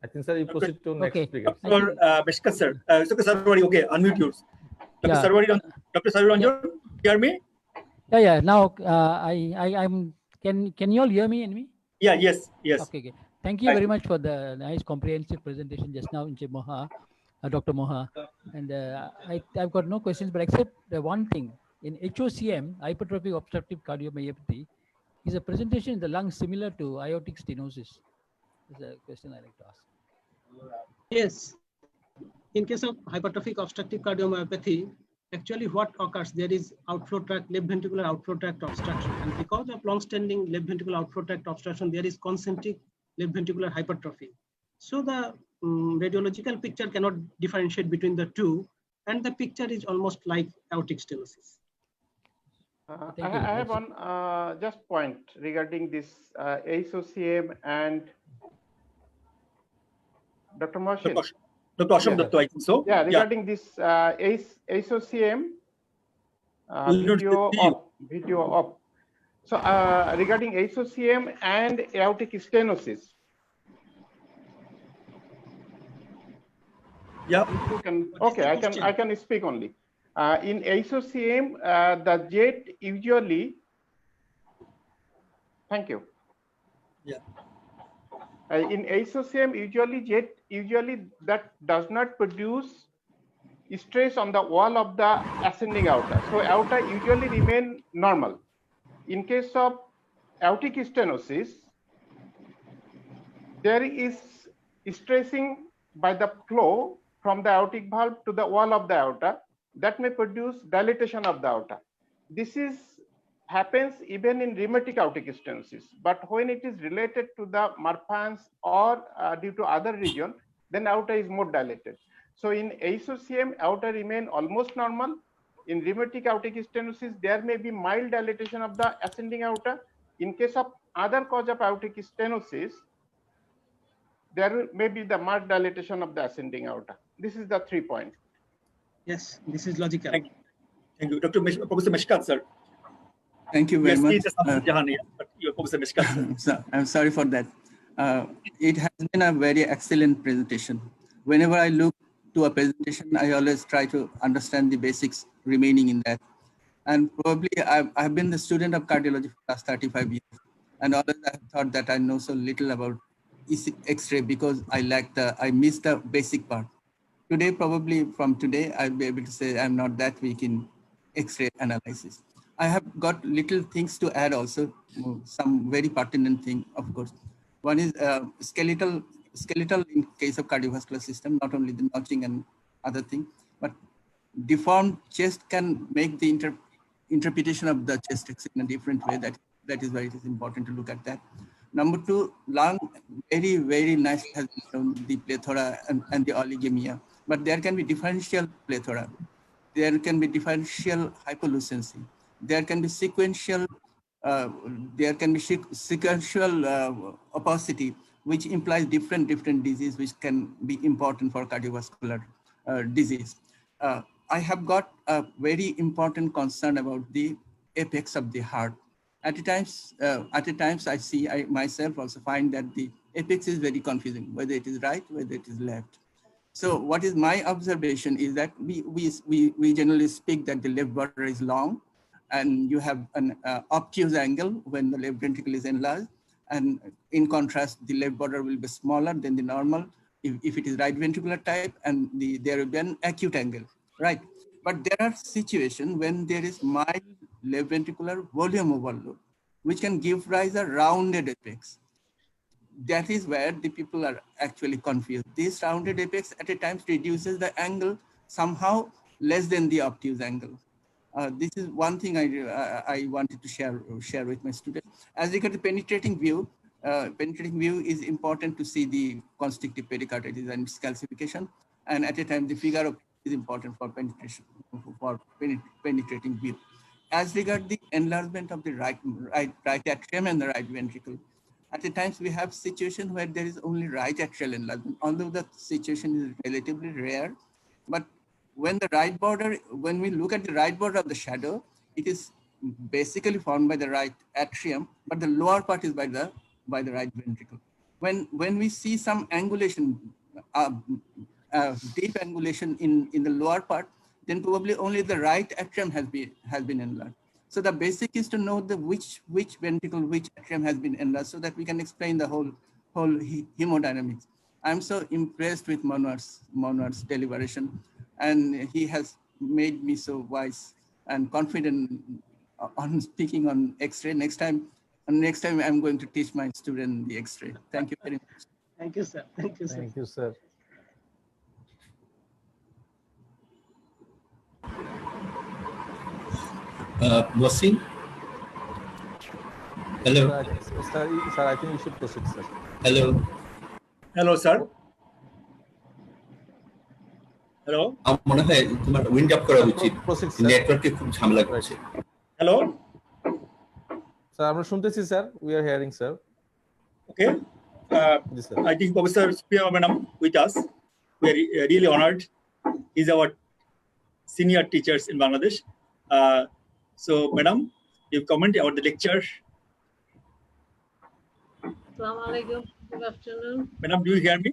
I think, sir, you proceed to next speaker. Dr. Meshkat, sir. Dr. Sarwari, okay, unmute yours. Dr. Sarwari, Dr. Sarwari, hear me? Yeah. Now I'm. Can you all hear me and me? Yeah. Yes. Okay. Thank you very much for the nice comprehensive presentation just now, Dr. Moha. And I've got no questions, but except one thing. In HOCM, hypertrophic obstructive cardiomyopathy, is a presentation in the lungs similar to aortic stenosis? Is a question I like to ask. Yes. In case of hypertrophic obstructive cardiomyopathy, actually what occurs, there is outflow tract, left ventricular outflow tract obstruction. And because of long-standing left ventricular outflow tract obstruction, there is concentric left ventricular hypertrophy. So the radiological picture cannot differentiate between the two, and the picture is almost like aortic stenosis. I have one just point regarding this ASOCM and Dr. Mohsin. Dr. Ashram Datto, I think so. Yeah, regarding this ASOCM video off. So regarding ASOCM and aortic stenosis. Yeah. Okay, I can speak only. In ASOCM, the jet usually. Thank you. Yeah. In ASOCM, usually that does not produce stress on the wall of the ascending aorta. So aorta usually remain normal. In case of aortic stenosis, there is stressing by the flow from the aortic valve to the wall of the aorta that may produce dilatation of the aorta. This happens even in rheumatic aortic stenosis, but when it is related to the Marfan's or due to other region, then aorta is more dilated. So in ASOCM, aorta remain almost normal. In rheumatic aortic stenosis, there may be mild dilatation of the ascending aorta. In case of other cause of aortic stenosis, there may be the marked dilatation of the ascending aorta. This is the 3 point. Yes, this is logical. Thank you. Dr. Professor Meshkat, sir. Thank you very much. I'm sorry for that. It has been a very excellent presentation. Whenever I look to a presentation, I always try to understand the basics remaining in that. And probably I've been the student of cardiology for the last 35 years. And always I have thought that I know so little about X-ray because I missed the basic part. Today, probably from today, I'll be able to say I'm not that weak in X-ray analysis. I have got little things to add also, some very pertinent thing, of course. One is skeletal in case of cardiovascular system, not only the notching and other thing, but deformed chest can make the interpretation of the chest X-ray in a different way. That is why it is important to look at that. Number two, lung, very, very nice has been shown the plethora and the oligemia, but there can be differential plethora. There can be differential hypolucency. There can be sequential, opacity, which implies different disease, which can be important for cardiovascular disease. I have got a very important concern about the apex of the heart. At times, I myself also find that the apex is very confusing, whether it is right, whether it is left. So what is my observation is that we generally speak that the left border is long and you have an obtuse angle when the left ventricle is enlarged. And in contrast, the left border will be smaller than the normal if it is right ventricular type, and there will be an acute angle, right? But there are situations when there is mild left ventricular volume overload, which can give rise a rounded apex. That is where the people are actually confused. This rounded apex at a times reduces the angle somehow less than the obtuse angle. This is one thing I wanted to share with my students. As regards the penetrating view is important to see the constrictive pericarditis and its calcification. And at a time, the figure of is important for penetration, for penetrating view. As regards the enlargement of the right atrium and the right ventricle, at the times we have situation where there is only right atrial enlargement, although the situation is relatively rare. But when we look at the right border of the shadow, it is basically formed by the right atrium, but the lower part is by the right ventricle. When we see some angulation, deep angulation in the lower part, then probably only the right atrium has been enlarged. So the basic is to know the which ventricle, which atrium has been enlarged, so that we can explain the whole hemodynamics. I'm so impressed with Monwar's deliberation, and he has made me so wise and confident on speaking on X-ray. Next time I'm going to teach my student the X-ray. Thank you very much. Thank you, sir. Thank you, sir. Thank you, sir. Mosin? Hello. Sir, I think you should proceed, sir. Hello. Hello, sir. Hello. আমার মনে হয় তোমার wind up করা উচিত। Proceed, sir. নেটওয়ার্কে খুব ঝামেলা করছে। Hello. Sir, আমরা শুনতেছি, sir. We are hearing, sir. Okay. Yes, sir. I think Professor Supriya Madam with us. We are really honored. He's our senior teachers in Bangladesh. So, Madam, you comment about the lecture. Assalamualaikum. Good afternoon. Madam, do you hear me?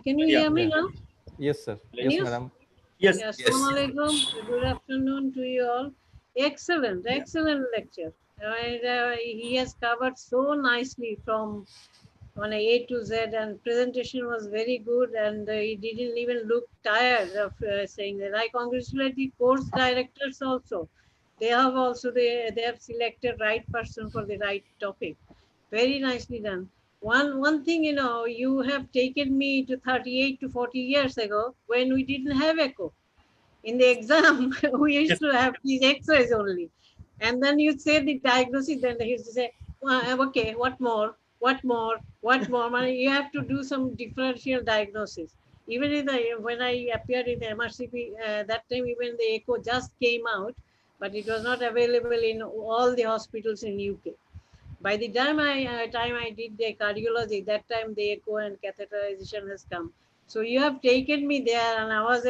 Can you hear me now? Yes, sir. Yes, madam. Yes. Yes. Assalamualaikum. Good afternoon to you all. Excellent, excellent lecture. And, he has covered so nicely from A to Z, and presentation was very good, and he didn't even look tired of saying that. I congratulate the course directors also. They have selected right person for the right topic. Very nicely done. One thing, you have taken me to 38 to 40 years ago when we didn't have echo. In the exam, we used to have these x-rays only. And then you say the diagnosis, then they used to say, okay, what more? You have to do some differential diagnosis. Even when I appeared in the MRCP, that time even the echo just came out, but it was not available in all the hospitals in UK. By the time I did the cardiology, that time the echo and catheterization has come. So you have taken me there, and I was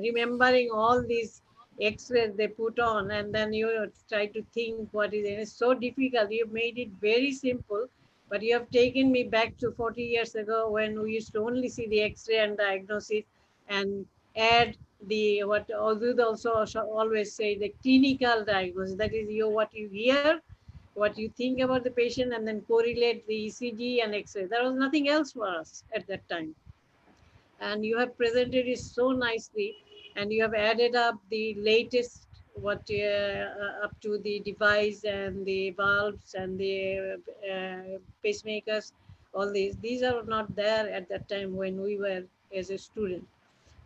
remembering all these x-rays they put on, and then you try to think what is it. It's so difficult. You made it very simple, but you have taken me back to 40 years ago when we used to only see the x-ray and diagnosis, and add the what also always say, the clinical diagnosis. That is what you hear, what you think about the patient, and then correlate the ECG and X-ray. There was nothing else for us at that time. And you have presented it so nicely, and you have added up the latest up to the device and the valves and the pacemakers. All these are not there at that time when we were as a student.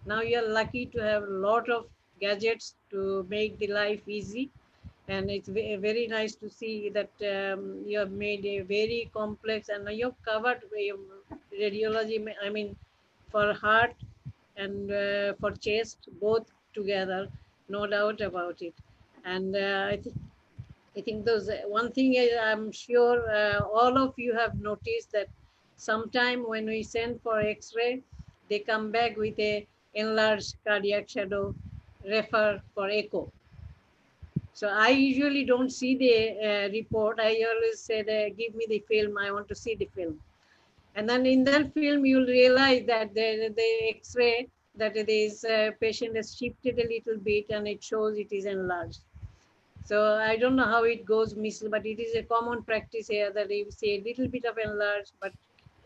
Now you are lucky to have a lot of gadgets to make the life easy. And it's very nice to see that you have made a very complex, and you have covered radiology, I mean, for heart and for chest, both together, no doubt about it. And I think those one thing I'm sure all of you have noticed, that sometime when we send for X-ray, they come back with a enlarged cardiac shadow, refer for echo. So I usually don't see the report. I always say, give me the film. I want to see the film. And then in that film, you'll realize that the X-ray, that this patient has shifted a little bit, and it shows it is enlarged. So I don't know how it goes, but it is a common practice here that you see a little bit of enlarged, but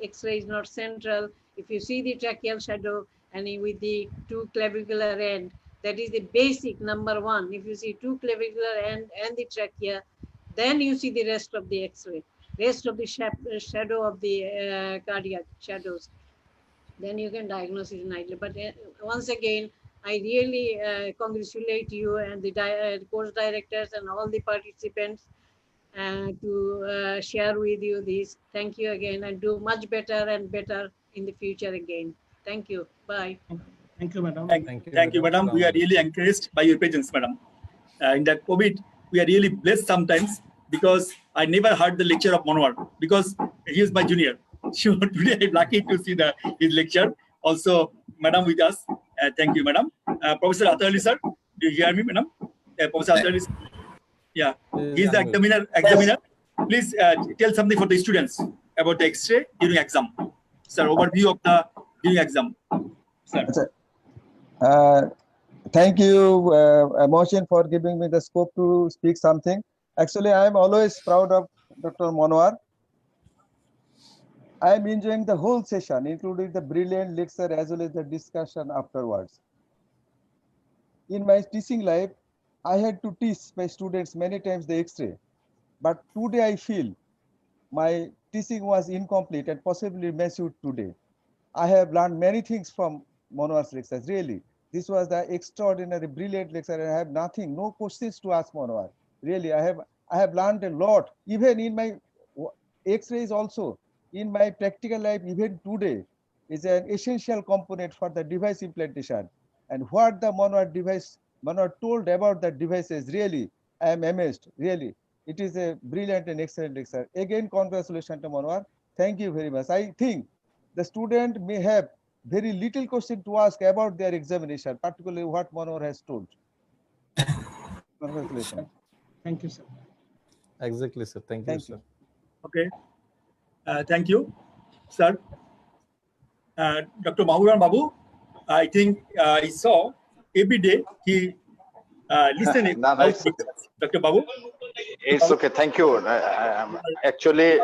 X-ray is not central. If you see the tracheal shadow and with the two clavicular end, that is the basic number one. If you see two clavicular end and the trachea, then you see the rest of the X-ray, rest of the shadow of the cardiac shadows. Then you can diagnose it nightly. But once again, I really congratulate you and the course directors and all the participants to share with you this. Thank you again, and do much better and better in the future again. Thank you. Bye. Thank you, madam. Thank you, madam. We are really encouraged by your presence, madam. In that COVID, we are really blessed sometimes, because I never heard the lecture of Monwar, because he is my junior. So today I'm lucky to see his lecture. Also, madam with us. Thank you, madam. Professor Atali, sir, do you hear me, madam? Professor Atali, yeah, he's the examiner. Please tell something for the students about the X-ray during exam. Sir, overview of the during exam. Sir. Thank you, Mohsin, for giving me the scope to speak something. Actually, I am always proud of Dr. Monwar. I am enjoying the whole session, including the brilliant lecture as well as the discussion afterwards. In my teaching life, I had to teach my students many times the X-ray, but today I feel my teaching was incomplete and possibly matured today. I have learned many things from Monwar's lectures, really. This was the extraordinary, brilliant lecture, and I have nothing, no questions to ask Manohar. Really, I have learned a lot, even in my X-rays also. In my practical life, even today, is an essential component for the device implantation. And what the Manohar told about the devices, really, I am amazed, really. It is a brilliant and excellent lecture. Again, congratulations to Manohar. Thank you very much. I think the student may have very little question to ask about their examination, particularly what Manohar has told. Congratulations. Thank you, sir. Exactly, sir. Thank you, sir. Okay. Thank you, sir. Dr. Mahuran Babu, I think I saw every day he listening. No, no, it's okay. Dr. Babu. It's okay. Thank you. Actually,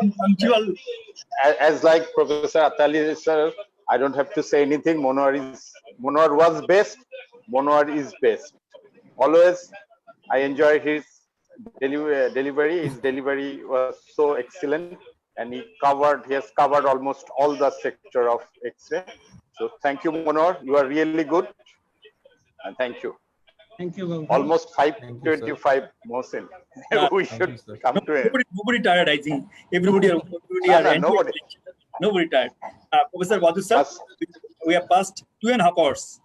as like Professor Atali sir, I don't have to say anything. Manohar was best. Manohar is best. Always, I enjoy his delivery. His delivery was so excellent, and he has covered almost all the sector of X-ray. So thank you, Manohar. You are really good, and thank you. Thank you. Almost 5:25, Mohsin. We should come to it. Nobody tired, I think. Everybody nobody. Nobody tired. Professor Wadhu sir, we have passed 2.5 hours.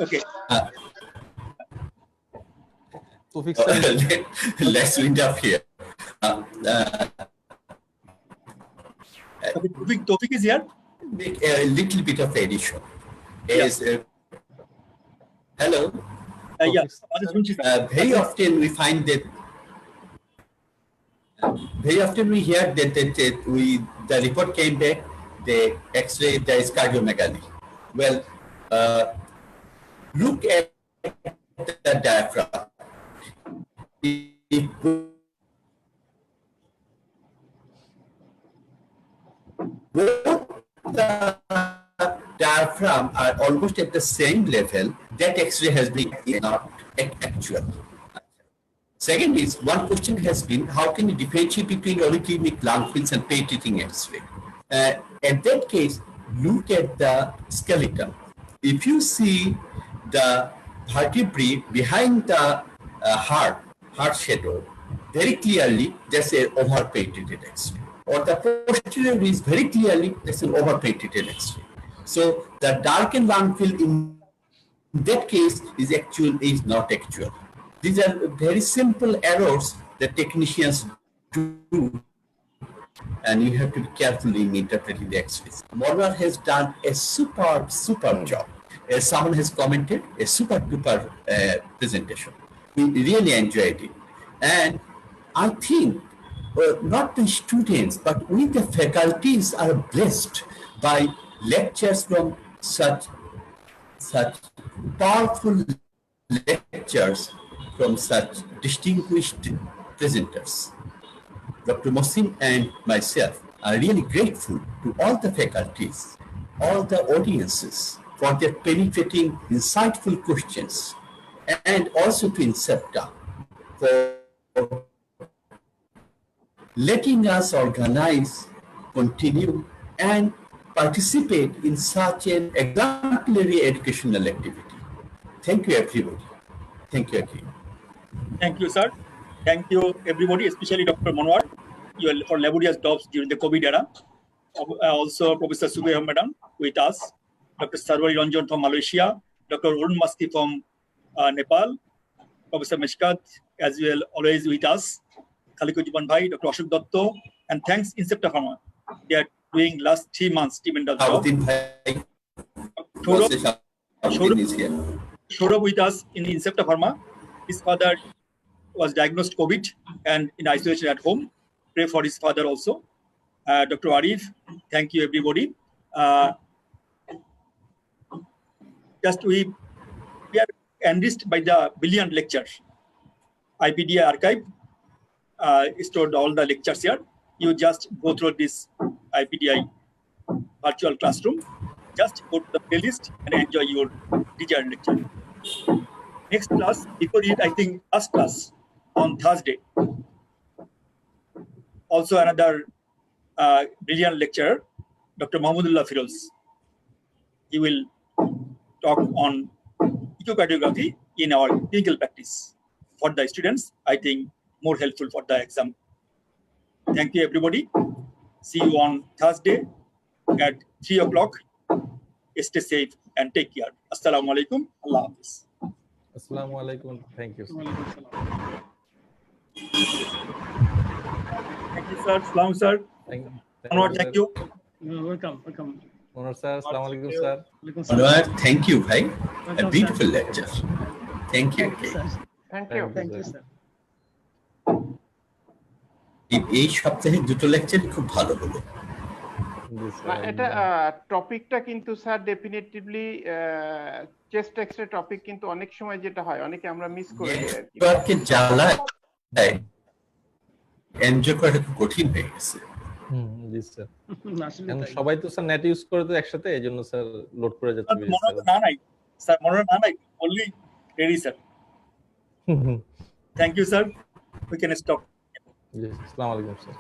Okay. Let's wind up here. Tofik is here. Make a little bit of addition. Hello. Yes. Very often we find that. Very often we hear that, the report came back, the X-ray, there is cardiomegaly. Well, look at the diaphragm. Both the diaphragm are almost at the same level, that X-ray has been not actual. Second is, one question has been, how can you differentiate between polyclinic lung films and penetrating X-ray? In that case, look at the skeleton. If you see the vertebrae behind the heart shadow, very clearly, that's an over-penetrated X-ray. Or the posterior is very clearly, that's an over-penetrated X-ray. So the darkened lung field in that case is not actual. These are very simple errors that technicians do, and you have to be careful in interpreting the X-rays. Manohar has done a superb job. As someone has commented, a super-duper presentation. We really enjoyed it. And I think not the students, but we the faculties are blessed by lectures from such powerful lectures from such distinguished presenters. Dr. Mohsin and myself are really grateful to all the faculties, all the audiences for their penetrating, insightful questions, and also to Incepta for letting us organize, continue, and participate in such an exemplary educational activity. Thank you, everybody. Thank you again. Thank you, sir. Thank you, everybody, especially Dr. Manohar, for laborious jobs during the COVID era. Also, Professor Subeh Madam with us, Dr. Sarwari Ranjan from Malaysia, Dr. Arun Masti from Nepal, Professor Meshkat as well, always with us, Khaliko Jiban Bhai, Dr. Ashok Datto, and thanks Incepta Pharma. They are doing last 3 months tremendous job. Showed with us in Incepta Pharma. His father was diagnosed COVID and in isolation at home. Pray for his father also. Dr. Arif, thank you everybody. We are enriched by the brilliant lectures. IPDI archive stored all the lectures here. You just go through this IPDI virtual classroom. Just go to the playlist and enjoy your desired lecture. Next class, before it, I think last class on Thursday. Also another brilliant lecturer, Dr. Mahmudullah Firoz. He will talk on echocardiography in our clinical practice. For the students, I think more helpful for the exam. Thank you, everybody. See you on Thursday at 3 o'clock. Stay safe and take care. Assalamu alaikum. Allah Hafiz. Assalamu alaikum. Thank you. Thank you, sir. Salaam, sir. Thank you. Welcome. Monor sir, assalamu alaikum, sir. Monor, thank you, bhai. A beautiful lecture. Thank you. Thank you. Thank you, sir. এই সপ্তাহে দুটো lecture খুব ভালো হলো। না এটা টপিকটা কিন্তু sir definitely chest x-ray topic কিন্তু অনেক সময় যেটা হয় অনেকে আমরা মিস করে যাই আর কি নেটওয়ার্কের জ্বালায় এনজয় করা খুব কঠিন হয়ে গেছে। জি স্যার। সবাই তো স্যার নেট ইউজ করে তো একসাথে, এইজন্য স্যার লোড করে যাচ্ছে। না নাই স্যার, মনে না নাই only ready sir. Thank you sir. We can stop. Yes, assalamu alaikum sir.